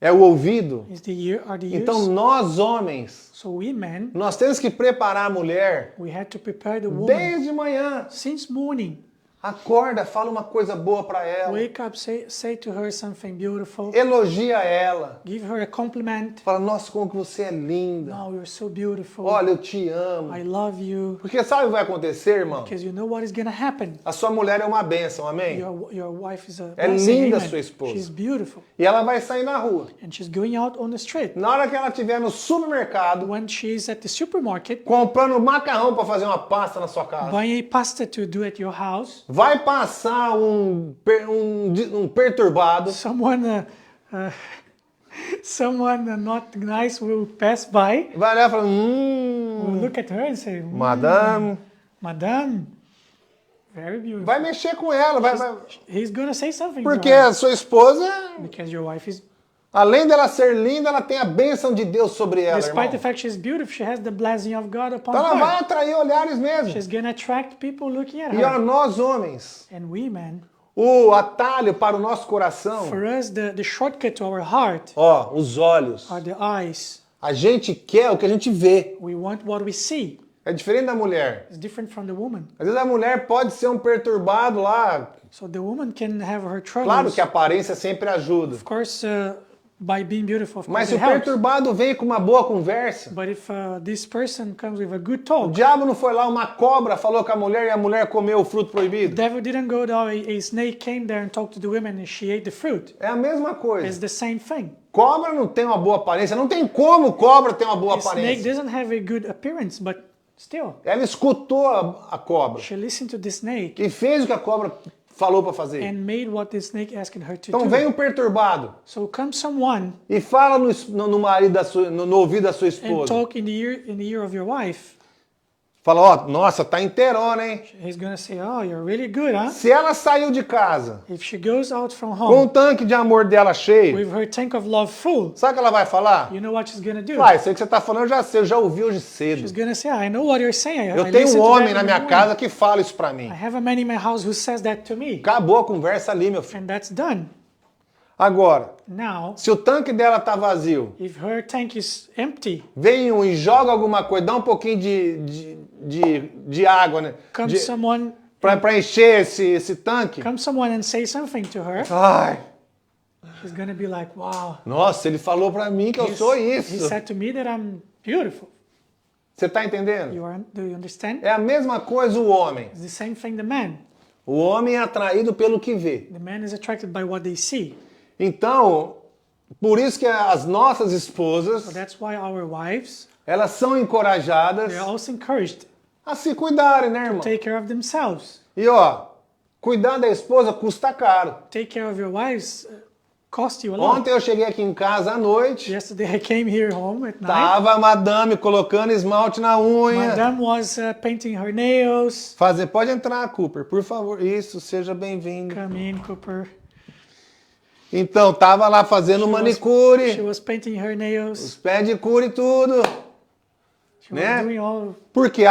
[SPEAKER 1] é o ouvido.
[SPEAKER 2] is the ear, are the ears.
[SPEAKER 1] Então nós homens,
[SPEAKER 2] So we men,
[SPEAKER 1] nós temos que preparar a mulher
[SPEAKER 2] we had to prepare the woman
[SPEAKER 1] desde manhã.
[SPEAKER 2] since morning.
[SPEAKER 1] Acorda, fala uma coisa boa para ela.
[SPEAKER 2] Wake up, say to her something beautiful.
[SPEAKER 1] Elogia ela.
[SPEAKER 2] Give her a compliment.
[SPEAKER 1] Fala, nossa, como que você é linda.
[SPEAKER 2] Oh, you're so beautiful.
[SPEAKER 1] Olha, eu te amo.
[SPEAKER 2] I love you.
[SPEAKER 1] Porque sabe o que vai acontecer, irmão?
[SPEAKER 2] Because you know what is gonna happen.
[SPEAKER 1] A sua mulher é uma bênção, amém?
[SPEAKER 2] Your wife is a
[SPEAKER 1] É
[SPEAKER 2] blessing,
[SPEAKER 1] linda
[SPEAKER 2] amen.
[SPEAKER 1] sua esposa.
[SPEAKER 2] She's beautiful.
[SPEAKER 1] E ela vai sair na rua.
[SPEAKER 2] And she's going out on the street.
[SPEAKER 1] Na hora que ela estiver no supermercado,
[SPEAKER 2] When she's at the supermarket,
[SPEAKER 1] comprando macarrão para fazer uma pasta na sua casa,
[SPEAKER 2] buying a pasta to do at your house,
[SPEAKER 1] vai passar um perturbado,
[SPEAKER 2] someone not nice will pass by,
[SPEAKER 1] vai olhar e falar,
[SPEAKER 2] will look at her and say,
[SPEAKER 1] madame,
[SPEAKER 2] Madame, very beautiful.
[SPEAKER 1] vai mexer com ela, vai.
[SPEAKER 2] He's gonna say something
[SPEAKER 1] Porque
[SPEAKER 2] to her.
[SPEAKER 1] a sua esposa,
[SPEAKER 2] Because your wife is,
[SPEAKER 1] além dela ser linda, ela tem a bênção de Deus sobre ela,
[SPEAKER 2] despite the
[SPEAKER 1] irmão.
[SPEAKER 2] fact she's beautiful, she has the blessing of God upon
[SPEAKER 1] Então ela vai
[SPEAKER 2] her.
[SPEAKER 1] atrair olhares mesmo.
[SPEAKER 2] She's gonna attract people looking at
[SPEAKER 1] E ó,
[SPEAKER 2] her.
[SPEAKER 1] nós homens,
[SPEAKER 2] And we, men,
[SPEAKER 1] o atalho para o nosso coração,
[SPEAKER 2] for us, the shortcut to our heart
[SPEAKER 1] ó, os olhos.
[SPEAKER 2] are the eyes.
[SPEAKER 1] A gente quer o que a gente vê.
[SPEAKER 2] We want what we see.
[SPEAKER 1] É diferente da mulher.
[SPEAKER 2] It's different from the woman.
[SPEAKER 1] Às vezes a mulher pode ser um perturbado lá.
[SPEAKER 2] So the woman can have her troubles.
[SPEAKER 1] Claro que a aparência sempre ajuda.
[SPEAKER 2] Of course, by being beautiful, of
[SPEAKER 1] Mas
[SPEAKER 2] course,
[SPEAKER 1] se o
[SPEAKER 2] it helps.
[SPEAKER 1] perturbado vem com uma boa conversa,
[SPEAKER 2] But if this person comes with a good
[SPEAKER 1] o
[SPEAKER 2] talk,
[SPEAKER 1] diabo não foi lá, uma cobra falou com a mulher e a mulher comeu o fruto
[SPEAKER 2] the
[SPEAKER 1] proibido.
[SPEAKER 2] devil didn't go there, a snake came there and talked to the woman and she ate the fruit.
[SPEAKER 1] É a mesma
[SPEAKER 2] It's
[SPEAKER 1] coisa.
[SPEAKER 2] the same thing.
[SPEAKER 1] Cobra não tem uma boa aparência. Não tem como cobra ter uma boa
[SPEAKER 2] A snake
[SPEAKER 1] aparência.
[SPEAKER 2] doesn't have a good appearance, but still,
[SPEAKER 1] Ela escutou a cobra
[SPEAKER 2] she listened to the snake
[SPEAKER 1] e fez o que a cobra falou para fazer.
[SPEAKER 2] and made what the snake asked her to
[SPEAKER 1] Então
[SPEAKER 2] do.
[SPEAKER 1] vem um perturbado
[SPEAKER 2] So comes someone
[SPEAKER 1] e fala no marido no ouvido da sua
[SPEAKER 2] and
[SPEAKER 1] esposa.
[SPEAKER 2] talk in the ear of your wife.
[SPEAKER 1] Fala, ó, nossa, tá inteirona, hein?
[SPEAKER 2] He's gonna say, oh, you're really good, huh?
[SPEAKER 1] Se ela saiu de casa
[SPEAKER 2] If she goes out from
[SPEAKER 1] com o
[SPEAKER 2] home
[SPEAKER 1] tanque de amor dela cheio,
[SPEAKER 2] with her tank of love full,
[SPEAKER 1] sabe o que ela vai falar?
[SPEAKER 2] you know what she's gonna do?
[SPEAKER 1] Pai, sei que você tá falando, eu já ouvi hoje cedo.
[SPEAKER 2] She's gonna say, I know what you're saying.
[SPEAKER 1] Eu
[SPEAKER 2] I
[SPEAKER 1] tenho
[SPEAKER 2] listened
[SPEAKER 1] um
[SPEAKER 2] to that
[SPEAKER 1] homem
[SPEAKER 2] in
[SPEAKER 1] na
[SPEAKER 2] the
[SPEAKER 1] minha
[SPEAKER 2] morning.
[SPEAKER 1] casa que fala isso pra mim.
[SPEAKER 2] I have a man in my house who says that to me.
[SPEAKER 1] Acabou a conversa ali, meu filho.
[SPEAKER 2] And that's done.
[SPEAKER 1] Agora,
[SPEAKER 2] Now,
[SPEAKER 1] se o tanque dela tá vazio,
[SPEAKER 2] if her tank is empty,
[SPEAKER 1] vem um e joga alguma coisa, dá um pouquinho de água, né?
[SPEAKER 2] comes someone
[SPEAKER 1] Pra encher esse tanque.
[SPEAKER 2] and say something to her,
[SPEAKER 1] Ai,
[SPEAKER 2] she's gonna be like, wow.
[SPEAKER 1] nossa, ele falou pra mim que eu sou
[SPEAKER 2] He
[SPEAKER 1] isso.
[SPEAKER 2] said to me that I'm beautiful.
[SPEAKER 1] Você tá entendendo?
[SPEAKER 2] Do you understand?
[SPEAKER 1] É a mesma coisa o homem.
[SPEAKER 2] It's the same thing the man.
[SPEAKER 1] O homem é atraído pelo que vê.
[SPEAKER 2] The man is attracted by what they see.
[SPEAKER 1] Então, por isso que as nossas
[SPEAKER 2] So
[SPEAKER 1] esposas,
[SPEAKER 2] that's why our wives,
[SPEAKER 1] elas são encorajadas
[SPEAKER 2] they're also encouraged
[SPEAKER 1] a se cuidarem, né, irmão?
[SPEAKER 2] to take care of themselves.
[SPEAKER 1] E ó, cuidar da esposa custa caro.
[SPEAKER 2] Take care of your wives cost you a lot.
[SPEAKER 1] Ontem eu cheguei aqui em casa à noite,
[SPEAKER 2] Yesterday I came here home at night.
[SPEAKER 1] tava a madame colocando esmalte na unha.
[SPEAKER 2] Madame was painting her nails.
[SPEAKER 1] Pode entrar, Cooper, por favor. Isso, seja bem-vindo.
[SPEAKER 2] Come in, Cooper.
[SPEAKER 1] Então, tava lá fazendo
[SPEAKER 2] She
[SPEAKER 1] manicure,
[SPEAKER 2] was painting her nails.
[SPEAKER 1] os pedicure e tudo.
[SPEAKER 2] She
[SPEAKER 1] Né?
[SPEAKER 2] was doing all
[SPEAKER 1] Porque
[SPEAKER 2] and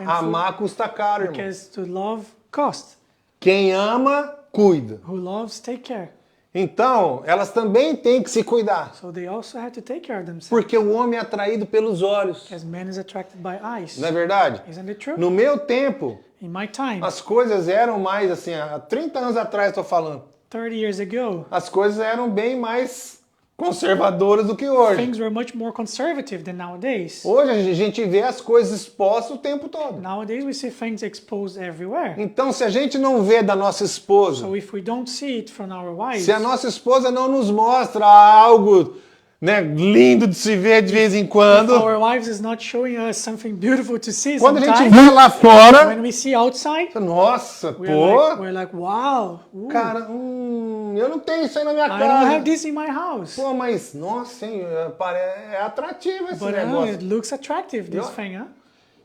[SPEAKER 1] amar custa caro, irmão.
[SPEAKER 2] because to love cost.
[SPEAKER 1] Quem ama, cuida.
[SPEAKER 2] Who loves take care.
[SPEAKER 1] Então, elas também têm que se cuidar.
[SPEAKER 2] So they also have to take care of themselves.
[SPEAKER 1] Porque o homem é atraído pelos olhos.
[SPEAKER 2] Because man is attracted by eyes.
[SPEAKER 1] Não é verdade?
[SPEAKER 2] Isn't it true?
[SPEAKER 1] No meu tempo,
[SPEAKER 2] In my time,
[SPEAKER 1] as coisas eram mais assim, há 30 anos atrás estou falando.
[SPEAKER 2] 30 years ago,
[SPEAKER 1] As coisas eram bem mais conservadoras do que hoje.
[SPEAKER 2] things were much more conservative than nowadays.
[SPEAKER 1] Hoje a gente vê as coisas expostas o tempo todo.
[SPEAKER 2] Nowadays we see things exposed everywhere.
[SPEAKER 1] Então, se a gente não vê da nossa esposa,
[SPEAKER 2] So if we don't see it from our wives,
[SPEAKER 1] se a nossa esposa não nos mostra algo, né, lindo de se ver de vez em
[SPEAKER 2] if
[SPEAKER 1] quando,
[SPEAKER 2] our wives is not showing us something beautiful to see
[SPEAKER 1] quando a gente
[SPEAKER 2] sometimes,
[SPEAKER 1] vê lá fora,
[SPEAKER 2] when we see outside,
[SPEAKER 1] nossa, pô,
[SPEAKER 2] we're like, wow, ooh,
[SPEAKER 1] cara, eu não tenho isso aí na minha
[SPEAKER 2] I don't
[SPEAKER 1] casa.
[SPEAKER 2] have this in my house.
[SPEAKER 1] Pô, mas, nossa, hein, é atrativo esse
[SPEAKER 2] But
[SPEAKER 1] negócio.
[SPEAKER 2] it looks attractive, this
[SPEAKER 1] Yeah.
[SPEAKER 2] thing, huh?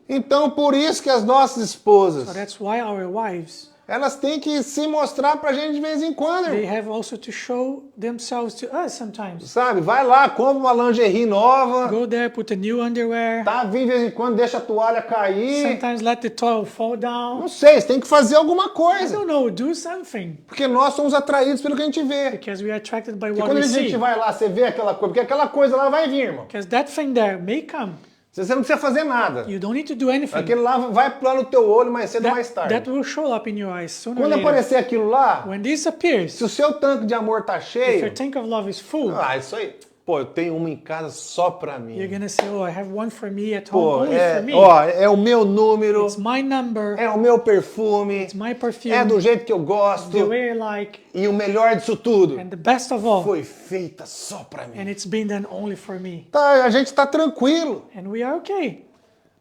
[SPEAKER 1] Então, por isso que as nossas esposas,
[SPEAKER 2] So that's why our wives,
[SPEAKER 1] elas têm que se mostrar pra gente de vez em quando,
[SPEAKER 2] they
[SPEAKER 1] irmão.
[SPEAKER 2] have also to show themselves to us sometimes.
[SPEAKER 1] Sabe? Vai lá, compra uma lingerie nova,
[SPEAKER 2] Go there, put a new underwear.
[SPEAKER 1] tá? Vem de vez em quando, deixa a toalha cair.
[SPEAKER 2] Sometimes let the towel fall down.
[SPEAKER 1] Não sei, você tem que fazer alguma
[SPEAKER 2] I
[SPEAKER 1] coisa.
[SPEAKER 2] don't know, do something.
[SPEAKER 1] Porque nós somos atraídos pelo que a gente vê.
[SPEAKER 2] Because we are attracted by
[SPEAKER 1] E
[SPEAKER 2] what
[SPEAKER 1] quando
[SPEAKER 2] we
[SPEAKER 1] a gente
[SPEAKER 2] see.
[SPEAKER 1] vai lá, você vê aquela coisa, porque aquela coisa lá vai vir, irmão.
[SPEAKER 2] Because that thing there may come.
[SPEAKER 1] Você não precisa fazer nada.
[SPEAKER 2] You don't need to do anything.
[SPEAKER 1] Aquele lá vai pular no teu olho mais cedo ou mais tarde.
[SPEAKER 2] That will show up in your eyes sooner or
[SPEAKER 1] Quando
[SPEAKER 2] later.
[SPEAKER 1] aparecer aquilo lá,
[SPEAKER 2] When this appears,
[SPEAKER 1] se o seu tanque de amor tá
[SPEAKER 2] if your
[SPEAKER 1] cheio,
[SPEAKER 2] tank of love is full,
[SPEAKER 1] isso aí. Pô, eu tenho uma em casa só pra mim.
[SPEAKER 2] you're gonna say, oh, I have one for me at home,
[SPEAKER 1] Pô,
[SPEAKER 2] only for me.
[SPEAKER 1] é o meu número,
[SPEAKER 2] It's my number,
[SPEAKER 1] é o meu perfume,
[SPEAKER 2] it's my perfume,
[SPEAKER 1] é do jeito que eu gosto.
[SPEAKER 2] the way I like,
[SPEAKER 1] E o melhor disso tudo,
[SPEAKER 2] and the best of all,
[SPEAKER 1] foi feita só pra mim.
[SPEAKER 2] and it's been done only for me.
[SPEAKER 1] Tá, a gente tá tranquilo.
[SPEAKER 2] And we are okay.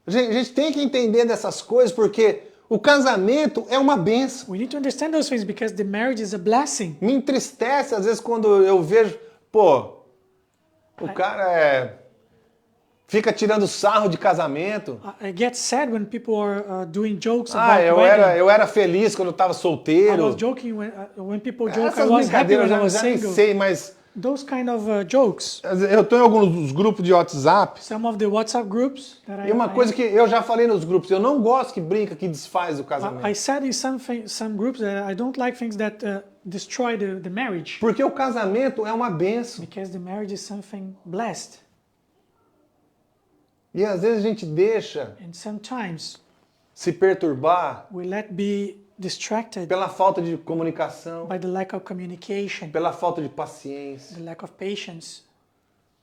[SPEAKER 1] A gente tem que entender dessas coisas porque o casamento é uma bênção.
[SPEAKER 2] We need to understand those things because the marriage is a blessing.
[SPEAKER 1] Me entristece às vezes quando eu vejo, pô, o cara fica tirando sarro de casamento.
[SPEAKER 2] I get sad when people are doing jokes about
[SPEAKER 1] Eu
[SPEAKER 2] wedding.
[SPEAKER 1] era feliz quando eu estava
[SPEAKER 2] I
[SPEAKER 1] solteiro.
[SPEAKER 2] was joking when people joke I
[SPEAKER 1] Essas
[SPEAKER 2] was happy
[SPEAKER 1] brincadeiras
[SPEAKER 2] when I
[SPEAKER 1] eu
[SPEAKER 2] was
[SPEAKER 1] já nem
[SPEAKER 2] single.
[SPEAKER 1] sei, mas
[SPEAKER 2] Those kind of jokes.
[SPEAKER 1] eu tô em alguns dos grupos de WhatsApp.
[SPEAKER 2] Some of the WhatsApp groups that
[SPEAKER 1] E uma coisa que eu já falei nos grupos, eu não gosto que brinca, que desfaz o casamento.
[SPEAKER 2] I said in some groups that I don't like things that destroy the marriage.
[SPEAKER 1] Porque o casamento é uma bênção.
[SPEAKER 2] Because the marriage is something blessed.
[SPEAKER 1] E às vezes a gente deixa
[SPEAKER 2] And sometimes
[SPEAKER 1] se perturbar
[SPEAKER 2] we let be distracted
[SPEAKER 1] pela falta de comunicação,
[SPEAKER 2] by the lack of communication,
[SPEAKER 1] pela falta de paciência.
[SPEAKER 2] the lack of patience.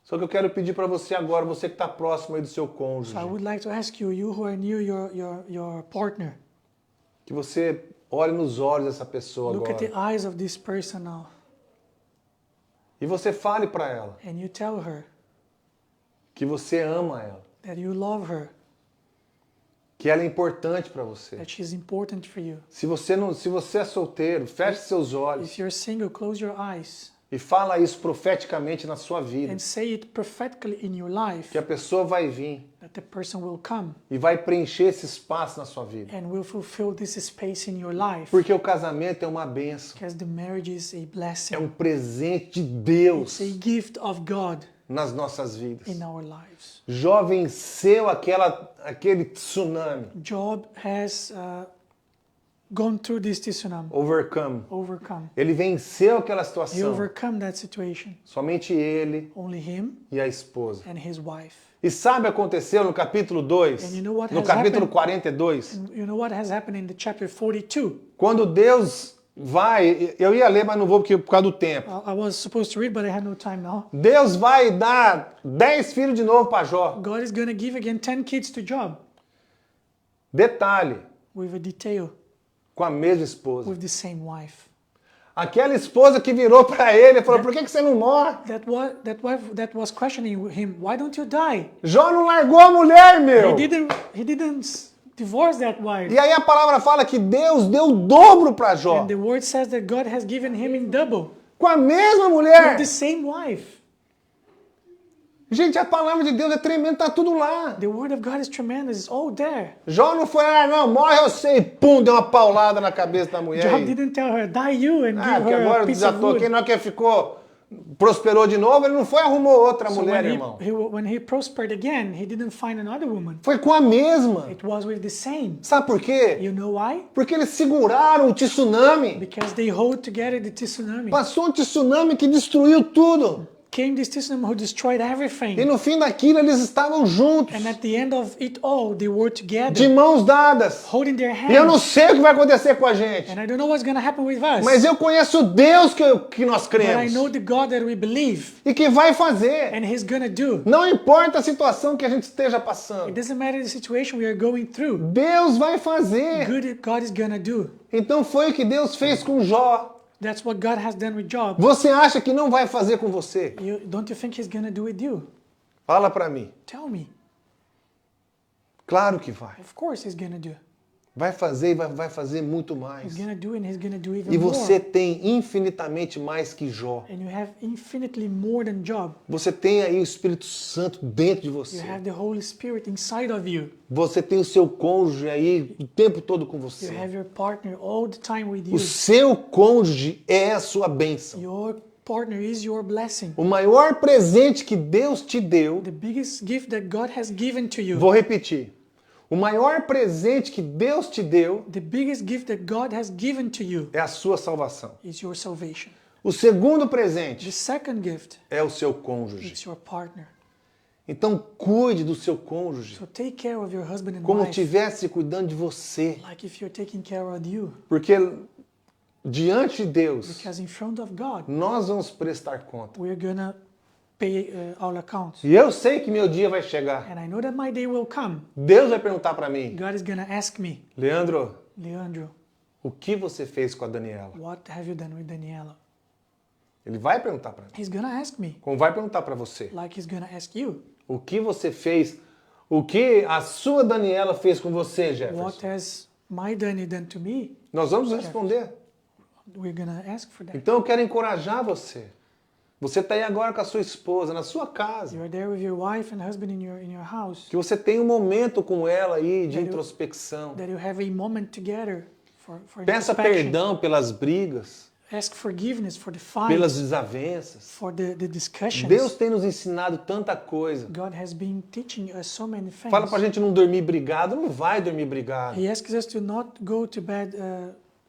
[SPEAKER 1] Só que eu quero pedir para você agora, você que está próximo aí do seu cônjuge,
[SPEAKER 2] So I would like to ask you, you who are near your partner,
[SPEAKER 1] que você olhe nos olhos dessa pessoa
[SPEAKER 2] look at the
[SPEAKER 1] agora
[SPEAKER 2] eyes of this person now,
[SPEAKER 1] e você fale para ela
[SPEAKER 2] and you tell her
[SPEAKER 1] que você ama ela,
[SPEAKER 2] that you love her,
[SPEAKER 1] que ela é importante para você.
[SPEAKER 2] that she's important for you.
[SPEAKER 1] Se você é solteiro, feche seus olhos
[SPEAKER 2] If you're single, close your eyes
[SPEAKER 1] e fala isso profeticamente na sua vida,
[SPEAKER 2] and say it prophetically in your life
[SPEAKER 1] que a pessoa vai vir
[SPEAKER 2] that the person will come
[SPEAKER 1] e vai preencher esse espaço na sua vida.
[SPEAKER 2] and will fulfill this space in your life.
[SPEAKER 1] Porque o casamento é uma bênção.
[SPEAKER 2] Because the marriage is a blessing.
[SPEAKER 1] É um presente de Deus
[SPEAKER 2] It's a gift of God
[SPEAKER 1] nas nossas vidas.
[SPEAKER 2] in our lives.
[SPEAKER 1] Jó venceu aquele tsunami.
[SPEAKER 2] Job has gone through this tsunami, overcome.
[SPEAKER 1] Ele venceu aquela
[SPEAKER 2] He
[SPEAKER 1] situação.
[SPEAKER 2] overcome that situation.
[SPEAKER 1] Somente ele
[SPEAKER 2] Only him
[SPEAKER 1] e a esposa.
[SPEAKER 2] and his wife.
[SPEAKER 1] E sabe o que aconteceu no capítulo 2?
[SPEAKER 2] And you know what
[SPEAKER 1] No
[SPEAKER 2] has
[SPEAKER 1] capítulo
[SPEAKER 2] happened?
[SPEAKER 1] 42?
[SPEAKER 2] You know what has happened in the chapter 42?
[SPEAKER 1] Quando Deus vai, eu ia ler, mas não vou por causa do tempo.
[SPEAKER 2] I was supposed to read, but I had no time now.
[SPEAKER 1] Deus vai dar 10 filhos de novo para Jó.
[SPEAKER 2] God is going to give again 10 kids to Job
[SPEAKER 1] Detalhe,
[SPEAKER 2] with a detail,
[SPEAKER 1] com a mesma esposa.
[SPEAKER 2] with the same wife.
[SPEAKER 1] Aquela esposa que virou para ele e falou, por que você não morre?
[SPEAKER 2] That was questioning him, why don't you die?
[SPEAKER 1] Jó não largou a mulher, meu.
[SPEAKER 2] He didn't divorce that wife.
[SPEAKER 1] E aí a palavra fala que Deus deu o dobro para Jó.
[SPEAKER 2] And the word says that God has given him in double
[SPEAKER 1] Com a mesma
[SPEAKER 2] with
[SPEAKER 1] mulher.
[SPEAKER 2] the same wife.
[SPEAKER 1] Gente, a palavra de Deus é tremenda, tá tudo lá.
[SPEAKER 2] The word of God is tremendous. It's all there.
[SPEAKER 1] Jó não foi, não, morre eu sei, pum, deu uma paulada na cabeça da mulher.
[SPEAKER 2] Job didn't tell her, die you, and
[SPEAKER 1] Ah,
[SPEAKER 2] give
[SPEAKER 1] porque
[SPEAKER 2] her
[SPEAKER 1] agora
[SPEAKER 2] a
[SPEAKER 1] eu
[SPEAKER 2] piece
[SPEAKER 1] já
[SPEAKER 2] of
[SPEAKER 1] tô
[SPEAKER 2] wood.
[SPEAKER 1] aqui, não é que prosperou de novo, ele não foi arrumou outra
[SPEAKER 2] So
[SPEAKER 1] mulher, irmão.
[SPEAKER 2] when he prospered again, he didn't find another woman.
[SPEAKER 1] Foi com a mesma.
[SPEAKER 2] It was with the same.
[SPEAKER 1] Sabe por quê?
[SPEAKER 2] You know why?
[SPEAKER 1] Porque eles seguraram o tsunami.
[SPEAKER 2] Because they hold together the tsunami.
[SPEAKER 1] Passou um tsunami que destruiu tudo.
[SPEAKER 2] Came this tsunami who destroyed everything.
[SPEAKER 1] E no fim daquilo eles estavam juntos,
[SPEAKER 2] And at the end of it all, they were
[SPEAKER 1] de
[SPEAKER 2] together,
[SPEAKER 1] mãos dadas.
[SPEAKER 2] holding their
[SPEAKER 1] E eu não
[SPEAKER 2] hands.
[SPEAKER 1] sei o que vai acontecer com a gente,
[SPEAKER 2] And I don't know what's going to happen with us.
[SPEAKER 1] mas eu conheço o Deus que nós
[SPEAKER 2] But I
[SPEAKER 1] cremos
[SPEAKER 2] know the God that we believe,
[SPEAKER 1] e que vai fazer.
[SPEAKER 2] and He's going to do.
[SPEAKER 1] Não importa a situação que a gente esteja passando,
[SPEAKER 2] It doesn't matter the situation we are going through.
[SPEAKER 1] Deus vai fazer.
[SPEAKER 2] Good God is going to do.
[SPEAKER 1] Então foi o que Deus fez com Jó.
[SPEAKER 2] That's what God has done with Job.
[SPEAKER 1] Você acha que não vai fazer com você?
[SPEAKER 2] Don't you think He's going to do with you?
[SPEAKER 1] Fala para mim.
[SPEAKER 2] Tell me.
[SPEAKER 1] Claro que vai.
[SPEAKER 2] Of course He's going to do.
[SPEAKER 1] Vai fazer e vai fazer muito mais.
[SPEAKER 2] He's going to do, and He's going to do even
[SPEAKER 1] E você
[SPEAKER 2] more.
[SPEAKER 1] tem infinitamente mais que Jó.
[SPEAKER 2] And you have infinitely more than Job.
[SPEAKER 1] Você tem aí o Espírito Santo dentro de
[SPEAKER 2] You
[SPEAKER 1] você.
[SPEAKER 2] have the Holy Spirit inside of you.
[SPEAKER 1] Você tem o seu cônjuge aí o tempo todo com
[SPEAKER 2] You
[SPEAKER 1] você.
[SPEAKER 2] have your partner all the time with
[SPEAKER 1] O
[SPEAKER 2] you.
[SPEAKER 1] seu cônjuge é a sua bênção.
[SPEAKER 2] Your partner is your blessing.
[SPEAKER 1] O maior presente que Deus te deu,
[SPEAKER 2] The biggest gift that God has given to you.
[SPEAKER 1] vou repetir. O maior presente que Deus te deu
[SPEAKER 2] The biggest gift that God has given to you
[SPEAKER 1] é a sua salvação.
[SPEAKER 2] is your salvation.
[SPEAKER 1] O segundo
[SPEAKER 2] The
[SPEAKER 1] presente
[SPEAKER 2] second gift
[SPEAKER 1] é o seu cônjuge.
[SPEAKER 2] is your partner.
[SPEAKER 1] Então cuide do seu cônjuge
[SPEAKER 2] So take care of your husband and
[SPEAKER 1] como
[SPEAKER 2] wife
[SPEAKER 1] estivesse cuidando de você.
[SPEAKER 2] like if you're taking care of you.
[SPEAKER 1] Porque diante de Deus,
[SPEAKER 2] Because in front of God,
[SPEAKER 1] nós vamos prestar conta.
[SPEAKER 2] we're gonna pay all accounts.
[SPEAKER 1] E eu sei que meu dia vai chegar.
[SPEAKER 2] And I know that my day will come.
[SPEAKER 1] Deus vai perguntar para mim,
[SPEAKER 2] God is gonna ask me,
[SPEAKER 1] Leandro,
[SPEAKER 2] Leandro,
[SPEAKER 1] o que você fez com a Daniela?
[SPEAKER 2] what have you done with Daniela?
[SPEAKER 1] Ele vai perguntar para mim.
[SPEAKER 2] He's gonna ask me,
[SPEAKER 1] Como vai perguntar para você?
[SPEAKER 2] like he's gonna ask you.
[SPEAKER 1] O que você fez? O que a sua Daniela fez com você,
[SPEAKER 2] What
[SPEAKER 1] Jefferson?
[SPEAKER 2] has my Danny done to me?
[SPEAKER 1] Nós vamos responder.
[SPEAKER 2] We're gonna ask for that.
[SPEAKER 1] Então eu quero encorajar você. Você está aí agora com a sua esposa, na sua casa.
[SPEAKER 2] You are there with your wife and husband in your house.
[SPEAKER 1] Que você tenha um momento com ela aí de
[SPEAKER 2] That you-
[SPEAKER 1] introspecção.
[SPEAKER 2] That you have a moment together for
[SPEAKER 1] Peça
[SPEAKER 2] introspection.
[SPEAKER 1] perdão pelas brigas,
[SPEAKER 2] Ask forgiveness for the fight,
[SPEAKER 1] pelas desavenças.
[SPEAKER 2] for the discussions.
[SPEAKER 1] Deus tem nos ensinado tanta coisa.
[SPEAKER 2] God has been teaching us so many things.
[SPEAKER 1] Fala pra gente não dormir brigado, não vai dormir brigado.
[SPEAKER 2] He asks us to not go to bed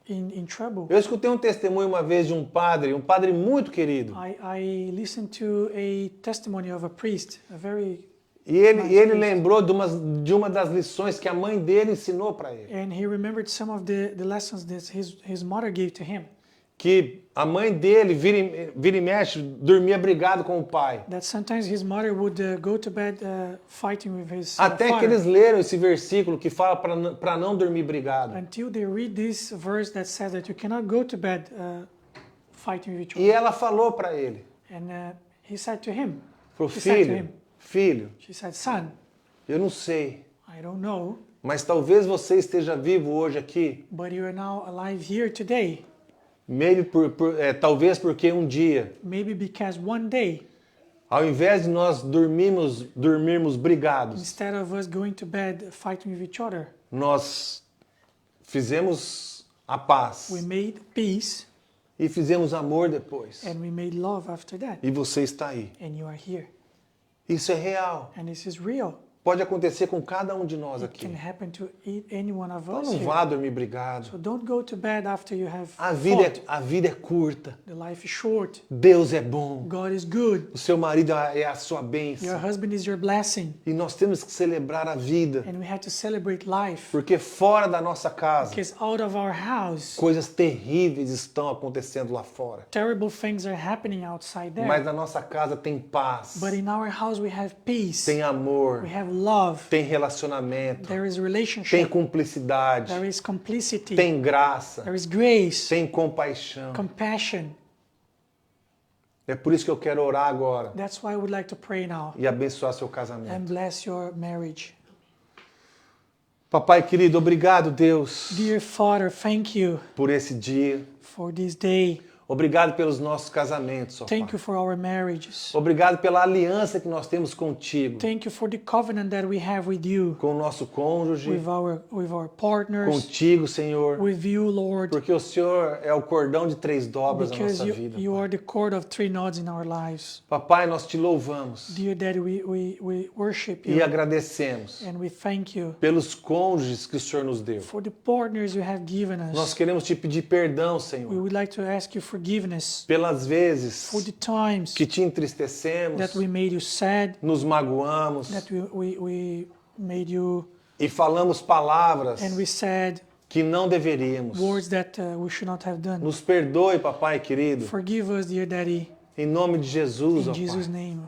[SPEAKER 2] in trouble.
[SPEAKER 1] Eu escutei um testemunho uma vez de um padre muito querido.
[SPEAKER 2] I listened to a testimony of a priest, a very
[SPEAKER 1] E ele lembrou de uma das lições que a mãe dele ensinou para ele.
[SPEAKER 2] and he remembered some of the lessons that his mother gave to him.
[SPEAKER 1] Que a mãe dele, vira e mexe, dormia brigado com o pai.
[SPEAKER 2] That sometimes his mother would go to bed fighting with his
[SPEAKER 1] Até que
[SPEAKER 2] father.
[SPEAKER 1] eles leram esse versículo que fala para não dormir brigado.
[SPEAKER 2] Until they read this verse that says that you cannot go to bed fighting with each
[SPEAKER 1] E
[SPEAKER 2] other.
[SPEAKER 1] ela falou para ele,
[SPEAKER 2] And he said to him,
[SPEAKER 1] pro
[SPEAKER 2] She said to
[SPEAKER 1] filho,
[SPEAKER 2] him.
[SPEAKER 1] filho,
[SPEAKER 2] she said, son,
[SPEAKER 1] eu não sei,
[SPEAKER 2] I don't know,
[SPEAKER 1] mas talvez você esteja vivo hoje aqui,
[SPEAKER 2] but you are now alive here today.
[SPEAKER 1] talvez porque um dia
[SPEAKER 2] Maybe because one day
[SPEAKER 1] Ao invés de nós dormirmos brigados,
[SPEAKER 2] Instead of us going to bed fighting with each other,
[SPEAKER 1] nós fizemos a paz
[SPEAKER 2] we made peace
[SPEAKER 1] e fizemos amor depois.
[SPEAKER 2] and we made love after that.
[SPEAKER 1] E você está aí.
[SPEAKER 2] And you are here.
[SPEAKER 1] Isso é real.
[SPEAKER 2] And this is real.
[SPEAKER 1] Pode acontecer com cada um de nós
[SPEAKER 2] It can
[SPEAKER 1] aqui.
[SPEAKER 2] happen to any one of
[SPEAKER 1] Então
[SPEAKER 2] us
[SPEAKER 1] não
[SPEAKER 2] here.
[SPEAKER 1] vá dormir brigado.
[SPEAKER 2] So don't go to bed after you have
[SPEAKER 1] A
[SPEAKER 2] fought.
[SPEAKER 1] vida é curta.
[SPEAKER 2] The life is short.
[SPEAKER 1] Deus é bom.
[SPEAKER 2] God is good.
[SPEAKER 1] O seu marido é a sua
[SPEAKER 2] Your
[SPEAKER 1] bênção.
[SPEAKER 2] husband is your blessing.
[SPEAKER 1] E nós temos que celebrar a vida.
[SPEAKER 2] And we have to celebrate life.
[SPEAKER 1] Porque fora da nossa casa,
[SPEAKER 2] Because out of our house,
[SPEAKER 1] coisas terríveis estão acontecendo lá fora.
[SPEAKER 2] terrible things are happening outside there.
[SPEAKER 1] Mas na nossa casa tem paz,
[SPEAKER 2] But in our house we have peace.
[SPEAKER 1] tem amor,
[SPEAKER 2] We have love.
[SPEAKER 1] tem relacionamento,
[SPEAKER 2] There is
[SPEAKER 1] tem
[SPEAKER 2] relationship.
[SPEAKER 1] cumplicidade,
[SPEAKER 2] There is complicity.
[SPEAKER 1] tem graça,
[SPEAKER 2] There is grace.
[SPEAKER 1] tem compaixão.
[SPEAKER 2] Compassion.
[SPEAKER 1] É por isso que eu quero orar agora
[SPEAKER 2] That's why I would like to pray now
[SPEAKER 1] e abençoar seu
[SPEAKER 2] and
[SPEAKER 1] casamento.
[SPEAKER 2] bless your marriage.
[SPEAKER 1] Papai querido, obrigado, Deus,
[SPEAKER 2] Dear Father, thank you
[SPEAKER 1] por esse dia.
[SPEAKER 2] for this day.
[SPEAKER 1] Obrigado pelos nossos casamentos, ó
[SPEAKER 2] Thank
[SPEAKER 1] Pai.
[SPEAKER 2] you for our marriages.
[SPEAKER 1] Obrigado pela aliança que nós temos contigo,
[SPEAKER 2] Thank you for the covenant that we have with you,
[SPEAKER 1] com o nosso cônjuge,
[SPEAKER 2] with our partners,
[SPEAKER 1] contigo, Senhor,
[SPEAKER 2] with you, Lord,
[SPEAKER 1] porque o Senhor é o cordão de 3 dobras na
[SPEAKER 2] because
[SPEAKER 1] nossa
[SPEAKER 2] you,
[SPEAKER 1] vida.
[SPEAKER 2] you are the cord of 3 knots in our lives.
[SPEAKER 1] Papai, nós te louvamos
[SPEAKER 2] Dear Daddy, we worship
[SPEAKER 1] e
[SPEAKER 2] you
[SPEAKER 1] agradecemos
[SPEAKER 2] and we thank you
[SPEAKER 1] pelos cônjuges que o Senhor nos deu.
[SPEAKER 2] for the partners you have given
[SPEAKER 1] Nós
[SPEAKER 2] us.
[SPEAKER 1] queremos te pedir perdão,
[SPEAKER 2] We
[SPEAKER 1] Senhor,
[SPEAKER 2] would like to ask you forgiveness
[SPEAKER 1] pelas vezes
[SPEAKER 2] for the times
[SPEAKER 1] que te entristecemos,
[SPEAKER 2] that we made you sad,
[SPEAKER 1] nos magoamos
[SPEAKER 2] that we made you,
[SPEAKER 1] e falamos palavras
[SPEAKER 2] and we said
[SPEAKER 1] que não deveríamos.
[SPEAKER 2] words that we should not have done.
[SPEAKER 1] Nos perdoe, papai querido,
[SPEAKER 2] Forgive us, dear Daddy,
[SPEAKER 1] em nome de Jesus,
[SPEAKER 2] in
[SPEAKER 1] ó
[SPEAKER 2] Jesus'
[SPEAKER 1] Pai,
[SPEAKER 2] name.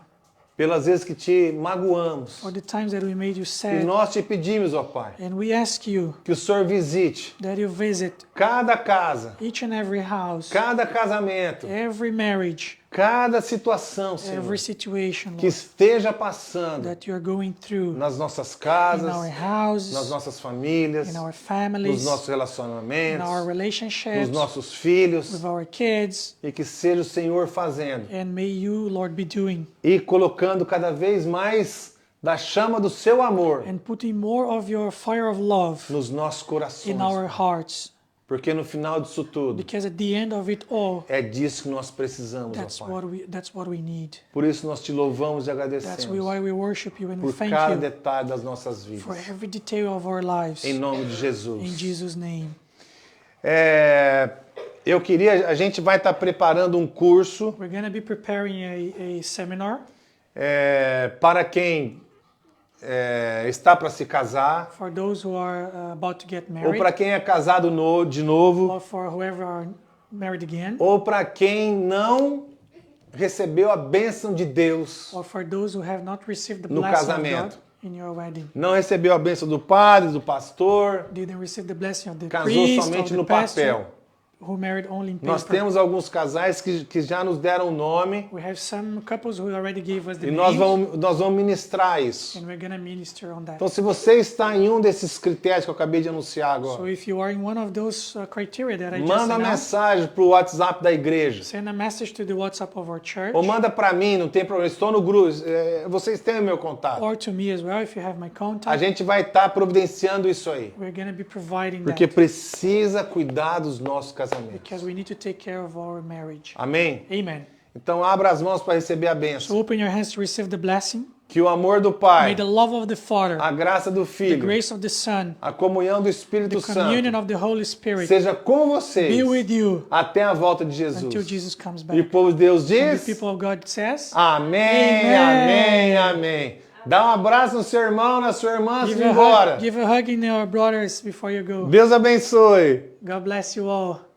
[SPEAKER 1] pelas vezes que te magoamos.
[SPEAKER 2] For the times that we made you
[SPEAKER 1] E
[SPEAKER 2] sad,
[SPEAKER 1] nós te pedimos, ó Pai,
[SPEAKER 2] and we ask you
[SPEAKER 1] que o Senhor visite
[SPEAKER 2] that you visit
[SPEAKER 1] cada casa,
[SPEAKER 2] each and every house,
[SPEAKER 1] cada casamento,
[SPEAKER 2] every marriage,
[SPEAKER 1] cada situação, Senhor,
[SPEAKER 2] every situation,
[SPEAKER 1] que
[SPEAKER 2] Lord,
[SPEAKER 1] esteja passando
[SPEAKER 2] that you are going through
[SPEAKER 1] nas nossas
[SPEAKER 2] in
[SPEAKER 1] casas,
[SPEAKER 2] our houses,
[SPEAKER 1] nas nossas famílias,
[SPEAKER 2] in our
[SPEAKER 1] nos
[SPEAKER 2] families,
[SPEAKER 1] nossos
[SPEAKER 2] in
[SPEAKER 1] relacionamentos,
[SPEAKER 2] our
[SPEAKER 1] nos
[SPEAKER 2] relationships,
[SPEAKER 1] nossos filhos,
[SPEAKER 2] with our kids,
[SPEAKER 1] e que seja o Senhor fazendo
[SPEAKER 2] and may you, Lord, be doing
[SPEAKER 1] e colocando cada vez mais da chama do seu amor
[SPEAKER 2] and putting more of your fire of love
[SPEAKER 1] nos nossos corações,
[SPEAKER 2] in our hearts,
[SPEAKER 1] porque no final disso tudo
[SPEAKER 2] because at the end of it all,
[SPEAKER 1] é disso que nós precisamos, ó Pai.
[SPEAKER 2] that's what we need.
[SPEAKER 1] Por isso nós te louvamos e
[SPEAKER 2] That's
[SPEAKER 1] agradecemos
[SPEAKER 2] why we worship you and we
[SPEAKER 1] por
[SPEAKER 2] thank
[SPEAKER 1] cada
[SPEAKER 2] you
[SPEAKER 1] detalhe das nossas
[SPEAKER 2] for
[SPEAKER 1] vidas.
[SPEAKER 2] every detail of our lives.
[SPEAKER 1] Em nome de
[SPEAKER 2] In
[SPEAKER 1] Jesus.
[SPEAKER 2] Jesus' name.
[SPEAKER 1] A gente vai estar preparando um curso
[SPEAKER 2] We're going to be preparing a seminar
[SPEAKER 1] para quem está para se casar
[SPEAKER 2] for those who are about to get
[SPEAKER 1] ou
[SPEAKER 2] married,
[SPEAKER 1] para quem é casado de novo
[SPEAKER 2] or for whoever are married again,
[SPEAKER 1] ou para quem não recebeu a bênção de Deus,
[SPEAKER 2] or for those who have not received the
[SPEAKER 1] No
[SPEAKER 2] blessing of
[SPEAKER 1] casamento.
[SPEAKER 2] God in your wedding.
[SPEAKER 1] não recebeu a bênção do padre, do pastor,
[SPEAKER 2] Didn't receive the blessing of the
[SPEAKER 1] casou
[SPEAKER 2] priest,
[SPEAKER 1] somente
[SPEAKER 2] of the
[SPEAKER 1] no
[SPEAKER 2] pastor,
[SPEAKER 1] papel.
[SPEAKER 2] who married only in
[SPEAKER 1] Nós
[SPEAKER 2] paper.
[SPEAKER 1] temos alguns casais que já nos deram o nome
[SPEAKER 2] We have some couples who already gave us the
[SPEAKER 1] e nós
[SPEAKER 2] names,
[SPEAKER 1] vamos ministrar isso.
[SPEAKER 2] and we're going to minister on that.
[SPEAKER 1] Então, se você está em um desses critérios que eu acabei de anunciar
[SPEAKER 2] So
[SPEAKER 1] agora,
[SPEAKER 2] if you are in one of those criteria that I just
[SPEAKER 1] manda
[SPEAKER 2] announced,
[SPEAKER 1] mensagem para o WhatsApp da igreja.
[SPEAKER 2] send a message to the WhatsApp of our church,
[SPEAKER 1] Ou manda para mim, não tem problema. Estou no grupo. Vocês têm o meu contato.
[SPEAKER 2] or to me as well if you have my
[SPEAKER 1] A
[SPEAKER 2] contact.
[SPEAKER 1] gente vai estar providenciando isso aí.
[SPEAKER 2] We're going to be providing
[SPEAKER 1] Porque
[SPEAKER 2] that
[SPEAKER 1] precisa cuidar dos nossos casamentos.
[SPEAKER 2] because we need to take care of our marriage.
[SPEAKER 1] Amém?
[SPEAKER 2] Amen.
[SPEAKER 1] Então abra as mãos para receber a
[SPEAKER 2] So
[SPEAKER 1] bênção.
[SPEAKER 2] open your hands to receive the blessing.
[SPEAKER 1] Que o amor do
[SPEAKER 2] May
[SPEAKER 1] Pai,
[SPEAKER 2] the love of the Father,
[SPEAKER 1] a graça do
[SPEAKER 2] the
[SPEAKER 1] Filho,
[SPEAKER 2] grace of the Son,
[SPEAKER 1] a comunhão do Espírito
[SPEAKER 2] the communion
[SPEAKER 1] Santo
[SPEAKER 2] of the Holy Spirit
[SPEAKER 1] seja com
[SPEAKER 2] be
[SPEAKER 1] vocês
[SPEAKER 2] with you
[SPEAKER 1] até a volta de
[SPEAKER 2] until
[SPEAKER 1] Jesus.
[SPEAKER 2] Jesus comes
[SPEAKER 1] E
[SPEAKER 2] back.
[SPEAKER 1] o povo de Deus
[SPEAKER 2] And
[SPEAKER 1] diz:
[SPEAKER 2] the people of God says,
[SPEAKER 1] Amém, amém,
[SPEAKER 2] Amen.
[SPEAKER 1] amém. Dá um abraço no seu irmão, na sua irmã, antes de ir
[SPEAKER 2] give
[SPEAKER 1] embora.
[SPEAKER 2] a hug in your brothers before you go.
[SPEAKER 1] Deus abençoe.
[SPEAKER 2] God bless you all.